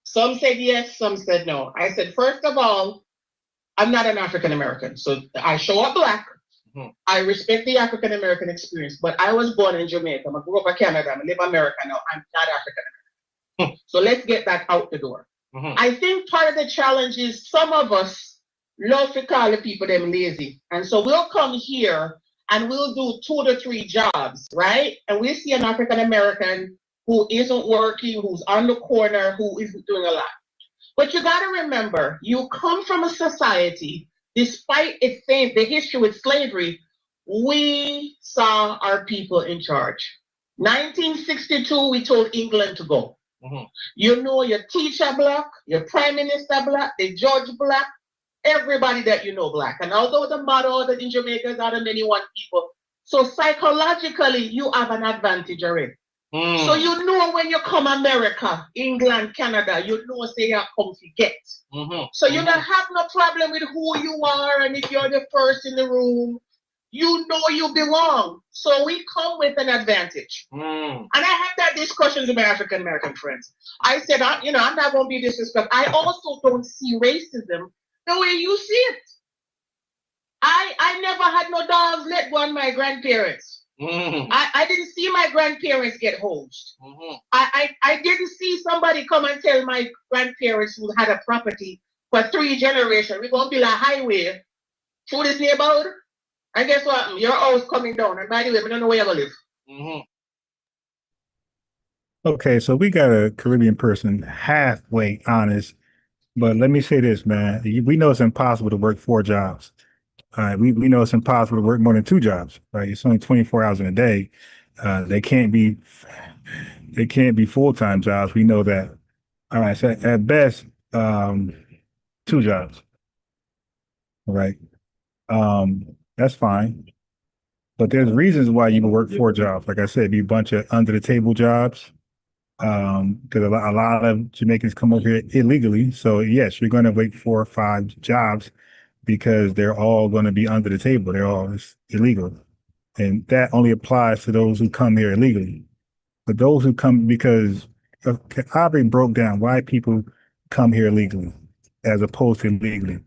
Some said yes, some said no. I said, first of all, I'm not an African American. So I show up black. I respect the African American experience, but I was born in Jamaica. I grew up in Canada. I live in America now. I'm not African American. So let's get that out the door. I think part of the challenge is some of us love to call the people them lazy. And so we'll come here and we'll do 2 to 3 jobs, right? And we'll see an African American who isn't working, who's on the corner, who isn't doing a lot. But you got to remember, you come from a society, despite its the history with slavery, we saw our people in charge. 1962, we told England to go. You know your teacher black, your prime minister black, the judge black, everybody that you know black. And although the motto that in Jamaica is out of many one people, so psychologically you have an advantage already. So you know when you come America, England, Canada, you know say you come to get. So you don't have no problem with who you are, and if you're the first in the room, you know you belong. So we come with an advantage. And I have that discussions with my African American friends. I said, I'm not going to be disrespectful. I also don't see racism the way you see it. I never had no dogs let go on my grandparents. I didn't see my grandparents get hosed. I didn't see somebody come and tell my grandparents who had a property for 3 generations, we're going to build a highway through this neighborhood. And guess what? Your house coming down. And by the way, we don't know where you're going to live. Okay, so we got a Caribbean person halfway honest, but let me say this, man. We know it's impossible to work 4 jobs. All right, we know it's impossible to work more than 2 jobs, right? It's only 24 hours in a day. They can't be full-time jobs. We know that. All right, so at best, 2 jobs. All right. That's fine. But there's reasons why you can work 4 jobs. Like I said, be a bunch of under-the-table jobs. Because a lot of Jamaicans come over here illegally. So yes, you're going to wait 4 or 5 jobs because they're all going to be under the table. They're all illegal. And that only applies to those who come here illegally. But those who come, because Aubrey broke down why people come here illegally as opposed to legally.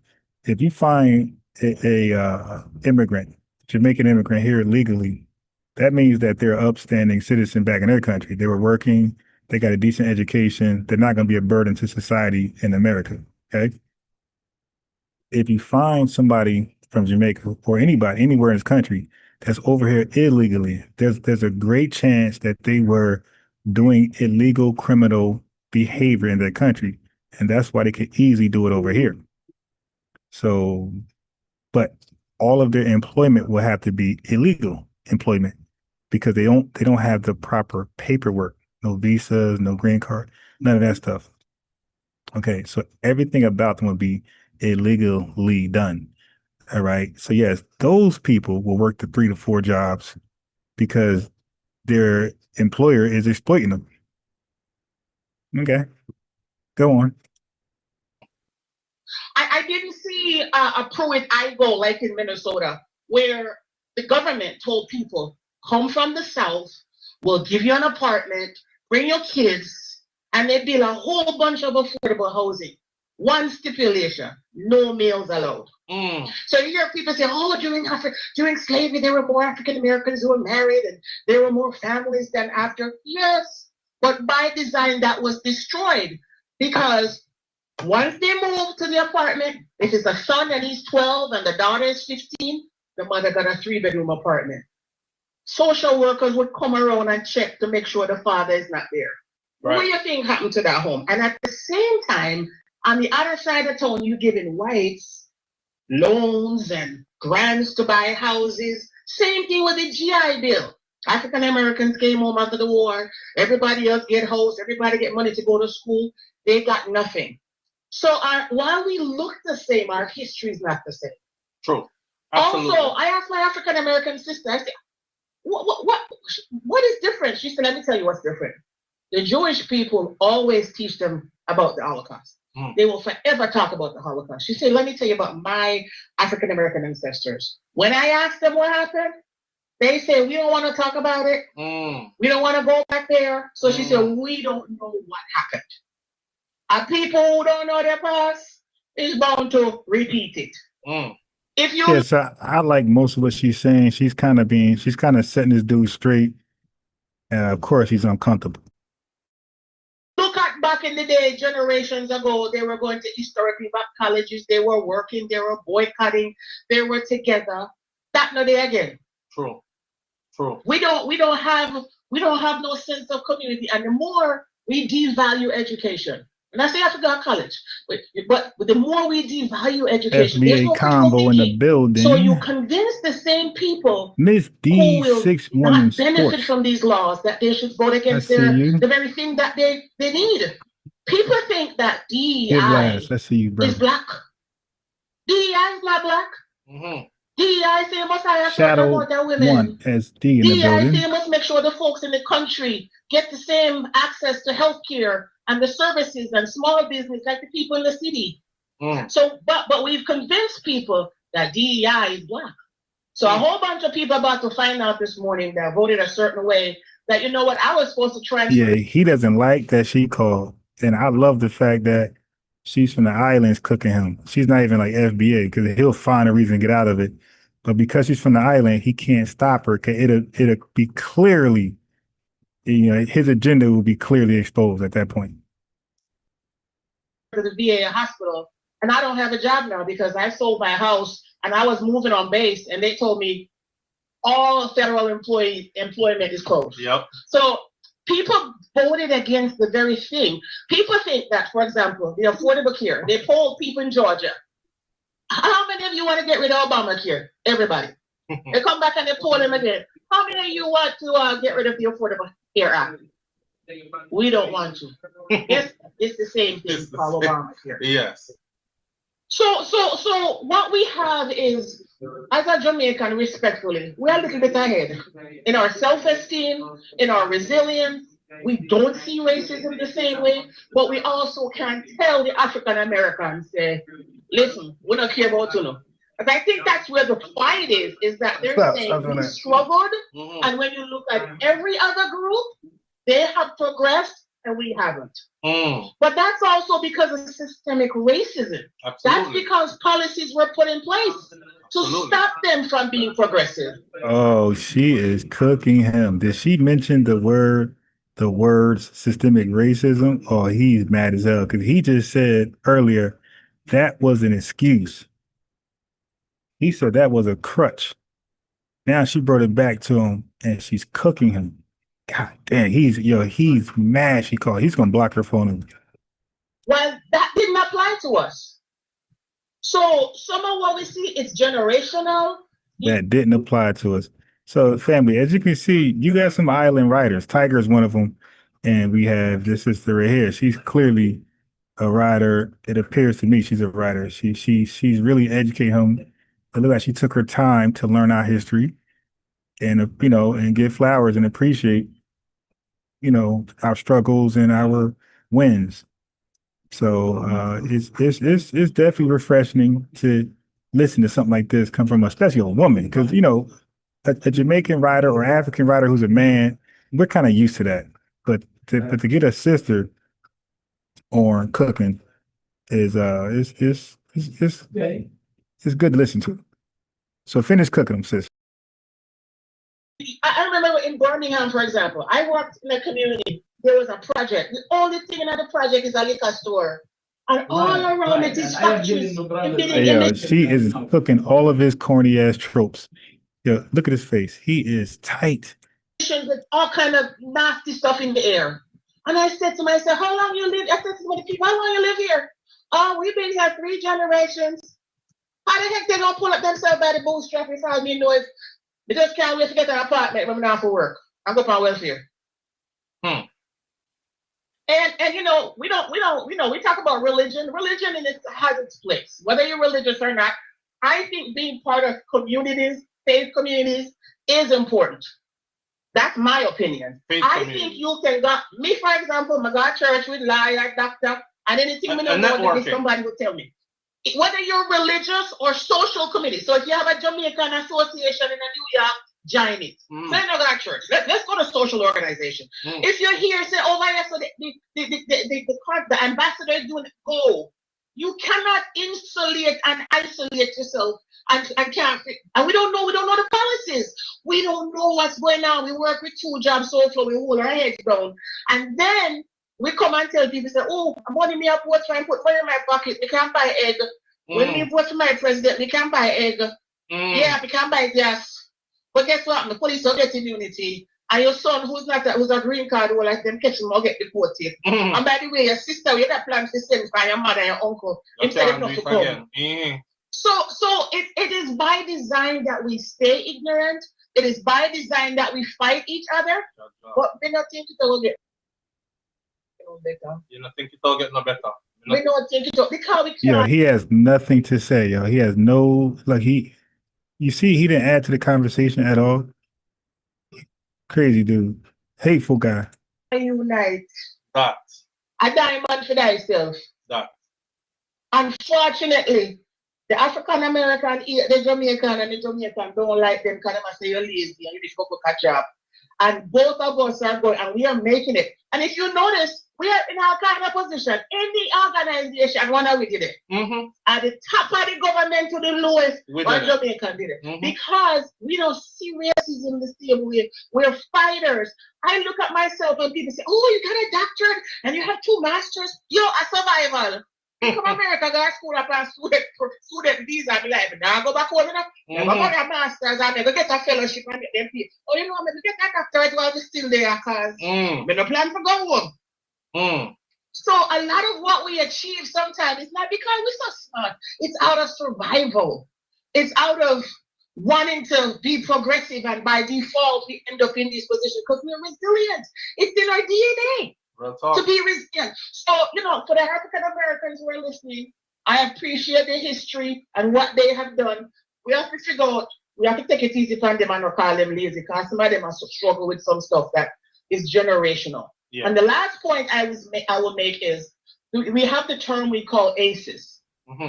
If you find a immigrant, Jamaican immigrant here illegally, that means that they're an upstanding citizen back in their country. They were working, they got a decent education, they're not going to be a burden to society in America, okay? If you find somebody from Jamaica or anybody anywhere in this country that's over here illegally, there's a great chance that they were doing illegal criminal behavior in their country. And that's why they could easily do it over here. So, but all of their employment will have to be illegal employment because they don't have the proper paperwork, no visas, no green card, none of that stuff. Okay, so everything about them will be illegally done. All right. So yes, those people will work the 3 to 4 jobs because their employer is exploiting them. Okay, go on. I didn't see a Pruitt Igo like in Minnesota, where the government told people, come from the South, we'll give you an apartment, bring your kids, and they build a whole bunch of affordable housing. One stipulation, no males allowed. So you hear people say, oh, during slavery, there were more African Americans who were married and there were more families than after. Yes, but by design, that was destroyed because once they moved to the apartment, if it's a son and he's 12 and the daughter is 15, the mother got a 3-bedroom apartment. Social workers would come around and check to make sure the father is not there. Right. What do you think happened to that home? And at the same time, on the other side of town, you're giving whites loans and grants to buy houses. Same thing with the GI Bill. African Americans came home after the war. Everybody else get housed. Everybody get money to go to school. They got nothing. So while we look the same, our history is not the same. True. Absolutely. Also, I asked my African American sister, I said, what is different? She said, let me tell you what's different. The Jewish people always teach them about the Holocaust. They will forever talk about the Holocaust. She said, let me tell you about my African American ancestors. When I asked them what happened, they said, we don't want to talk about it. We don't want to go back there. So she said, we don't know what happened. And people who don't know their past is bound to repeat it. If you Yes, I like most of what she's saying. She's kind of setting this dude straight. Of course, he's uncomfortable. look at back in the day, generations ago, they were going to historically black colleges, they were working, they were boycotting, they were together. That no day again. True. True. We don't have no sense of community, and the more we devalue education, and I say I forgot college, but the more we devalue education, there's FBA no combo in the building. so you convince the same people Miss who will D61 not benefit Sports. from these laws that they should vote against I see you. the very thing that they need. People think that Hit DEI last. I see you, bro. is black. DEI is not black. DEI say must hire a certain Shadow amount of women. 1 SD in the DEI building. say must make sure the folks in the country get the same access to healthcare and the services and small business like the people in the city. So, but we've convinced people that DEI is black. So a whole bunch of people about to find out this morning that voted a certain way that, you know what, I was supposed to transfer. Yeah, he doesn't like that she called. And I love the fact that she's from the islands cooking him. She's not even like FBA because he'll find a reason to get out of it. But because she's from the island, he can't stop her. Cause it'll be clearly, his agenda will be clearly exposed at that point. To the VA hospital, and I don't have a job now because I sold my house and I was moving on base, and they told me all federal employment is closed. Yep. So people voted against the very thing. People think that, for example, the Affordable Care, they polled people in Georgia. How many of you want to get rid of Obamacare? Everybody. They come back and they poll them again. How many of you want to get rid of the Affordable Care Act? We don't want to. Yes, it's the same thing called Obamacare. Yes. So what we have is, as a Jamaican, respectfully, we're a little bit ahead in our self-esteem, in our resilience. We don't see racism the same way, but we also can tell the African Americans, say, listen, we don't care about you. But I think that's where the fight is that they're saying we struggled, and when you look at every other group, they have progressed and we haven't. But that's also because of systemic racism. Absolutely. That's because policies were put in place to stop them from being progressive. Oh, she is cooking him. Did she mention the words systemic racism? Oh, he's mad as hell because he just said earlier that was an excuse. He said that was a crutch. Now she brought it back to him and she's cooking him. God damn, he's mad. He's gonna block her phone. Well, that didn't apply to us. So some of what we see is generational. That didn't apply to us. So family, as you can see, you got some island writers. Tiger is one of them. And we have this sister right here. She's clearly a writer. It appears to me she's a writer. She's really educating him. It looks like she took her time to learn our history and and give flowers and appreciate our struggles and our wins. So it's definitely refreshing to listen to something like this come from especially a woman, because a Jamaican writer or African writer who's a man, we're kind of used to that. But to get a sister on cooking is it's good to listen to. So finish cooking them, sis. I remember in Birmingham, for example, I worked in a community. There was a project. The only thing in the project is a liquor store. And all around it is factories. She is cooking all of his corny ass tropes. Yo, look at his face. He is tight. With all kind of nasty stuff in the air. And I said to myself, how long you live? I said to the people, how long you live here? Oh, we've been here 3 generations. How the heck they gonna pull up themselves by the bootstrap without me know it? They just can't wait to get an apartment when we're not for work. I'm going on welfare. And we talk about religion. Religion has its place. Whether you're religious or not, I think being part of communities, faith communities, is important. That's my opinion. I think you can go, me for example, I go to church with lawyer, doctor, and anything we don't know, somebody will tell me. Whether you're religious or social committee. So if you have a Jamaican association in New York, join it. Say no go to church. Let's go to social organization. If you're here, say, oh my God, so the ambassador is doing it, go. You cannot insulate and isolate yourself and can't. And we don't know the policies. We don't know what's going on. We work with 2 jobs so far, we hold our heads down. And then we come and tell people, say, oh, money me up, what try and put money in my pocket, we can't buy egg. When we vote for my president, we can't buy egg. Yeah, we can't buy gas. But guess what? The police will get immunity. And your son, who's a green card holder, like them catch him or get deported. And by the way, your sister, you got plans to send for your mother and your uncle instead of not to come. So it is by design that we stay ignorant. It is by design that we fight each other. But we don't think it will get no better. You don't think it will get no better? We don't think it will, because we can't. Yo, he has nothing to say, yo. He has no, like, you see, he didn't add to the conversation at all. Crazy dude. Hateful guy. Unite. That. A diamond for thyself. That. Unfortunately, the African American, the Jamaican and the Jamaican don't like them because they say you're lazy and you just go catch up. And both of us are going, and we are making it. And if you notice, we are in our kind of position. Any organization, one of we did it. At the top of the government to the lowest, one Jamaican did it. Because we don't see racism the same way. We're fighters. I look at myself and people say, oh, you got a doctorate and you have 2 masters. You're a survival. You come to America, go to school up and student visa. I be like, now go back home, you know. Now go get a master's and go get a fellowship and get them paid. Oh, you know, maybe get that doctorate while we're still there because we don't plan to go home. So a lot of what we achieve sometimes is not because we're so smart. It's out of survival. It's out of wanting to be progressive, and by default we end up in this position because we're resilient. It's in our DNA. To be resilient. So, you know, for the African Americans who are listening, I appreciate the history and what they have done. We have to figure out, we have to take it easy on them and not call them lazy, because some of them are struggle with some stuff that is generational. Yeah. And the last point I will make is we have the term we call ACEs.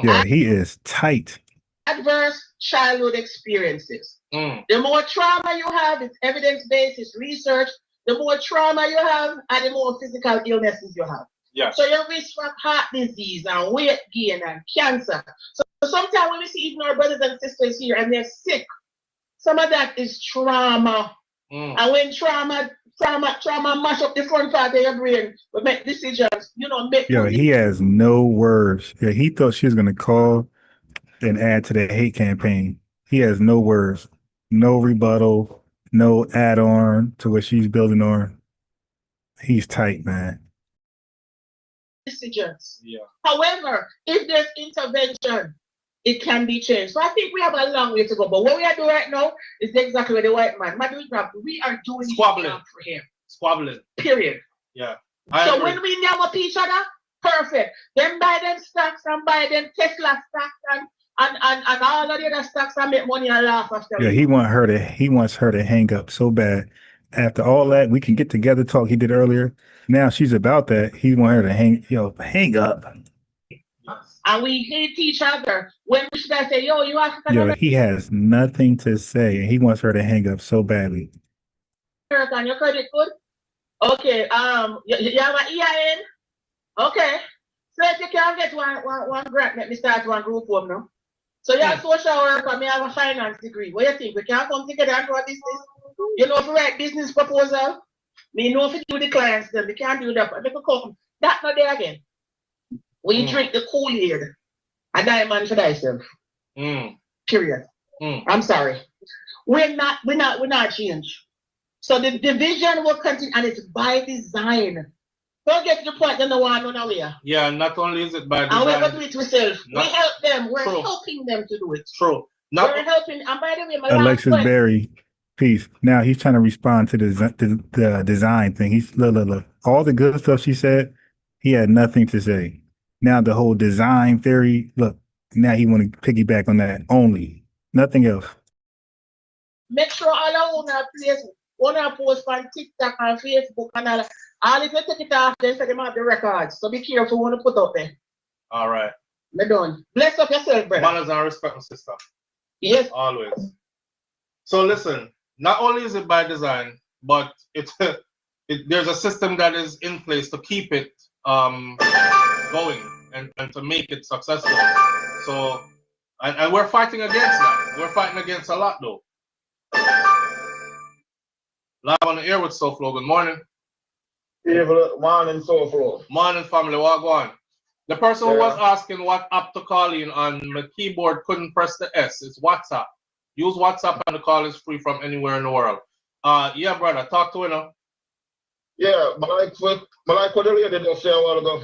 Yeah, he is tight. Adverse childhood experiences. The more trauma you have, it's evidence-based, it's research. The more trauma you have, and the more physical illnesses you have. Yeah. So your risk for heart disease and weight gain and cancer. So sometimes when we see even our brothers and sisters here and they're sick, some of that is trauma. And when trauma mash up the front part of your brain, we make decisions, you know. Yo, he has no words. Yeah, he thought she was gonna call and add to the hate campaign. He has no words, no rebuttal. No add-on to what she's building on. He's tight, man. Decisions. Yeah. However, if there's intervention, it can be changed. So I think we have a long way to go. But what we are doing right now is exactly what the white man. We are doing squabbling for him. Squabbling. Period. Yeah. So when we now up each other, perfect. Then buy them stocks and buy them Tesla stocks and all of the other stocks and make money and laugh after. Yeah, he wants her to hang up so bad. After all that, we can get together, talk he did earlier. Now she's about that. He want her to hang up. And we hate each other. When we should say, yo, you African Yo, he has nothing to say. He wants her to hang up so badly. American, your credit good? Okay, you have an EIN? Okay. So if you can get one grant, let me start one group home now. So you're a social worker, me have a finance degree. What do you think? We can come together and do a business? You know, if you write business proposal, me know if you do the clients, then we can't do that. But if you come, that's not there again. We drink the Kool-Aid, a diamond for thyself. Period. I'm sorry. We're not change. So the division will continue, and it's by design. Don't get to the point that no one on our way. Yeah, not only is it by design. And we're going to do it ourselves. We help them. We're helping them to do it. True. We're helping. And by the way, my Alexis Berry, peace. Now he's trying to respond to the design thing. He's look. All the good stuff she said, he had nothing to say. Now the whole design theory, look, Now he want to piggyback on that only, nothing else. Make sure all of una post on TikTok and Facebook and all if you take it off, then say them have the records. So be careful when you put up there. All right. Me done. Bless up yourself, brother. Manners and respect, my sister. Yes. Always. So listen, not only is it by design, but there's a system that is in place to keep it going and to make it successful. So, and we're fighting against that. We're fighting against a lot though. Live on the air with SoFlo. Good morning. Morning, SoFlo. Morning, family. What go on? The person who was asking what app to call in on my keyboard couldn't press the S. It's WhatsApp. Use WhatsApp and the call is free from anywhere in the world. Yeah, brother, talk to him. Yeah, but like what the lady just said a while ago,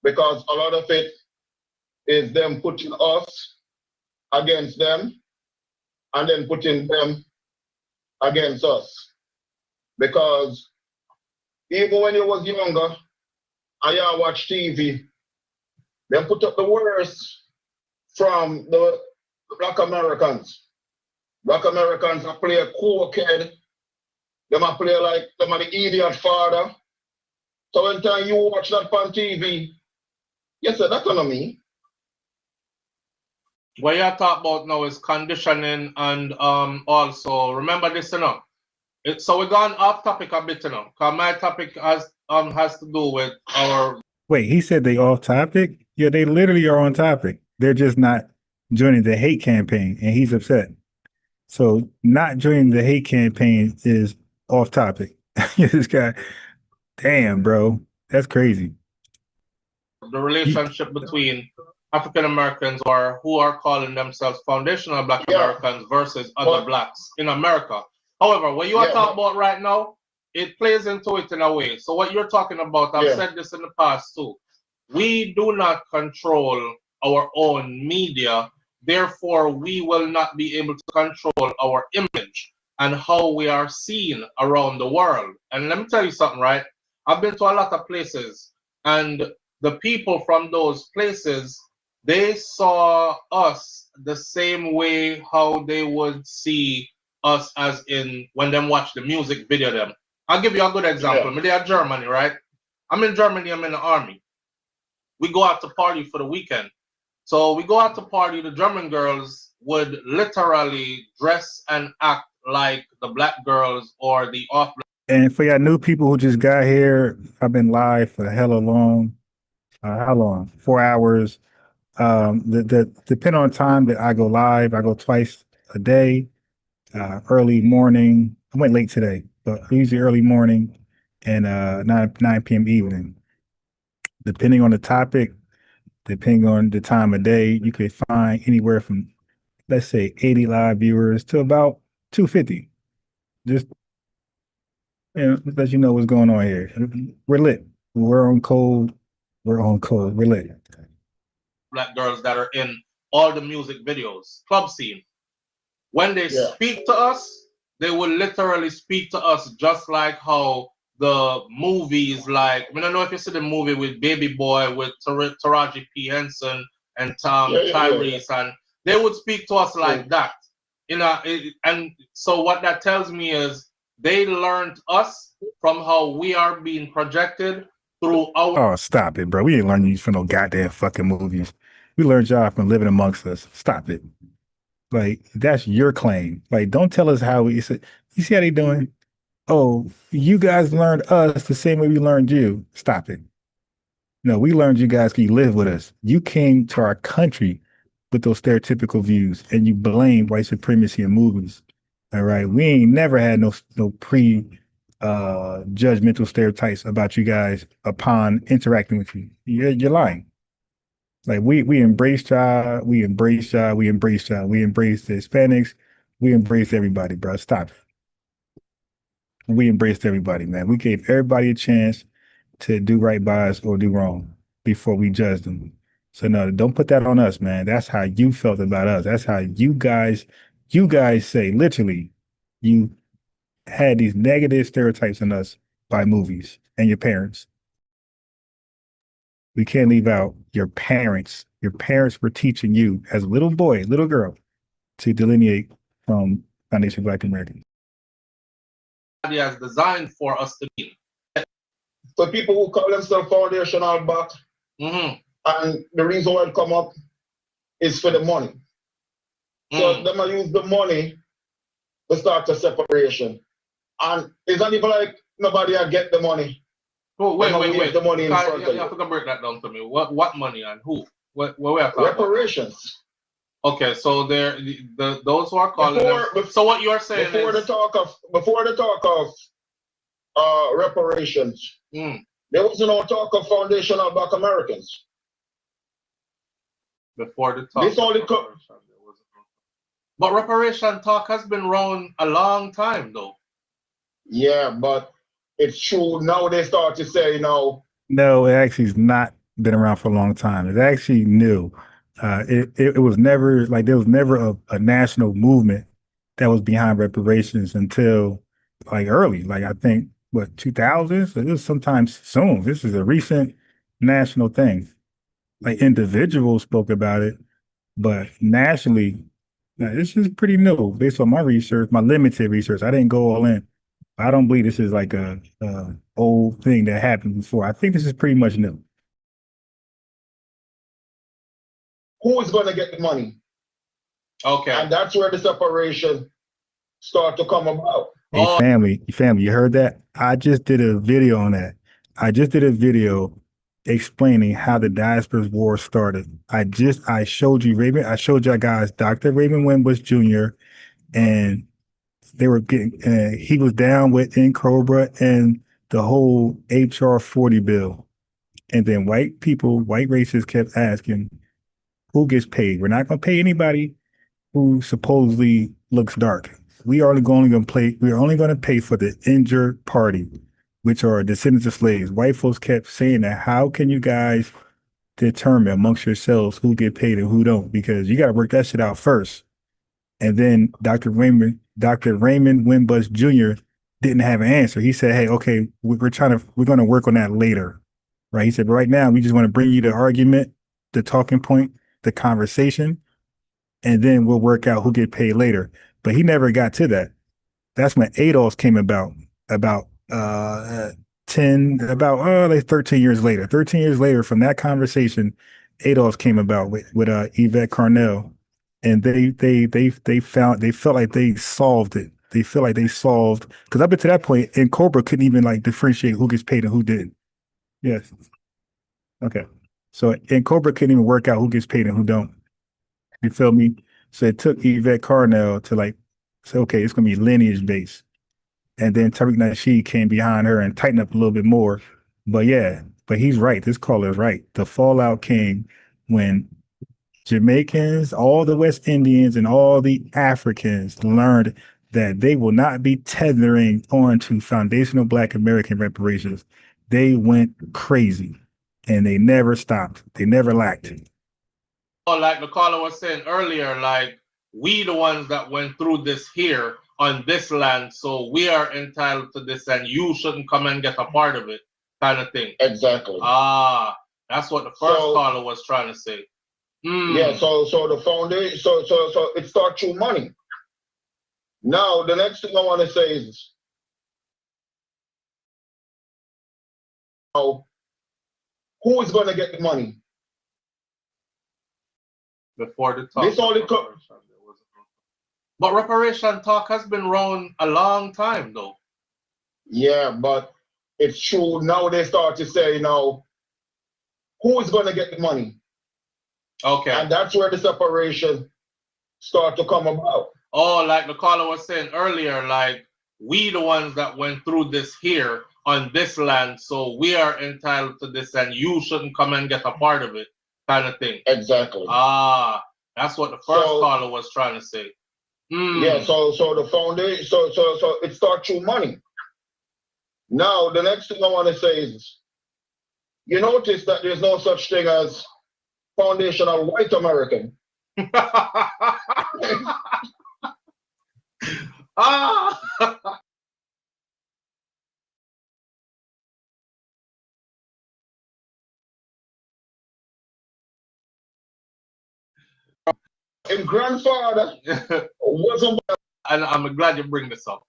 because a lot of it is them putting us against them and then putting them against us. Because even when you was younger and you watch TV, they put up the worst from the Black Americans. Black Americans are play a cool kid. They might play like them are the idiot father. So when time you watch that on TV, you say that's not me. What you're talking about now is conditioning and also remember this, you know. So we're going off topic a bit, you know, because my topic has to do with our. Wait, he said they off topic? Yeah, they literally are on topic. They're just not joining the hate campaign, and he's upset. So not joining the hate campaign is off topic. This guy, damn, bro, that's crazy. The relationship between African Americans or who are calling themselves foundational Black Americans versus other Blacks in America. However, what you are talking about right now, it plays into it in a way. So what you're talking about, I've said this in the past too. We do not control our own media. Therefore, we will not be able to control our image and how we are seen around the world. And let me tell you something, right? I've been to a lot of places, and the people from those places, they saw us the same way how they would see us as in when them watch the music video them. I'll give you a good example. Yeah. They are Germany, right? I'm in Germany, I'm in the army. We go out to party for the weekend. So we go out to party, the German girls would literally dress and act like the Black girls or the off. And for y'all new people who just got here, I've been live for hella long. How long? 4 hours. Depending on time that I go live, I go twice a day, early morning. I went late today, but usually early morning and 9 p.m. evening. Depending on the topic, depending on the time of day, you could find anywhere from, let's say, 80 live viewers to about 250. Just, let you know what's going on here. We're lit. We're on code. We're on code. We're lit. Black girls that are in all the music videos, club scene. When they speak to us, they will literally speak to us just like how the movies, like, I don't know if you see the movie with Baby Boy with Taraji P. Henson and Tom Tyrese, and they would speak to us like that. And so what that tells me is they learned us from how we are being projected through our. Oh, stop it, bro. We ain't learning these from no goddamn fucking movies. We learned y'all from living amongst us. Stop it. Like, that's your claim. Like, don't tell us how we said. You see how they doing? Oh, you guys learned us the same way we learned you. Stop it. No, we learned you guys because you live with us. You came to our country with those stereotypical views, and you blame white supremacy in movies. All right, we ain't never had no judgmental stereotypes about you guys upon interacting with you. You're lying. Like we embraced y'all, we embraced y'all, we embraced y'all, we embraced the Hispanics, we embraced everybody, bro. Stop it. We embraced everybody, man. We gave everybody a chance to do right by us or do wrong before we judged them. So no, don't put that on us, man. That's how you felt about us. That's how you guys say, literally, you had these negative stereotypes on us by movies and your parents. We can't leave out your parents your parents were teaching you as a little boy, little girl, to delineate from Foundation Black Americans? Has designed for us to be. So people who call themselves foundational back, and the reason why it come up is for the money. So them I use the money to start the separation. And it's not even like nobody will get the money. Oh, wait. The money in You front of have to break that down to me. What money and who? What we are talking reparations. About? Okay, so those who are calling so what you are saying before the talk of reparations, there was no talk of foundational Black Americans. Before the talk. But reparation talk has been around a long time, though. Yeah, but it's true. Now they start to say, No, it actually has not been around for a long time. It's actually new. It was never like there was never a national movement that was behind reparations until like early, like I think what 2000s. It was sometimes soon. This is a recent national thing. Like individuals spoke about it, but nationally, this is pretty new based on my research, my limited research. I didn't go all in. I don't believe this is like a old thing that happened before. I think this is pretty much new. who is going to get the money? Okay. And that's where the separation start to come about. Hey, family, you heard that? I just did a video on that. I just did a video explaining how the diaspora's war started. I showed you Raymond. I showed y'all guys Dr. Raymond Wimbush Jr. and they were getting. He was down with in Cobra and the whole HR 40 bill. And then white racists kept asking, who gets paid? We're not going to pay anybody who supposedly looks dark. We're only going to pay for the injured party, which are descendants of slaves. White folks kept saying that. How can you guys determine amongst yourselves who get paid and who don't? Because you got to work that shit out first. And then Dr. Raymond Wimbush Jr. didn't have an answer. He said, "Hey, okay, we're going to work on that later." Right? He said, "But right now, we just want to bring you the argument, the talking point, the conversation, and then we'll work out who get paid later." But he never got to that. That's when ADOS came about 13 years later. 13 years later from that conversation, ADOS came about with Yvette Carnell, and they felt like they solved it. They feel like they solved, because up until that point, in Cobra couldn't even like differentiate who gets paid and who didn't. Yes. Okay. So in Cobra couldn't even work out who gets paid and who don't. You feel me? So it took Yvette Carnell to like say, okay, it's gonna be lineage based. And then Tariq Nasheed came behind her and tightened up a little bit more. But yeah, but he's right. This caller is right. The fallout came when Jamaicans, all the West Indians, and all the Africans learned that they will not be tethering on to foundational Black American reparations. They went crazy and they never stopped. They never lacked. Like the caller was saying earlier, like we the ones that went through this here on this land, so we are entitled to this and you shouldn't come and get a part of it, kind of thing. Exactly. That's what the first caller was trying to say. Yeah, so the foundation, so it starts through money. Now the next thing I want to say is, who is going to get the money? Before the talk. But reparation talk has been around a long time, though. Yeah, but it's true. Now they start to say, who is going to get the money? Okay. And that's where the separation start to come about. Like the caller was saying earlier, like we the ones that went through this here on this land, so we are entitled to this and you shouldn't come and get a part of it, kind of thing. Exactly. That's what the first caller was trying to say. Yeah, so the foundation, so it starts through money. Now the next thing I want to say is, you notice that there's no such thing as foundational white American. And grandfather wasn't. And I'm glad you bring this up.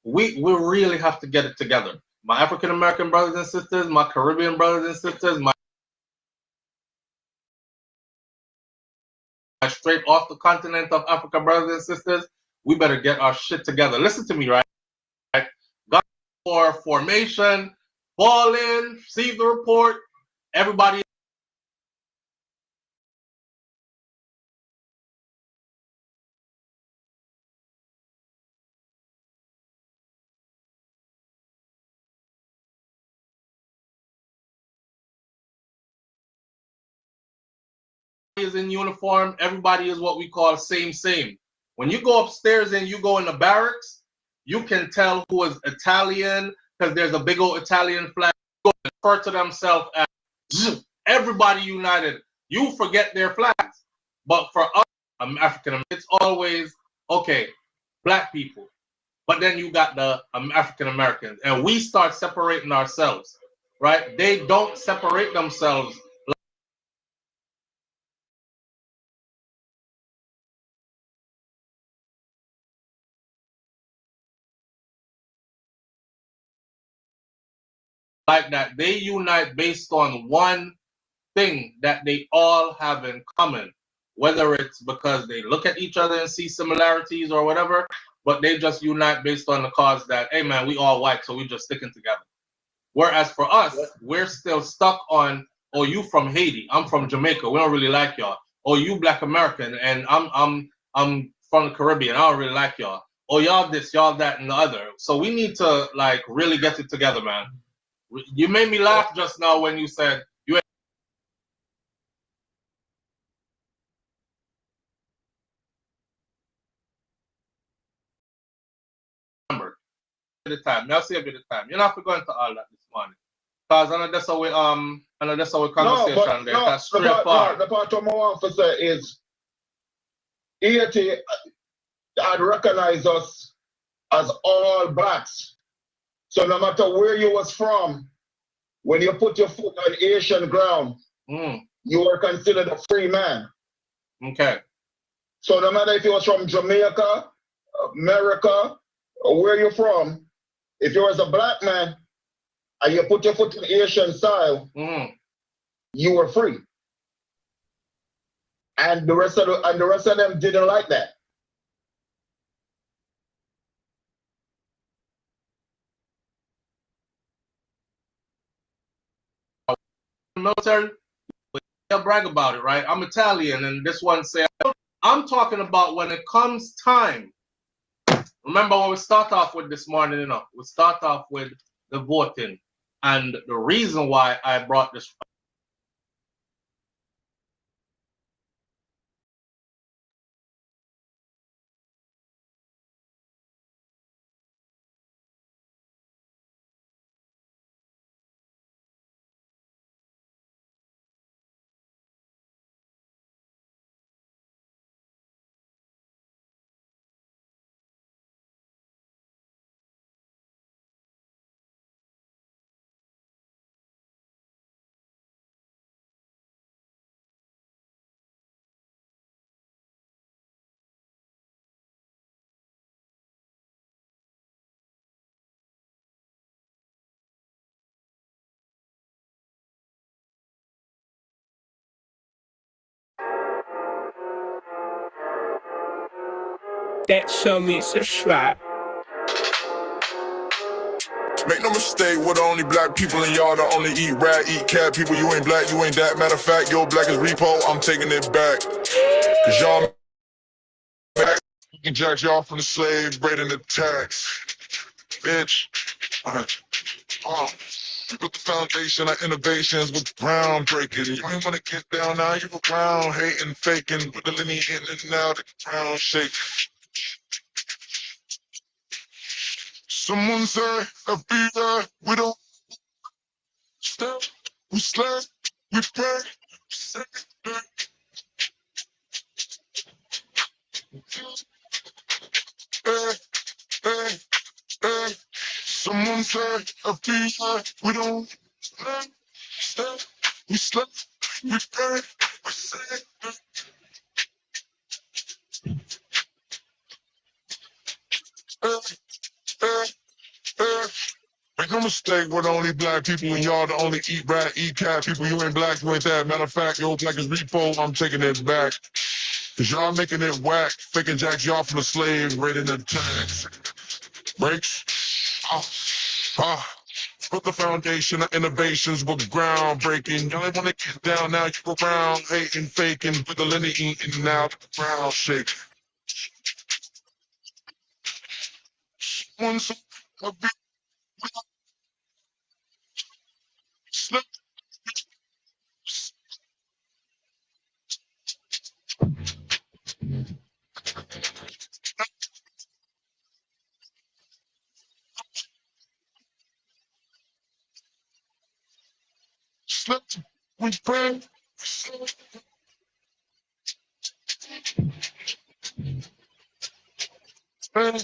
We really have to get it together. My African American brothers and sisters, my Caribbean brothers and sisters, my straight off the continent of Africa brothers and sisters, we better get our shit together. Listen to me, right? Got for formation, fall in, receive the report, everybody is in uniform, everybody is what we call same. When you go upstairs and you go in the barracks, you can tell who is Italian because there's a big old Italian flag. They refer to themselves as everybody united. You forget their flags. But for us, African Americans, it's always, okay, black people. But then you got the African Americans. And we start separating ourselves, right? They don't separate themselves. Like that, they unite based on one thing that they all have in common, whether it's because they look at each other and see similarities or whatever, but they just unite based on the cause that, hey man, we all white, so we just sticking together. Whereas for us, we're still stuck on, oh, you from Haiti, I'm from Jamaica, we don't really like y'all. Oh, you Black American, and I'm from the Caribbean, I don't really like y'all. Oh, y'all this, y'all that, and the other. So we need to like really get it together, man. You made me laugh just now when you said you remember the time. Now save you the time. You're not going to all that this morning. Because I know that's how we conversation there. That's straightforward. The part I want to say is Haiti had recognized us as all blacks. So no matter where you was from, when you put your foot on Asian ground, you were considered a free man. Okay. So no matter if you was from Jamaica, America, or where you're from, if you was a black man and you put your foot in Asian soil, you were free. And the rest of them didn't like that. Military, they'll brag about it, right? I'm Italian, and this one say, I'm talking about when it comes time. Remember what we start off with this morning, we start off with the voting. And the reason why I brought this That show me subscribe. Make no mistake, we're the only black people in y'all that only eat rat, eat cat people. You ain't black, you ain't that. Matter of fact, your black is repo, I'm taking it back. Cause y'all can jack y'all from the slave, braiding the tax. Bitch. We built the foundation of innovations with groundbreaking. You ain't wanna get down now, you go ground hating, faking, with the lineage in and out, the ground shake. Someone say, FBA, we don't step, we slap, we pray, hey, hey, hey. Someone say, FBA, we don't step, we slap, we pray, we say. Make no mistake, we're the only black people, and y'all the only eat rat, eat cat people. You ain't black, you ain't that. Matter of fact, yo, black is repo, I'm taking it back. Cause y'all making it whack, faking jacks y'all from the slave, raiding the tax. Breaks. Put the foundation of innovations with groundbreaking. Y'all ain't wanna get down now, you around, hating, faking, with the lineage eating now, the ground shake. Once a big slip. Slipped, we pray. Hey.